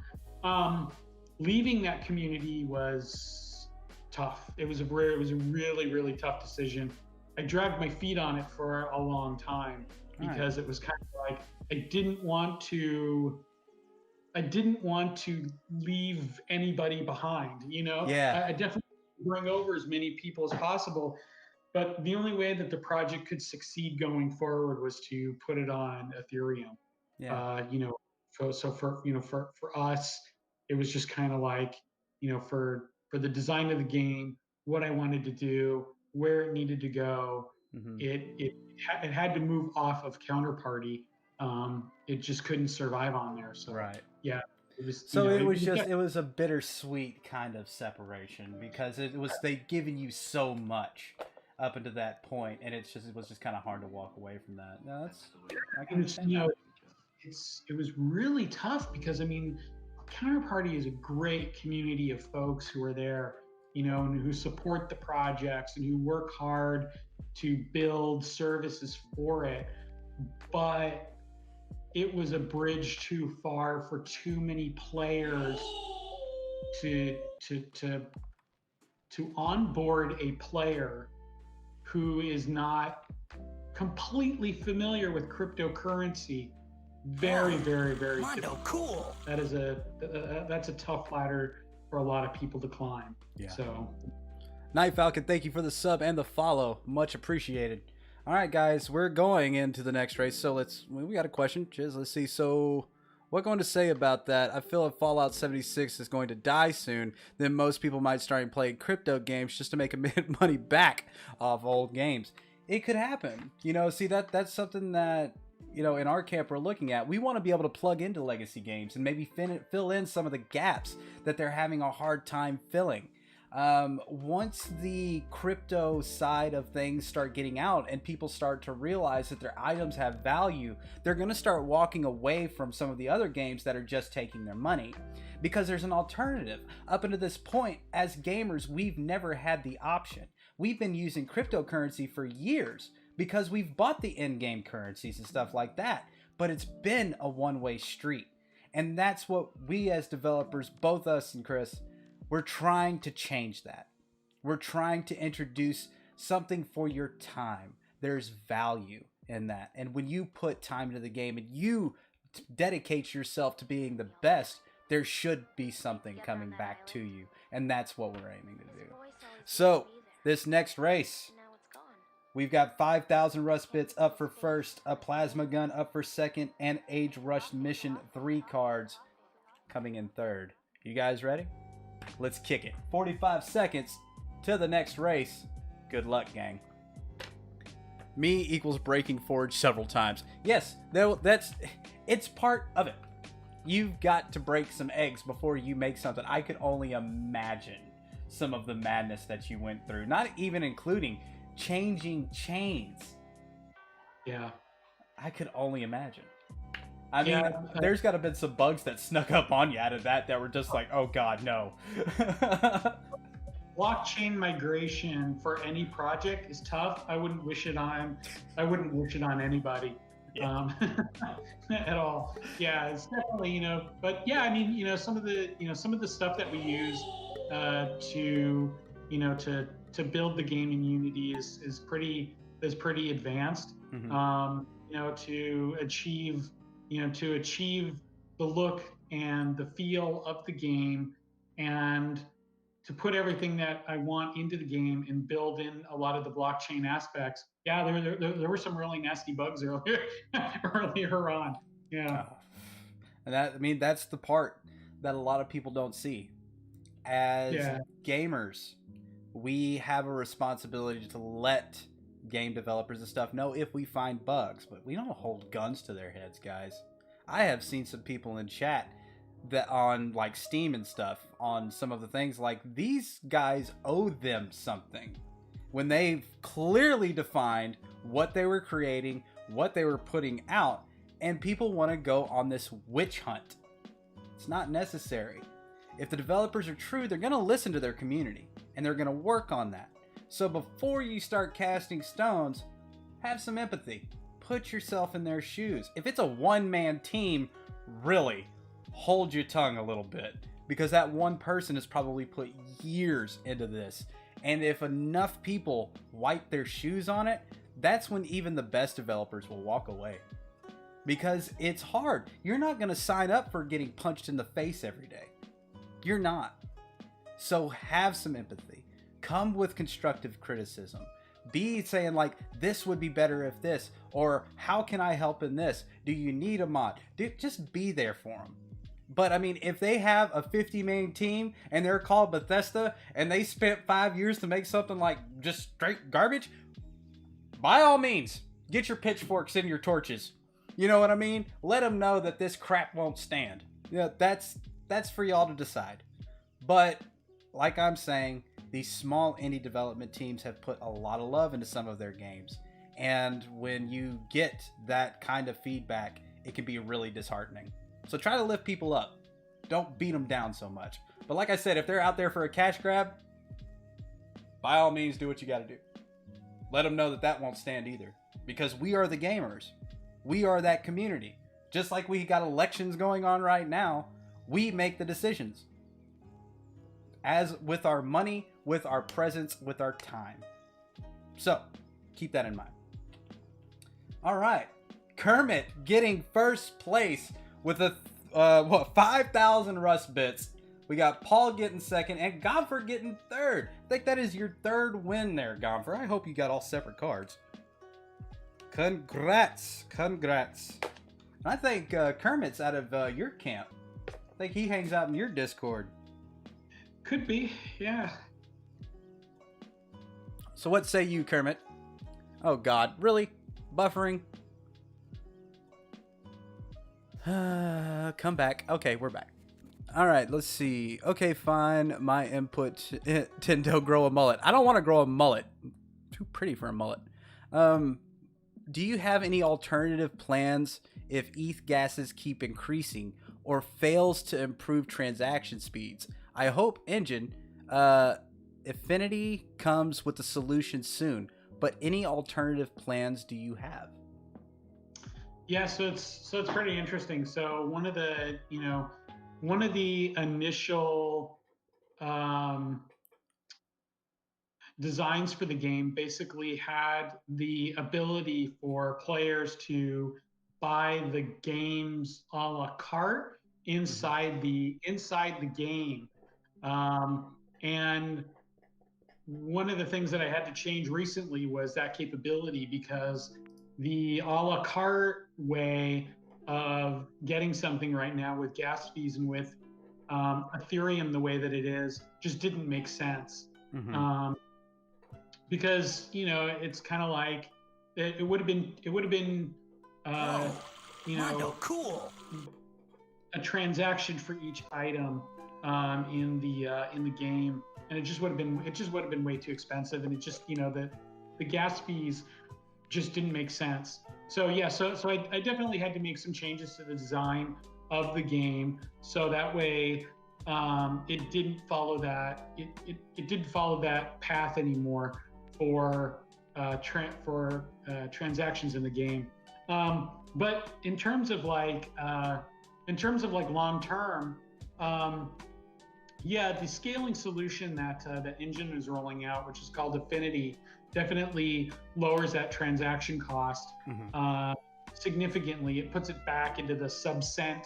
Leaving that community was tough. It was a really, really tough decision. I dragged my feet on it for a long time, because it was kind of like, I didn't want to leave anybody behind, Yeah. I definitely bring over as many people as possible. but the only way that the project could succeed going forward was to put it on Ethereum. Yeah. You know, so for for us, it was just kind of like, for the design of the game, what I wanted to do, where it needed to go, Hmm. it had to move off of Counterparty. It just couldn't survive on there. So Right. yeah, it was, So it was was just, it was a bittersweet kind of separation because it was, they given you so much up until that point, and it was just kind of hard to walk away from that. No, that's, I can and it's, understand. it was really tough because I mean, Counterparty is a great community of folks who are there, and who support the projects and who work hard to build services for it. But it was a bridge too far for too many players to to to to onboard a player who is not completely familiar with cryptocurrency. Very, very, very difficult. Cool. That's a tough ladder for a lot of people to climb. Yeah. So Night Falcon, thank you for the sub and the follow. Much appreciated. All right, guys, we're going into the next race. So we got a question. Just let's see. So what going to say about that? I feel if Fallout 76 is going to die soon, then most people might start playing crypto games just to make a bit money back off old games. It could happen. See, that's something that, in our camp we're looking at. We want to be able to plug into legacy games and maybe fill in some of the gaps that they're having a hard time filling. Once the crypto side of things start getting out and people start to realize that their items have value, they're going to start walking away from some of the other games that are just taking their money, because there's an alternative. Up until this point, as gamers, we've never had the option. We've been using cryptocurrency for years because we've bought the in-game currencies and stuff like that, but it's been a one-way street. And that's what we as developers, both us and Chris, we're trying to change that. We're trying to introduce something for your time. There's value in that. And when you put time into the game and you dedicate yourself to being the best, there should be something coming back to you. And that's what we're aiming to do. So, this next race, we've got 5,000 Rust Bits up for first, a Plasma Gun up for second, and Age Rush Mission 3 cards coming in third. You guys ready? Let's kick it. 45 seconds to the next race. Good luck, gang. Me equals breaking forge several times. Yes, it's part of it. You've got to break some eggs before you make something. I could only imagine some of the madness that you went through, not even including changing chains. yeah. I could only imagine. I mean, there's got to have been some bugs that snuck up on you out of that were just like, oh god, no. Blockchain migration for any project is tough. I wouldn't wish it on anybody. Yeah. At all. Yeah, it's definitely, but yeah, I mean, some of the stuff that we use to build the game in Unity is pretty advanced. Mhm. To achieve the look and the feel of the game, and to put everything that I want into the game and build in a lot of the blockchain aspects. Yeah, there were some really nasty bugs earlier on. Yeah. And that's the part that a lot of people don't see. As gamers, we have a responsibility to let game developers and stuff know if we find bugs, but we don't hold guns to their heads, guys. I have seen some people in chat that on like Steam and stuff on some of the things, like these guys owe them something when they've clearly defined what they were creating, what they were putting out, and people want to go on this witch hunt. It's not necessary. If the developers are true, they're going to listen to their community and they're going to work on that. So before you start casting stones, have some empathy. Put yourself in their shoes. If it's a one-man team, really, hold your tongue a little bit, because that one person has probably put years into this. And if enough people wipe their shoes on it, that's when even the best developers will walk away. Because it's hard. You're not going to sign up for getting punched in the face every day. You're not. So have some empathy. Come with constructive criticism. Be saying like, this would be better if this, or how can I help in this? Do you need a mod? Just be there for them. But I mean, if they have a 50-man team and they're called Bethesda and they spent 5 years to make something like just straight garbage, by all means, get your pitchforks and your torches. You know what I mean? Let them know that this crap won't stand. Yeah, that's for y'all to decide. But like I'm saying, these small indie development teams have put a lot of love into some of their games. And when you get that kind of feedback, it can be really disheartening. So try to lift people up. Don't beat them down so much. But like I said, if they're out there for a cash grab, by all means, do what you got to do. Let them know that that won't stand either. Because we are the gamers. We are that community. Just like we got elections going on right now, we make the decisions. As with our money, with our presence, with our time. So, keep that in mind. All right. Kermit getting first place with a 5,000 Rust bits. We got Paul getting second and Gonfer getting third. I think that is your third win there, Gonfer. I hope you got all separate cards. Congrats. Congrats. And I think Kermit's out of your camp. I think he hangs out in your Discord. Could be, yeah. So what say you, Kermit? Oh God, really? Buffering? Come back. Okay, we're back. All right, let's see. Okay, fine. My input, Tendo grow a mullet. I don't want to grow a mullet. Too pretty for a mullet. Do you have any alternative plans if ETH gases keep increasing or fails to improve transaction speeds? I hope Engine Affinity comes with a solution soon, but any alternative plans do you have? Yeah, so it's pretty interesting. So one of the initial designs for the game basically had the ability for players to buy the games a la carte inside the game. And one of the things that I had to change recently was that capability, because the a la carte way of getting something right now with gas fees and with Ethereum the way that it is just didn't make sense. Mm-hmm. Because it's kind of like it would have been cool, a transaction for each item in the game, and it just would have been way too expensive, and it just the gas fees just didn't make sense. So yeah, so I definitely had to make some changes to the design of the game so that way it didn't follow that it didn't follow that path anymore for transactions in the game. But in terms of like long term, yeah, the scaling solution that the Engine is rolling out, which is called Affinity, definitely lowers that transaction cost significantly. It puts it back into the sub-cent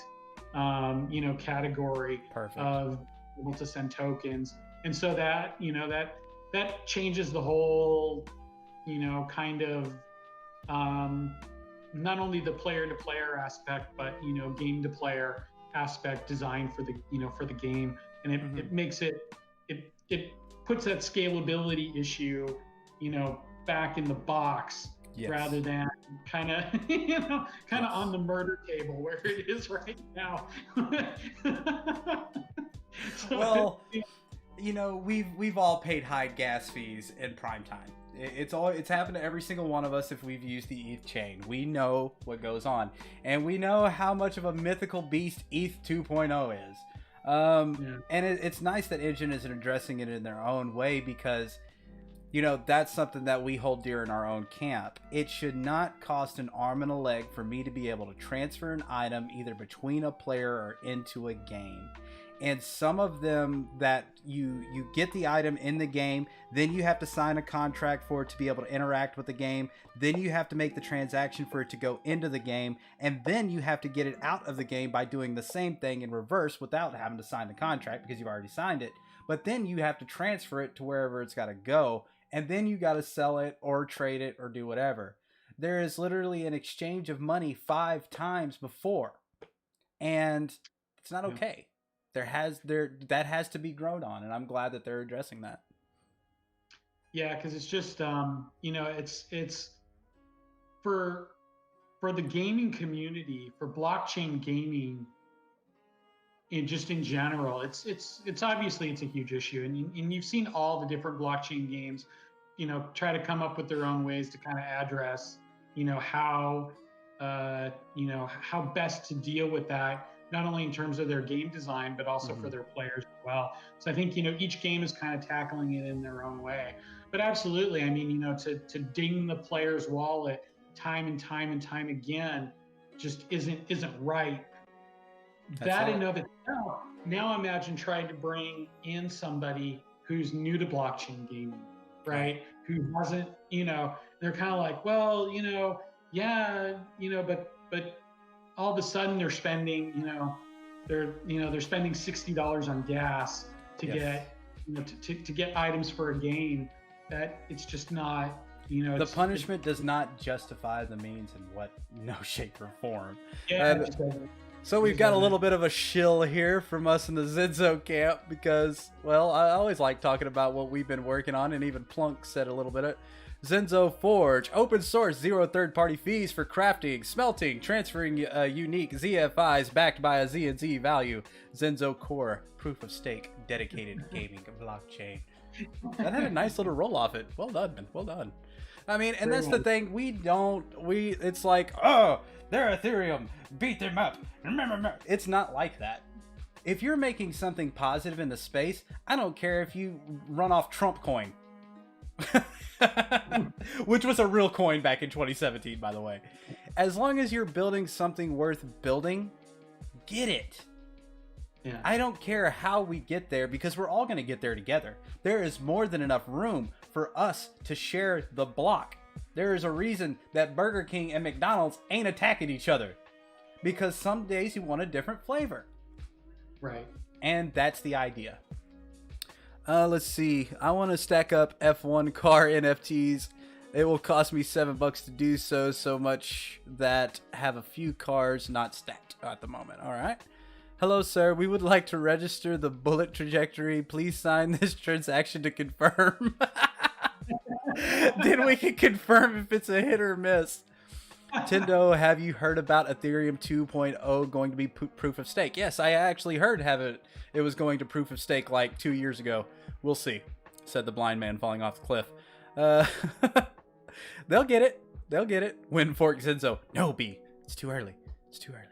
category. Perfect. Of able to send tokens, and so that that changes the whole kind of not only the player to player aspect, but game to player aspect design for the game, and it makes it puts that scalability issue back in the box. Yes. Rather than kind of on the murder table where it is right now. Well, we've all paid high gas fees in prime time. It's happened to every single one of us if we've used the ETH chain. We know what goes on, and we know how much of a mythical beast ETH 2.0 is. And it's nice that Engine is addressing it in their own way, because that's something that we hold dear in our own camp. It should not cost an arm and a leg for me to be able to transfer an item either between a player or into a game. And some of them that you get the item in the game, then you have to sign a contract for it to be able to interact with the game. Then you have to make the transaction for it to go into the game. And then you have to get it out of the game by doing the same thing in reverse without having to sign the contract because you've already signed it. But then you have to transfer it to wherever it's got to go. and then you got to sell it or trade it or do whatever. There is literally an exchange of money 5 times before, and it's not okay. That has to be grown on, and I'm glad that they're addressing that. Yeah, because it's just it's for the gaming community, for blockchain gaming, in general, it's obviously it's a huge issue, and you've seen all the different blockchain games, try to come up with their own ways to kind of address, how how best to deal with that, not only in terms of their game design, but also for their players as well. So I think each game is kind of tackling it in their own way. But absolutely, I mean, to ding the player's wallet time and time and time again just isn't right. That in of itself, now imagine trying to bring in somebody who's new to blockchain gaming, right? Who hasn't, they're kind of like, well, yeah, but all of a sudden they're spending, they're spending $60 on gas to get, to get items for a game that it's just not, the punishment does not justify the means in no shape or form. Yeah. So we've got a little bit of a shill here from us in the Zenzo camp because, well, I always like talking about what we've been working on, and even Plunk said a little bit of it. Zenzo Forge, open source, 0 third-party fees for crafting, smelting, transferring unique ZFIs backed by a Z&Z value. Zenzo Core, proof of stake, dedicated gaming blockchain. That had a nice little roll off it. Well done, man. Well done. I mean, and that's the thing. It's like, oh, they're Ethereum. Beat them up. It's not like that. If you're making something positive in the space, I don't care if you run off Trump coin. Which was a real coin back in 2017, by the way. As long as you're building something worth building, get it. Yeah. I don't care how we get there, because we're all going to get there together. There is more than enough room for us to share the block. There is a reason that Burger King and McDonald's ain't attacking each other, because some days you want a different flavor. Right. And that's the idea. Let's see. I want to stack up F1 car NFTs. It will cost me $7 to do so much that have a few cars not stacked at the moment. All right. Hello, sir. We would like to register the bullet trajectory. Please sign this transaction to confirm. Then we can confirm if it's a hit or miss. Tendo, have you heard about Ethereum 2.0 going to be proof of stake? Yes, I actually heard it was going to proof of stake like 2 years ago. We'll see, said the blind man falling off the cliff. They'll get it. They'll get it. When Fork Zenzo. No, B. It's too early. It's too early.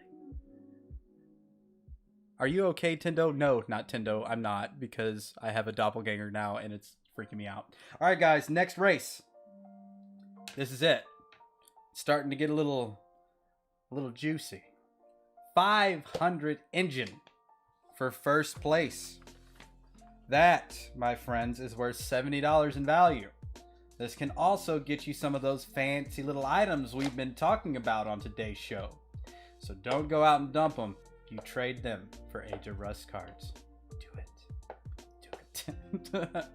Are you okay, Tendo? No, not Tendo. I'm not, because I have a doppelganger now, and it's freaking me out. All right, guys. Next race. This is it. It's starting to get a little juicy. 500 engine for first place. That, my friends, is worth $70 in value. This can also get you some of those fancy little items we've been talking about on today's show. So don't go out and dump them. You trade them for Age of Rust cards. Do it.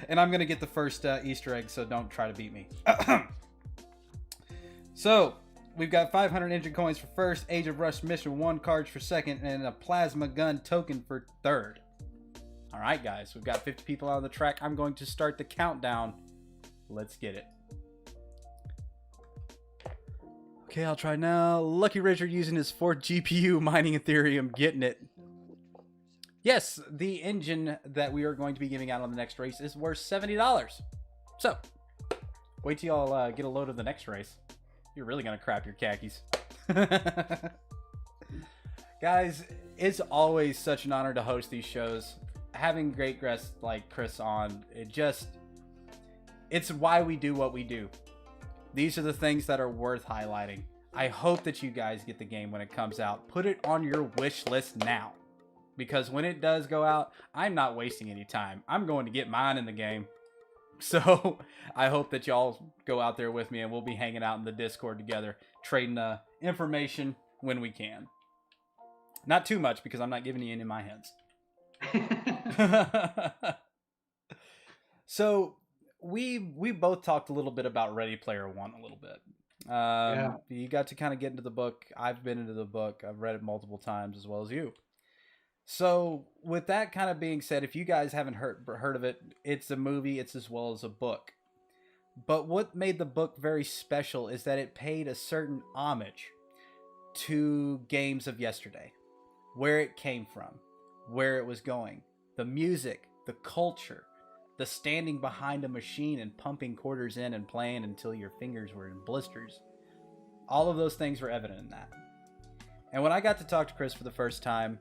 And I'm going to get the first Easter egg, so don't try to beat me. So, we've got 500 engine coins for first, Age of Rust Mission 1 cards for second, and a plasma gun token for third. Alright, guys, we've got 50 people on the track. I'm going to start the countdown. Let's get it. Okay, I'll try now. Lucky Richard using his 4th GPU mining Ethereum, getting it. Yes, the engine that we are going to be giving out on the next race is worth $70. So, wait till y'all get a load of the next race. You're really going to crap your khakis. Guys, it's always such an honor to host these shows. Having great guests like Chris on, it's why we do what we do. These are the things that are worth highlighting. I hope that you guys get the game when it comes out. Put it on your wish list now, because when it does go out, I'm not wasting any time. I'm going to get mine in the game. So I hope that y'all go out there with me, and we'll be hanging out in the Discord together, trading information when we can. Not too much, because I'm not giving you any in my hands. So we both talked a little bit about Ready Player One a little bit. You got to kind of get into the book. I've been into the book. I've read it multiple times as well as you. So with that kind of being said, if you guys haven't heard of it, it's a movie. It's as well as a book. But what made the book very special is that it paid a certain homage to games of yesterday, where it came from, where it was going, the music, the culture, the standing behind a machine and pumping quarters in and playing until your fingers were in blisters. All of those things were evident in that. And when I got to talk to Chris for the first time,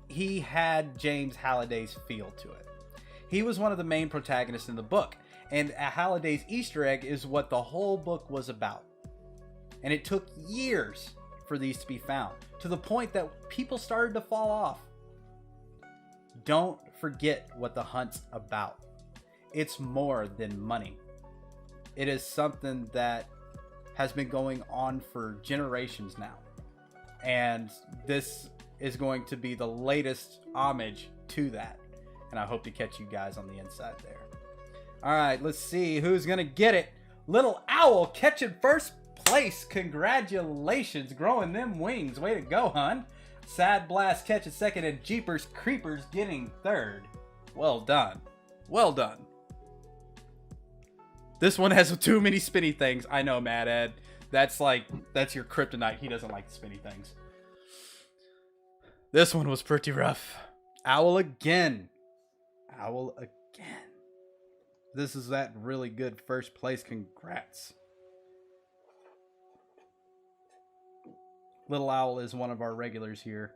he had James Halliday's feel to it. He was one of the main protagonists in the book, and Halliday's Easter egg is what the whole book was about. And it took years for these to be found, to the point that people started to fall off. Don't forget what the hunt's about. It's more than money. It is something that has been going on for generations now. And this is going to be the latest homage to that. And I hope to catch you guys on the inside there. All right, let's see who's going to get it. Little Owl catching first place. Congratulations, growing them wings. Way to go, hun. Sad Blast catching second, and Jeepers Creepers getting third. Well done. Well done. This one has too many spinny things. I know, Mad Ed. That's your kryptonite. He doesn't like the spinny things. This one was pretty rough. Owl again. Owl again. This is that really good first place. Congrats. Little Owl is one of our regulars here.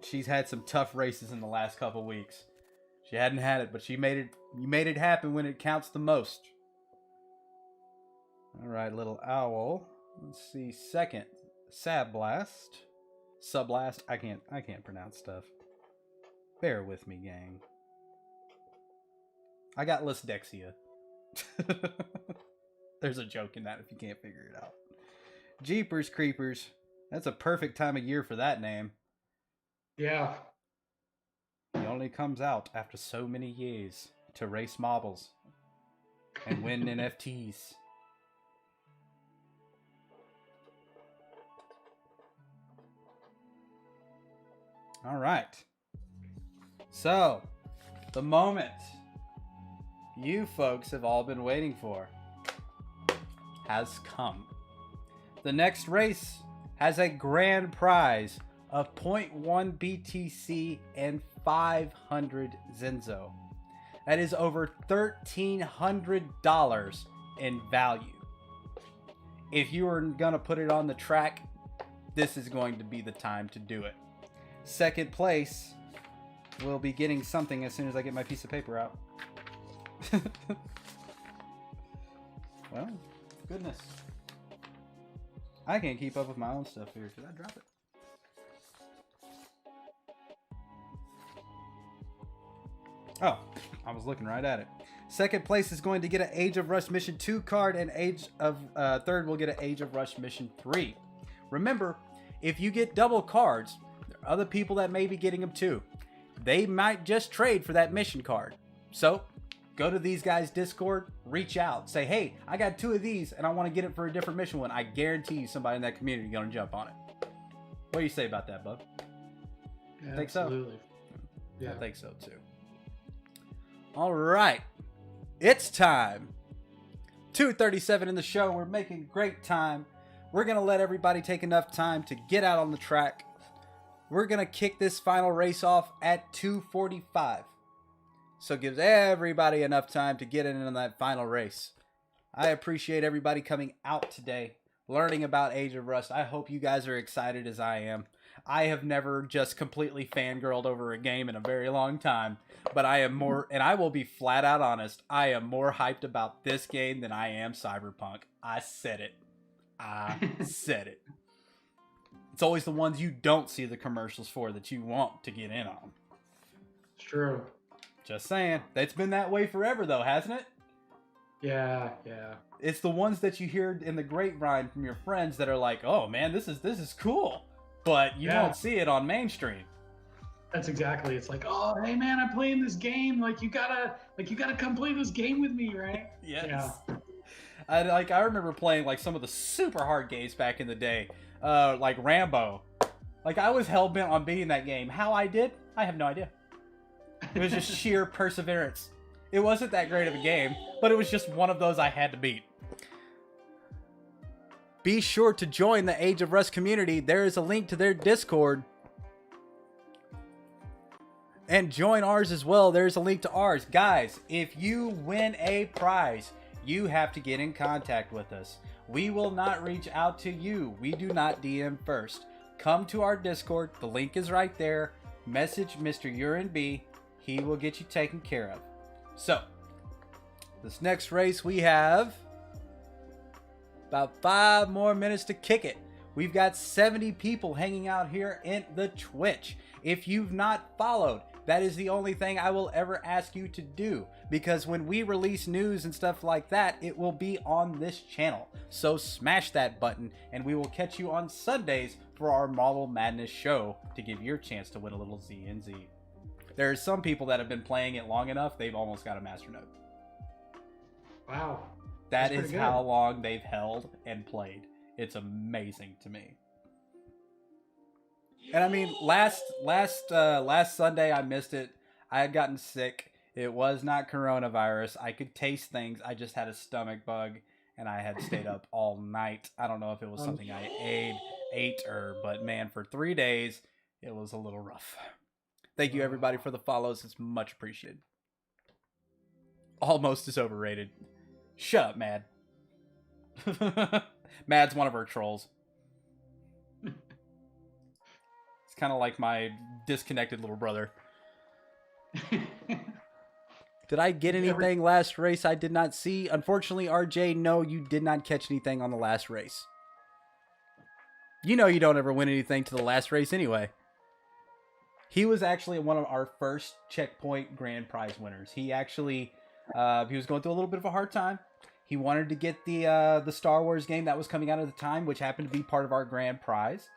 She's had some tough races in the last couple weeks. She hadn't had it, but you made it happen when it counts the most. All right, Little Owl. Let's see. Second, Sublast. I can't pronounce stuff. Bear with me, gang. I got Lysdexia. There's a joke in that if you can't figure it out. Jeepers Creepers. That's a perfect time of year for that name. Yeah. He only comes out after so many years to race marbles and win NFTs. All right. So, the moment you folks have all been waiting for has come. The next race has a grand prize of 0.1 BTC and 500 Zenzo. That is over $1,300 in value. If you are going to put it on the track, this is going to be the time to do it. Second place will be getting something as soon as I get my piece of paper out. Well, goodness. I can't keep up with my own stuff here. Did I drop it? Oh, I was looking right at it. Second place is going to get an Age of Rush Mission 2 card, and third will get an Age of Rush Mission 3. Remember, if you get double cards, there are other people that may be getting them too. They might just trade for that mission card. So, go to these guys' Discord, reach out, say, hey, I got 2 of these and I want to get it for a different mission one. I guarantee you somebody in that community is going to jump on it. What do you say about that, bub? Yeah, Think absolutely. so? Yeah. I think so too. All right. It's time. 2:37 in the show. We're making great time. We're going to let everybody take enough time to get out on the track. We're going to kick this final race off at 2:45. So it gives everybody enough time to get in that final race. I appreciate everybody coming out today, learning about Age of Rust. I hope you guys are excited as I am. I have never just completely fangirled over a game in a very long time, but I am more, and I will be flat out honest, I am more hyped about this game than I am Cyberpunk. I said it. I said it. It's always the ones you don't see the commercials for that you want to get in on. It's true. Just saying. It's been that way forever, though, hasn't it? Yeah, yeah. It's the ones that you hear in the grapevine from your friends that are like, "Oh man, this is cool," but you won't see it on mainstream. That's exactly. It's like, oh, hey man, I'm playing this game. Like you gotta come play this game with me, right? Yes. Yeah. I remember playing like some of the super hard games back in the day, like Rambo. Like I was hell bent on beating that game. How I did, I have no idea. It was just sheer perseverance. It wasn't that great of a game, but it was just one of those I had to beat. Be sure to join the Age of Rust community. There is a link to their Discord. And join ours as well. There's a link to ours. Guys, if you win a prize, you have to get in contact with us. We will not reach out to you. We do not DM first. Come to our Discord. The link is right there. Message Mr. Urine B. He will get you taken care of. So, this next race we have about 5 more minutes to kick it. We've got 70 people hanging out here in the Twitch. If you've not followed, that is the only thing I will ever ask you to do, because when we release news and stuff like that, it will be on this channel. So smash that button, and we will catch you on Sundays for our Model Madness show to give your chance to win a little ZNZ. There are some people that have been playing it long enough, they've almost got a Master Node. Wow. That That's is pretty good. how long they've held and played. It's amazing to me. And I mean, last Sunday I missed it. I had gotten sick. It was not coronavirus. I could taste things. I just had a stomach bug, and I had stayed up all night. I don't know if it was something I ate, but man, for 3 days, it was a little rough. Thank you everybody for the follows. It's much appreciated. Almost is overrated. Shut up, Mad. Mad's one of our trolls. It's kind of like my disconnected little brother. Did I get anything last race I did not see? Unfortunately, RJ, no, you did not catch anything on the last race. You know you don't ever win anything to the last race anyway. He was actually one of our first checkpoint grand prize winners. He actually, he was going through a little bit of a hard time. He wanted to get the Star Wars game that was coming out at the time, which happened to be part of our grand prize.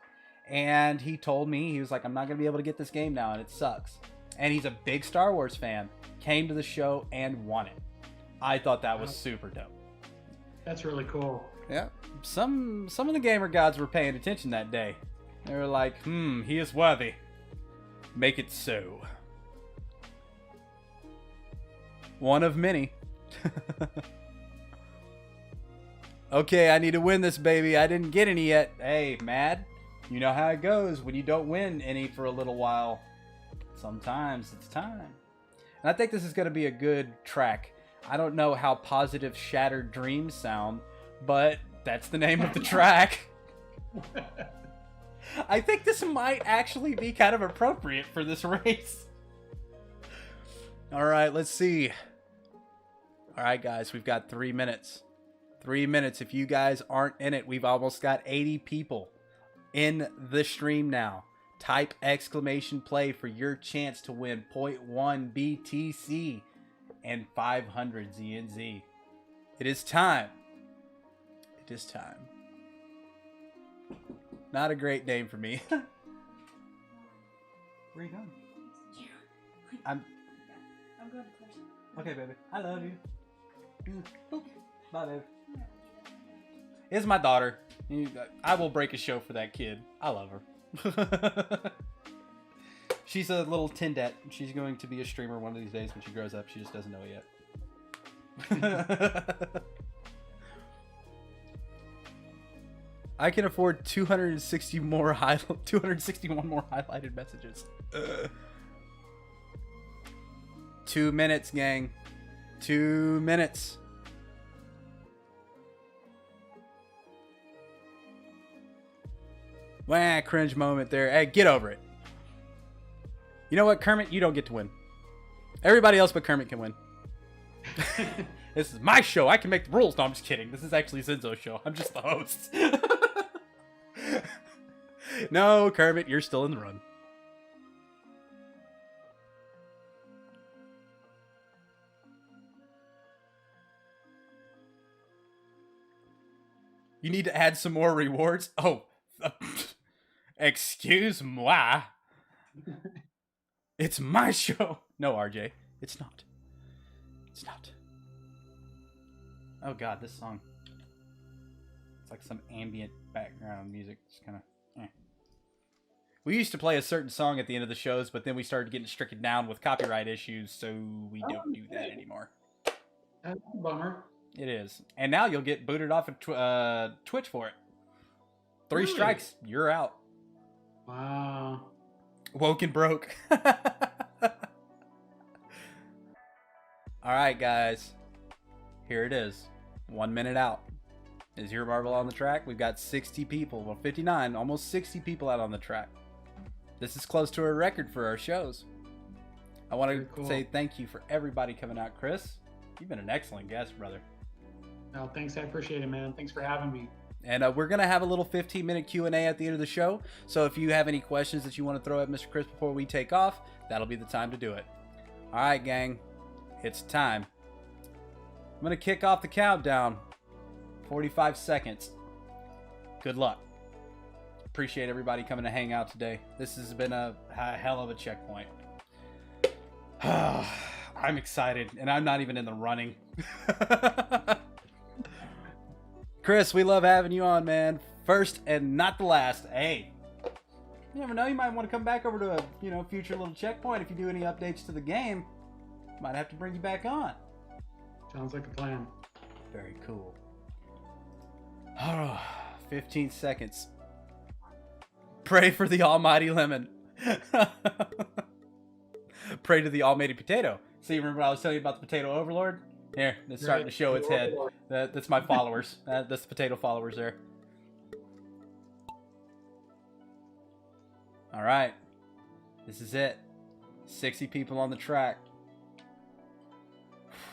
And he told me, he was like, I'm not going to be able to get this game now, and it sucks. And he's a big Star Wars fan, came to the show and won it. I thought that was super dope. That's really cool. Yeah. Some of the gamer gods were paying attention that day. They were like, he is worthy. Make it so. One of many. Okay, I need to win this, baby. I didn't get any yet. Hey, Mad, you know how it goes when you don't win any for a little while. Sometimes it's time. And I think this is going to be a good track. I don't know how positive Shattered Dreams sound, but that's the name of the track. I think this might actually be kind of appropriate for this race. All right, let's see. All right, guys, we've got 3 minutes. 3 minutes. If you guys aren't in it, we've almost got 80 people in the stream now. Type exclamation play for your chance to win 0.1 BTC and 500 ZNZ. It is time. It is time. Not a great name for me. Where are you going? I'm going to Clemson. okay, baby. I love you. Boop. Bye, baby. It's my daughter. I will break a show for that kid. I love her. She's a little Tindet. She's going to be a streamer one of these days when she grows up. She just doesn't know it yet. I can afford 261 more highlighted messages. 2 minutes, gang. 2 minutes. Wah, cringe moment there. Hey, get over it. You know what, Kermit? You don't get to win. Everybody else but Kermit can win. This is my show. I can make the rules. No, I'm just kidding. This is actually Zinzo's show. I'm just the host. No, Kermit, you're still in the run. You need to add some more rewards? Oh, excuse moi. It's my show. No, RJ, it's not. It's not. Oh God, this song. It's like some ambient background music. It's kind of. We used to play a certain song at the end of the shows, but then we started getting stricken down with copyright issues, so we don't do that anymore. That's a bummer. It is. And now you'll get booted off of Twitch for it. 3 Really? strikes, you're out. Wow. Woke and broke. Alright, guys. Here it is. 1 minute out. Is your marble on the track? We've got 60 people. Well, 59. Almost 60 people out on the track. This is close to a record for our shows. I want Very to cool. say thank you for everybody coming out. Chris, you've been an excellent guest, brother. No, thanks. I appreciate it, man. Thanks for having me. And we're going to have a little 15-minute Q&A at the end of the show. So if you have any questions that you want to throw at Mr. Chris before we take off, that'll be the time to do it. All right, gang. It's time. I'm going to kick off the countdown. 45 seconds. Good luck. Appreciate everybody coming to hang out today. This has been a hell of a checkpoint. I'm excited, and I'm not even in the running. Chris, we love having you on, man. First and not the last. Hey, you never know. You might want to come back over to a future little checkpoint if you do any updates to the game. Might have to bring you back on. Sounds like a plan. Very cool. 15 seconds. Pray for the almighty lemon. Pray to the almighty potato. See, remember what I was telling you about the potato overlord? Here, it's starting to show its head. That's my followers. That's the potato followers there. All right. This is it. 60 people on the track.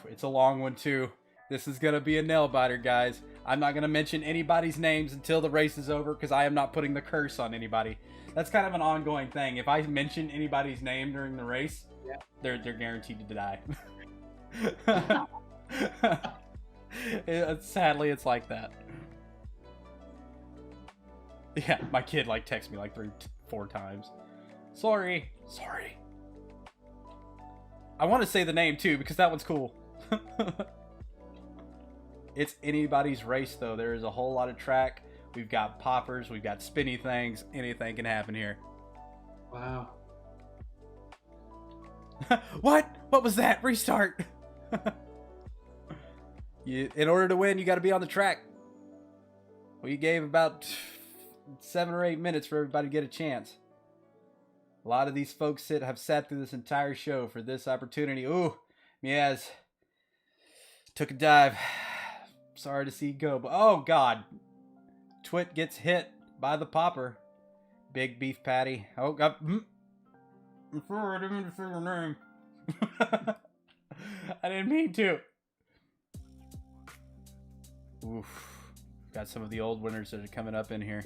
It's a long one, too. This is going to be a nail biter, guys. I'm not going to mention anybody's names until the race is over because I am not putting the curse on anybody. That's kind of an ongoing thing. If I mention anybody's name during the race, they're guaranteed to die. Sadly, it's like that. Yeah, my kid texts me 3-4 times. Sorry. I want to say the name too because that one's cool. It's anybody's race though. There is a whole lot of track. We've got poppers, we've got spinny things. Anything can happen here. Wow. What was that? Restart. In order to win, you got to be on the track. We gave about 7 or 8 minutes for everybody to get a chance. A lot of these folks have sat through this entire show for this opportunity. Ooh, Miaz took a dive. Sorry to see you go, but oh God. Twit gets hit by the popper. Big beef patty. Oh God. I'm sorry, I didn't mean to say your name. I didn't mean to. Oof. Got some of the old winners that are coming up in here.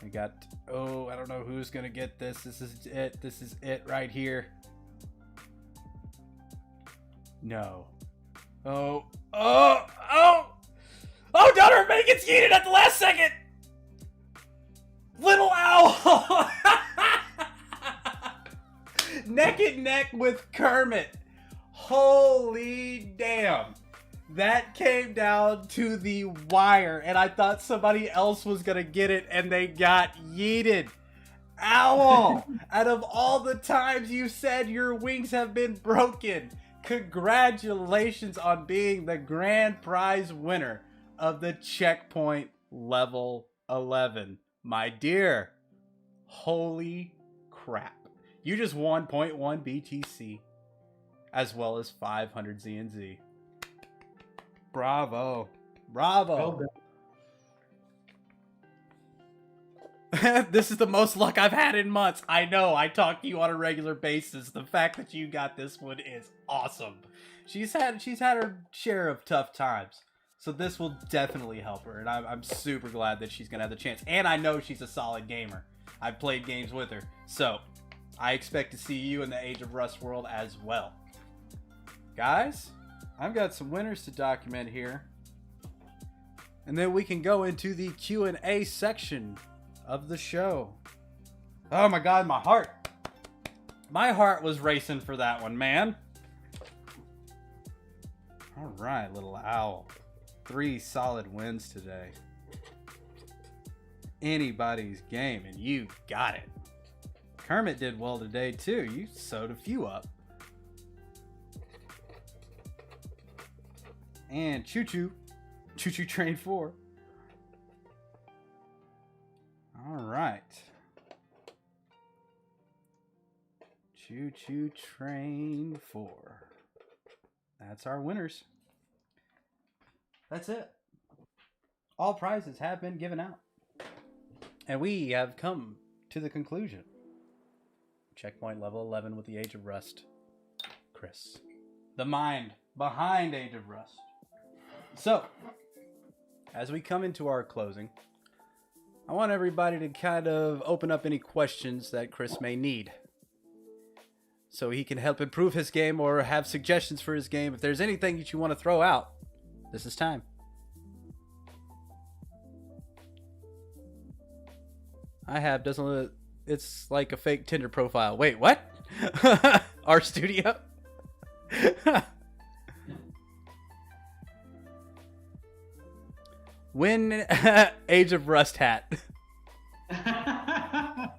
We got, I don't know who's going to get this. This is it. This is it right here. No. Oh, Dutterman gets yeeted at the last second. Little Owl. Neck and neck with Kermit. Holy damn. That came down to the wire, and I thought somebody else was going to get it, and they got yeeted. Owl, out of all the times you said your wings have been broken, congratulations on being the grand prize winner of the Checkpoint Level 11. My dear, holy crap. You just won 0.1 BTC, as well as 500 ZNZ. Bravo. Well done. This is the most luck I've had in months. I know, I talk to you on a regular basis. The fact that you got this one is awesome. She's had her share of tough times. So this will definitely help her. And I'm super glad that she's going to have the chance. And I know she's a solid gamer. I've played games with her. So I expect to see you in the Age of Rust world as well. Guys, I've got some winners to document here. And then we can go into the Q&A section of the show. Oh my God, my heart. My heart was racing for that one, man. All right, little owl. 3 solid wins today. Anybody's game, and you got it. Kermit did well today, too. You sewed a few up. And Choo Choo. Choo Choo Train 4. All right. Choo Choo Train 4. That's our winners. That's it. All prizes have been given out. And we have come to the conclusion. Checkpoint level 11 with the Age of Rust. Chris. The mind behind Age of Rust. So, as we come into our closing, I want everybody to kind of open up any questions that Chris may need, so he can help improve his game or have suggestions for his game. If there's anything that you want to throw out, this is time. I have, doesn't it? It's like a fake Tinder profile. Wait, what? Our studio? Win Age of Rust hat. Oh,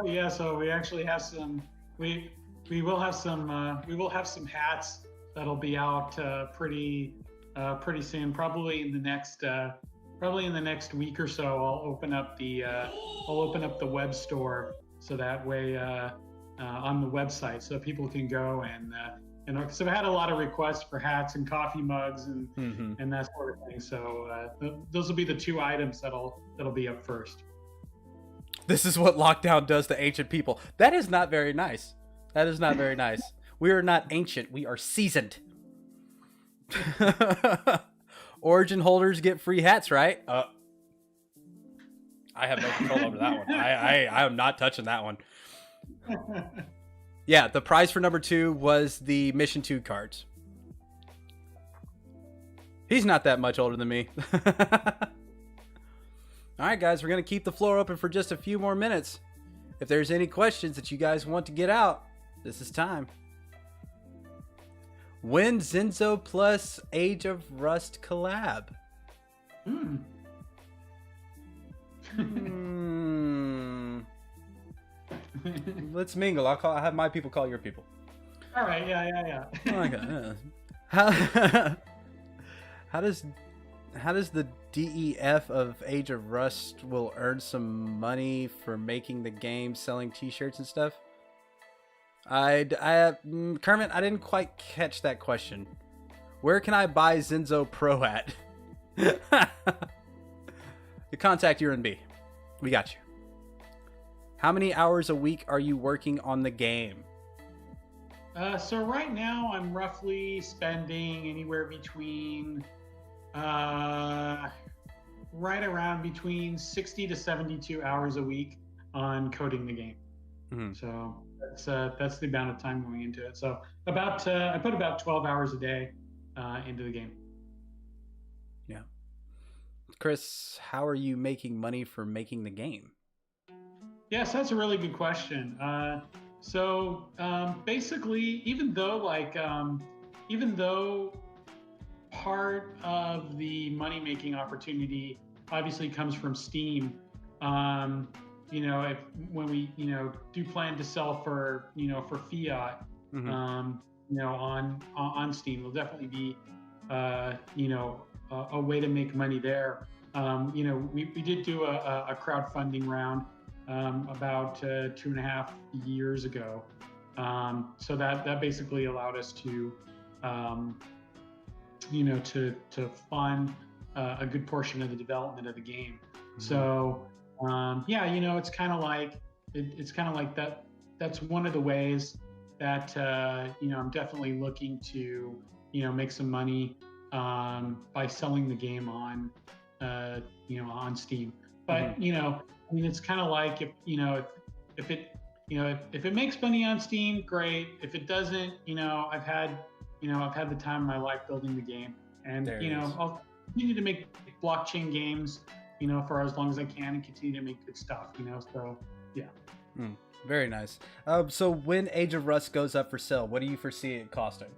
yeah, so we actually have some. We will have some hats that'll be out pretty soon. Probably in the next week or so. I'll open up the web store, so that way on the website, so people can go and because I've had a lot of requests for hats and coffee mugs and and that sort of thing. So those will be the 2 items that'll be up first. This is what lockdown does to ancient people. That is not very nice. That is not very nice. We are not ancient. We are seasoned. Origin holders get free hats, right? I have no control over that one. I am not touching that one. Yeah, the prize for number 2 was the Mission 2 cards. He's not that much older than me. All right, guys, we're going to keep the floor open for just a few more minutes. If there's any questions that you guys want to get out, this is time. When Zinzo plus Age of Rust collab? Let's mingle. I'll have my people call your people. All right. Yeah. Okay. How does the DEF of Age of Rust will earn some money for making the game, selling T-shirts and stuff? Kermit, I didn't quite catch that question. Where can I buy Zinzo Pro at? You contact URNB. We got you. How many hours a week are you working on the game? So right now I'm roughly spending anywhere between right around between 60 to 72 hours a week on coding the game. Mm-hmm. So that's the amount of time going into it. So I put about 12 hours a day into the game. Yeah. Chris, how are you making money for making the game? Yes, that's a really good question. So basically, even though part of the money-making opportunity obviously comes from Steam, when we do plan to sell for fiat, on Steam, there'll definitely be a way to make money there. We did do a crowdfunding round about 2.5 years ago. So that basically allowed us to, to fund a good portion of the development of the game. Mm-hmm. So, it's kind of like, that. That's one of the ways that, I'm definitely looking to, make some money by selling the game on Steam. But, it's kind of like if it makes money on Steam, great. If it doesn't, I've had the time of my life building the game, and I'll continue to make blockchain games, for as long as I can, and continue to make good stuff, So yeah. Very nice. So when Age of Rust goes up for sale, what do you foresee it costing?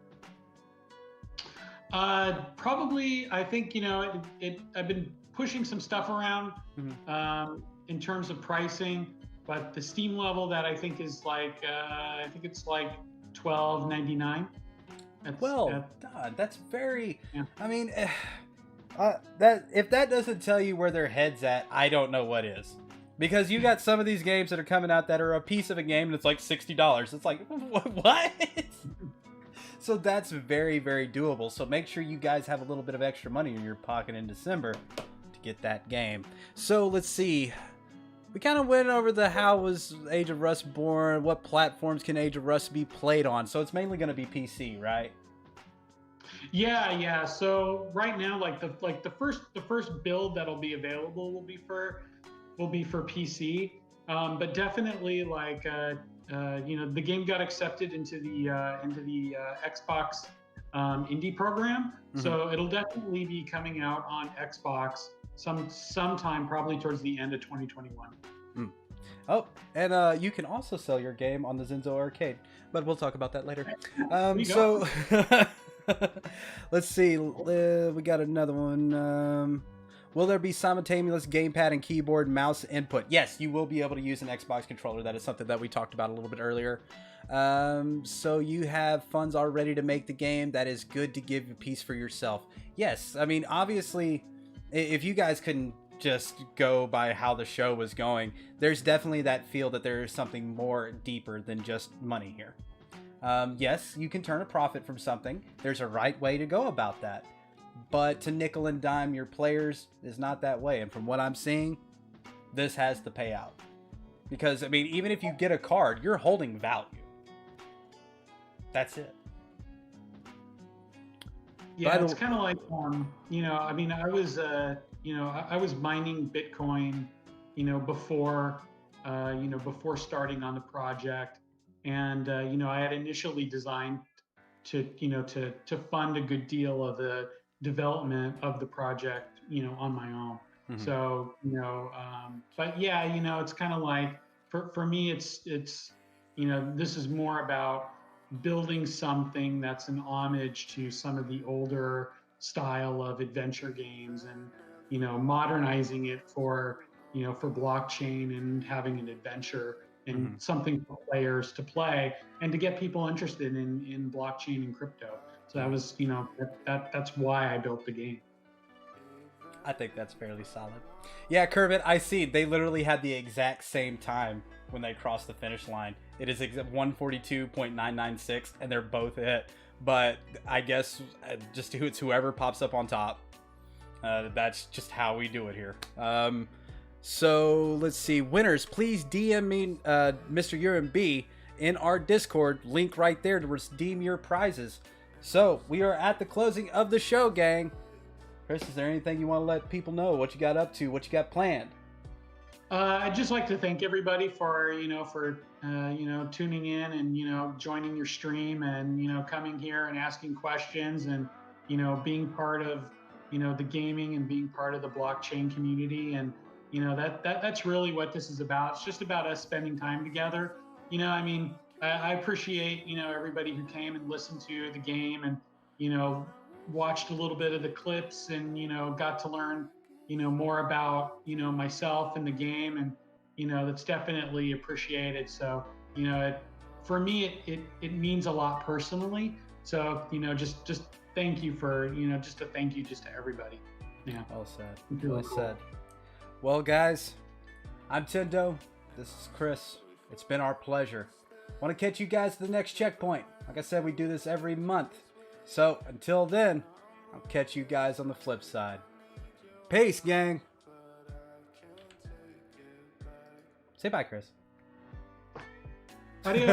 Probably, I think, I've been pushing some stuff around in terms of pricing, but the Steam level that I think is like, I think it's like $12.99. Well, God, that's very. Yeah. I mean, that if that doesn't tell you where their head's at, I don't know what is. Because you got some of these games that are coming out that are a piece of a game and it's like $60. It's like, what? So that's very, very doable. So make sure you guys have a little bit of extra money in your pocket in December to get that game. So let's see. We kind of went over the how was Age of Rust born, what platforms can Age of Rust be played on. So it's mainly going to be PC, right? Yeah. So right now, the first build that'll be available will be for PC. But definitely the game got accepted into the Xbox indie program, so it'll definitely be coming out on Xbox sometime probably towards the end of 2021. Oh, and you can also sell your game on the Zenzo Arcade, but we'll talk about that later. So let's see, we got another one. Will there be simultaneous gamepad and keyboard mouse input? Yes, you will be able to use an Xbox controller. That is something that we talked about a little bit earlier. So you have funds already to make the game. That is good to give a piece for yourself. Yes, I mean, obviously, if you guys couldn't just go by how the show was going, there's definitely that feel that there is something more deeper than just money here. Yes, you can turn a profit from something. There's a right way to go about that. But to nickel and dime your players is not that way. And from what I'm seeing, this has the payout. Because, I mean, even if you get a card, you're holding value. That's it. Yeah, it's kind of like, I mean, I was mining Bitcoin, before starting on the project. And, I had initially designed to fund a good deal of the development of the project, on my own. So, but yeah, it's kind of like, for me, it's, this is more about building something that's an homage to some of the older style of adventure games and, modernizing it for blockchain and having an adventure and something for players to play and to get people interested in blockchain and crypto. So that was, that's why I built the game. I think that's fairly solid. Yeah, Kermit, I see. They literally had the exact same time when they crossed the finish line. It is 142.996, and they're both it. But I guess just it's whoever pops up on top. That's just how we do it here. So let's see. Winners, please DM me, Mr. UMB, in our Discord. Link right there to redeem your prizes. So we are at the closing of the show, gang. Chris, is there anything you want to let people know? What you got up to? What you got planned? I'd just like to thank everybody for tuning in and joining your stream and coming here and asking questions and being part of the gaming and being part of the blockchain community. And that's really what this is about. It's just about us spending time together. I appreciate everybody who came and listened to the game and watched a little bit of the clips and got to learn more about myself and the game, and that's definitely appreciated. So for me it means a lot personally. So just thank you for just a thank you just to everybody. Yeah. Well said. Well said. Well, guys, I'm Tendo. This is Chris. It's been our pleasure. Want to catch you guys to the next checkpoint. Like I said, we do this every month. So until then, I'll catch you guys on the flip side. Peace, gang. Say bye, Chris. Adios.